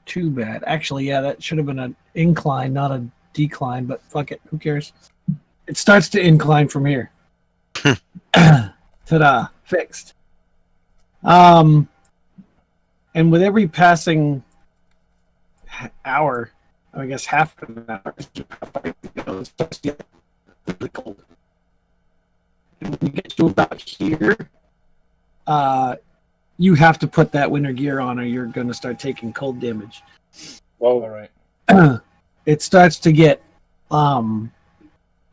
too bad. Actually, yeah, that should have been an incline, not a decline, but fuck it. Who cares? It starts to incline from here. Ta-da. Fixed. And with every passing hour, I guess half an hour, it starts to get really cold. And when you get to about here, you have to put that winter gear on or you're going to start taking cold damage. Well, All right. It starts to get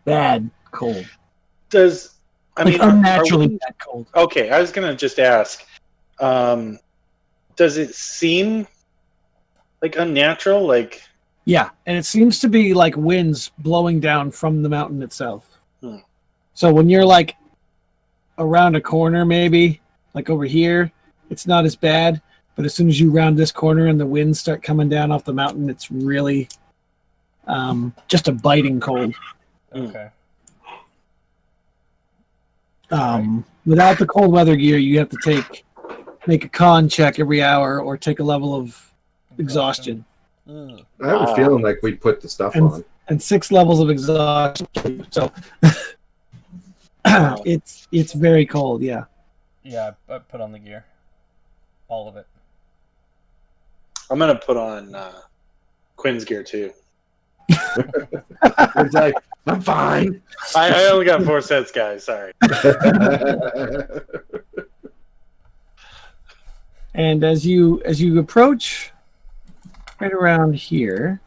bad cold. does I Like mean unnaturally we- bad cold. Okay, I was gonna just ask. Does it seem like unnatural? Like Yeah, and it seems to be like winds blowing down from the mountain itself. Hmm. So when you're like around a corner, maybe like over here, it's not as bad. But as soon as you round this corner and the winds start coming down off the mountain, it's really just a biting cold. Okay. Without the cold weather gear, you have to make a con check every hour or take a level of exhaustion. Ugh. I have a feeling like we put the stuff And- on. And 6 levels of exhaustion. So it's very cold, yeah. Yeah, I put on the gear. All of it. I'm gonna put on Quinn's gear too. It's like, I'm fine. I only got 4 sets, guys. Sorry. And as you approach right around here,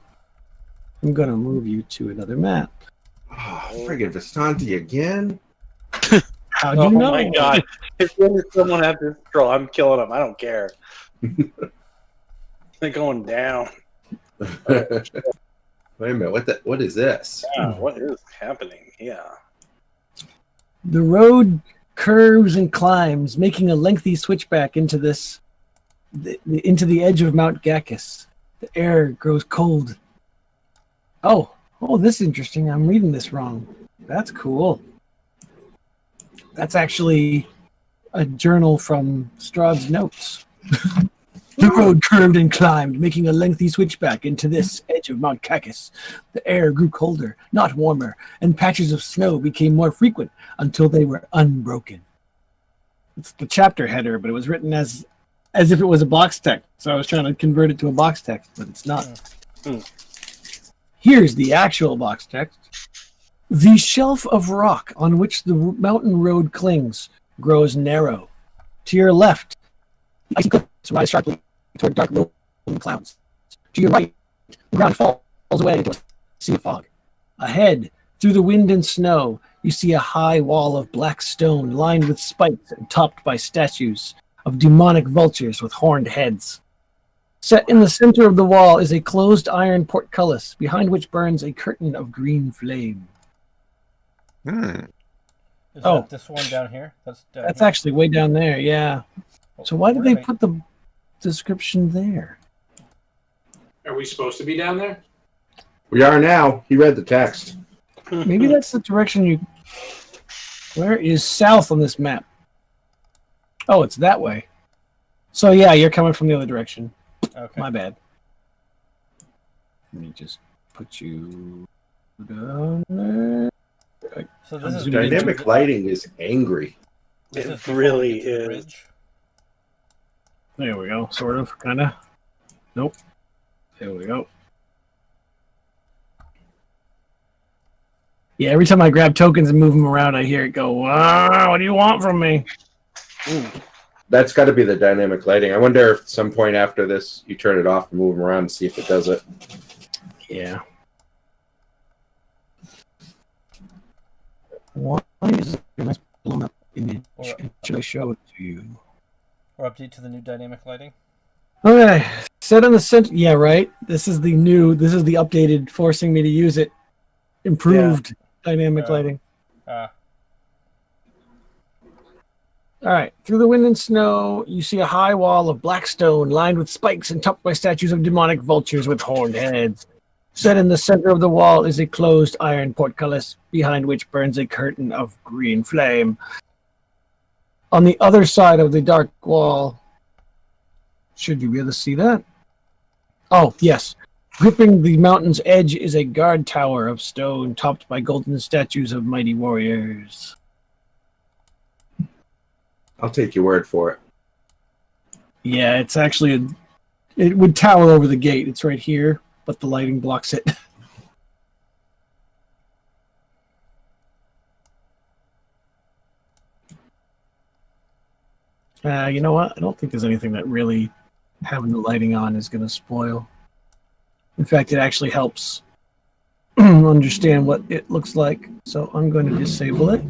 I'm gonna move you to another map. Oh, friggin' Vistanti again? How do Oh you know? my god! If someone has this troll, I'm killing them. I don't care. They're going down. Wait a minute, what is this? Yeah, what is happening? Yeah. The road curves and climbs, making a lengthy switchback into into the edge of Mount Gacchus. The air grows cold. Oh, this is interesting. I'm reading this wrong. That's cool. That's actually a journal from Strahd's notes. The road curved and climbed, making a lengthy switchback into this edge of Mount Cacus. The air grew colder, not warmer, and patches of snow became more frequent until they were unbroken. It's the chapter header, but it was written as if it was a box text. So I was trying to convert it to a box text, but it's not. Here's the actual box text. The shelf of rock on which the mountain road clings grows narrow. To your left, icy cliffs rise sharply toward dark rolling clouds. To your right, the ground falls away into a sea of fog. Ahead, through the wind and snow, you see a high wall of black stone lined with spikes and topped by statues of demonic vultures with horned heads. Set in the center of the wall is a closed iron portcullis, behind which burns a curtain of green flame. Hmm. Is Oh. that this one down here? That's That's here? actually way down there, yeah. So why did Where they am I- put the description there? Are we supposed to be down there? We are now. He read the text. Maybe that's the direction you... Where is south on this map? Oh, it's that way. So yeah, you're coming from the other direction. Okay. My bad. Let me just put you down there. So this is Dynamic lighting is angry. This It is before really we get to the is. bridge? There we go. Sort of, kind of. Nope. There we go. Yeah, every time I grab tokens and move them around, I hear it go, wow, what do you want from me? That's got to be the dynamic lighting. I wonder if at some point after this you turn it off and move them around and see if it does it. Yeah. Why is it a nice blown up image? Or- Should I show it to you? Or update to the new dynamic lighting? Okay. Set in the center. Yeah, right. This is the updated, forcing me to use it. Improved dynamic lighting. Ah, All right. Through the wind and snow, you see a high wall of black stone lined with spikes and topped by statues of demonic vultures with horned heads. Set in the center of the wall is a closed iron portcullis, behind which burns a curtain of green flame. On the other side of the dark wall, should you be able to see that? Oh, yes. Gripping the mountain's edge is a guard tower of stone topped by golden statues of mighty warriors. I'll take your word for it. Yeah, it's actually it would tower over the gate. It's right here, but the lighting blocks it. You know what? I don't think there's anything that really having the lighting on is going to spoil. In fact, it actually helps understand what it looks like. So I'm going to disable it.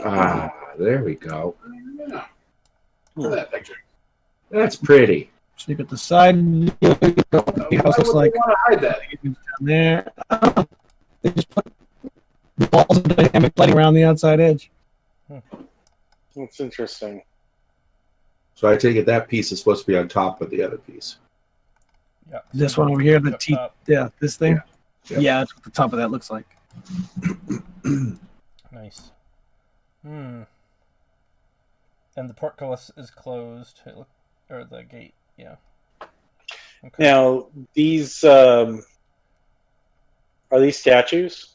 Ah, there we go. Yeah. Look at that picture. That's pretty. So you got the side view, you know what the house Why looks would like they want to hide that? down there. They just put balls of dynamic lighting around the outside edge. That's interesting. So I take it that piece is supposed to be on top of the other piece. yeah. This one over here, the Up T, top. yeah, this thing. Yeah. Yeah, that's what the top of that looks like. Nice. And the portcullis is closed. Or the gate, yeah. Okay. Now, these are these statues?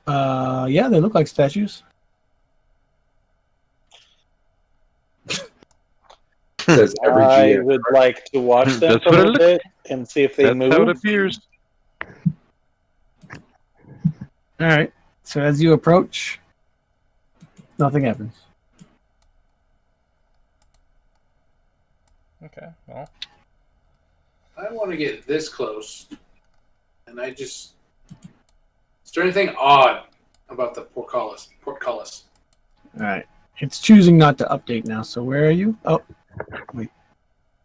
Yeah, they look like statues. Says every I GM. would like to watch them That's for a what it little bit and see if they That's how it move. appears. All right. So as you approach, nothing happens. Okay, well. I want to get this close, and I just. Is there anything odd about the portcullis? Portcullis. All right. It's choosing not to update now. So where are you? Oh, wait.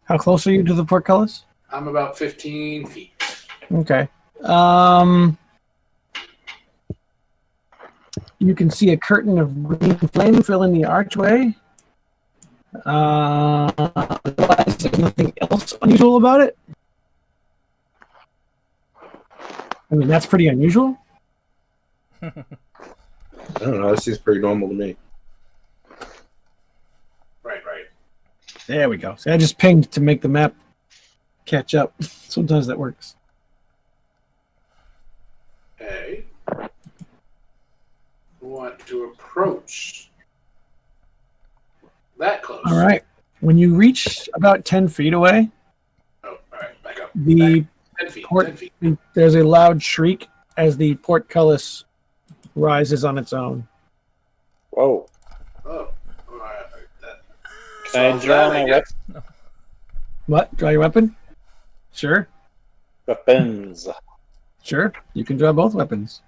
How close are you to the portcullis? I'm about 15 feet. Okay. You can see a curtain of green flame fill in the archway. Otherwise, there's nothing else unusual about it. I mean, that's pretty unusual. I don't know. This seems pretty normal to me. Right. There we go. See, I just pinged to make the map catch up. Sometimes that works. Okay. Want to approach that close. All right. When you reach about 10 feet away, Oh, all right. Back up. the 10 feet. port- 10 feet. there's a loud shriek as the portcullis rises on its own. Whoa. Oh. All right. That Can I solves draw that, my guess. What? Draw your weapon? Sure. weapons? Sure, you can draw both weapons.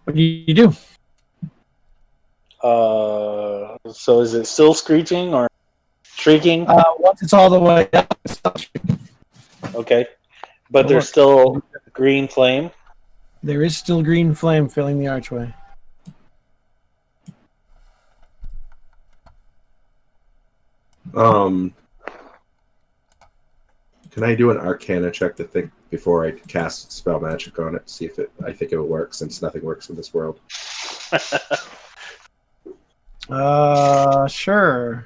What do you do? So is it still screeching or shrieking? Once it's all the way up, it stops shrieking. Okay. But Oh, there's look. still green flame. There is still green flame filling the archway. Can I do an Arcana check to think before I cast spell magic on it? See if I think it will work, since nothing works in this world. Sure.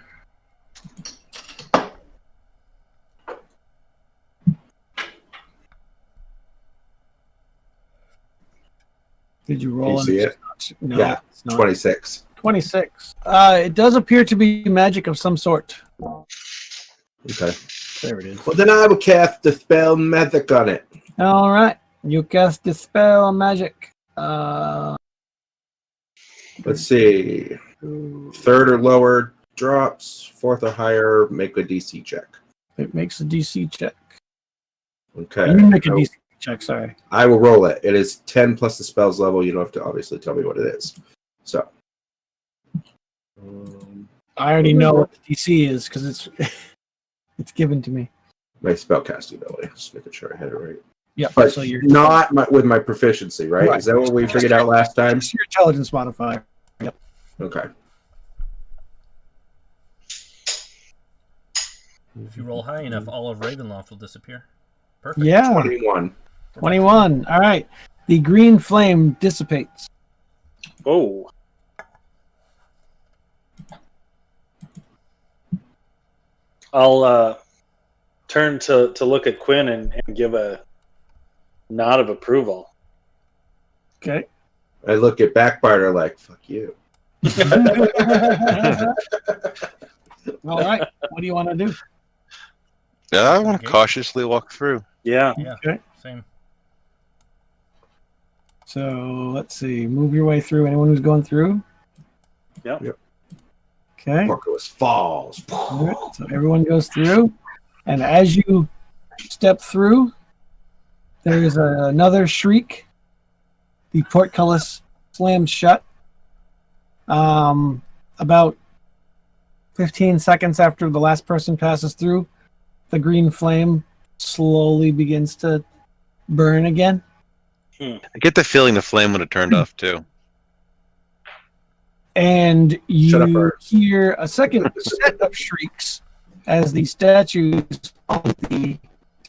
Did you roll? Can you see it? No, Yeah, it's not. 26. 26. It does appear to be magic of some sort. Okay. There it is. Well, then I will cast the spell magic on it. All right. You cast dispel magic. Let's see. Third or lower drops. Fourth or higher, make a DC check. It makes a DC check. Okay. You make a DC check, sorry. I will roll it. It is 10 plus the spell's level. You don't have to obviously tell me what it is. So. I already know what the DC is because it's it's given to me. My spellcasting ability. Just making sure I had it right. Yeah, But so you're not with my proficiency, right? Right. Is that what we figured out last time? it's your intelligence modifier. Okay. If you roll high enough, all of Ravenloft will disappear. Perfect. Yeah. 21. 21. All right. The green flame dissipates. Oh. I'll turn to look at Quinn and give a nod of approval. Okay. I look at Backbiter like, fuck you. All right. What do you want to do? Yeah, I want to cautiously walk through. Yeah. Yeah. Okay. Same. So let's see. Move your way through. Anyone who's going through? Yep. Okay. Porculus falls. All right. So everyone goes through. And as you step through, there's another shriek. The portcullis slams shut. About 15 seconds after the last person passes through, the green flame slowly begins to burn again. I get the feeling the flame would have turned off too. And Shut up, you Bert. hear a second set of shrieks as the statues on the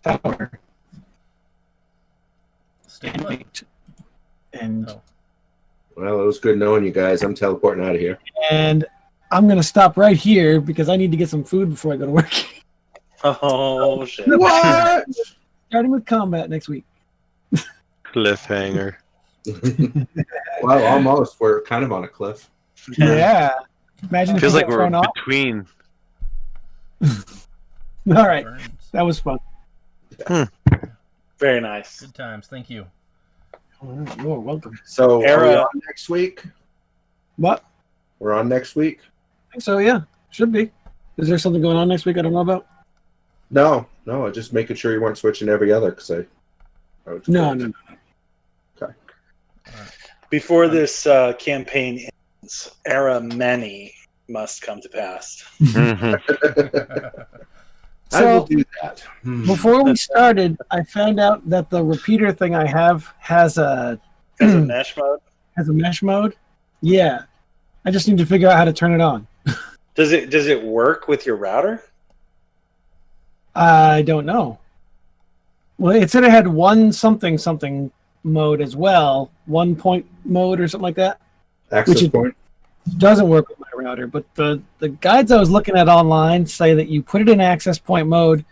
tower Stay put. animate. And Oh. Well, it was good knowing you guys. I'm teleporting out of here. and I'm gonna stop right here because I need to get some food before I go to work. Oh shit. What? Starting with combat next week. Cliffhanger. Well, almost. We're kind of on a cliff. Yeah. Imagine if Feels you like get we're thrown off. between. All right. Burns. That was fun. Very nice. Good times. Thank you. You're welcome. So, are we Era. on next week? What? We're on next week? I think so, yeah. Should be. Is there something going on next week I don't know about? No. Just making sure you weren't switching every other because I was No. Before this campaign ends, era many must come to pass. Mhm. I will So, do that. before we started, I found out that the repeater thing I have has a As a mesh mode. mesh mode. Yeah. I just need to figure out how to turn it on. Does it work with your router? I don't know. Well, it said it had one something mode as well, 1 point mode or something like that. Access which is- point. Doesn't work with my router, but the guides I was looking at online say that you put it in access point mode,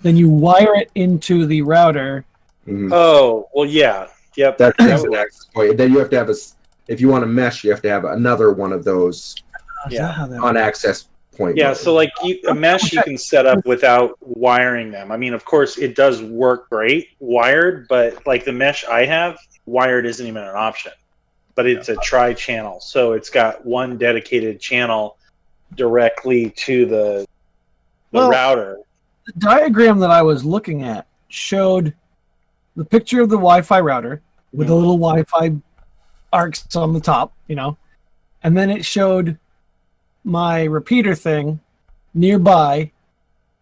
then you wire it into the router. Mhm. Oh, well, yeah. Yep. That's that an would- access point. Then you have to have if you want to mesh, you have to have another one of those Is Yeah. that how that on access point. Yeah, mode. so like a mesh you can set up without wiring them. I mean, of course, it does work great wired, but like the mesh I have, wired isn't even an option. But it's a tri-channel, so it's got one dedicated channel directly to the Well, router. The diagram that I was looking at showed the picture of the Wi-Fi router with the little Wi-Fi arcs on the top, and then it showed my repeater thing nearby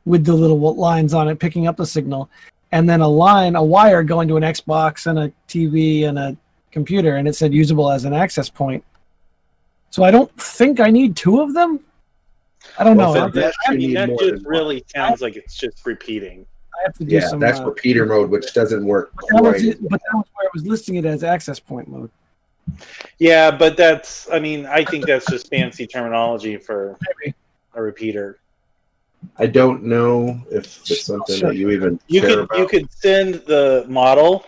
with the little lines on it picking up the signal, and then a wire going to an Xbox and a TV and a computer, and it said usable as an access point. So I don't think I need two of them. I don't know. Well, That you need more just than really sounds like it's just repeating. I have to do some. That's repeater mode, which doesn't work But quite. that was where it was listing it as access point mode. Yeah, but I think that's just fancy terminology for Maybe. a repeater. I don't know if it's something that you even care about. You could send the model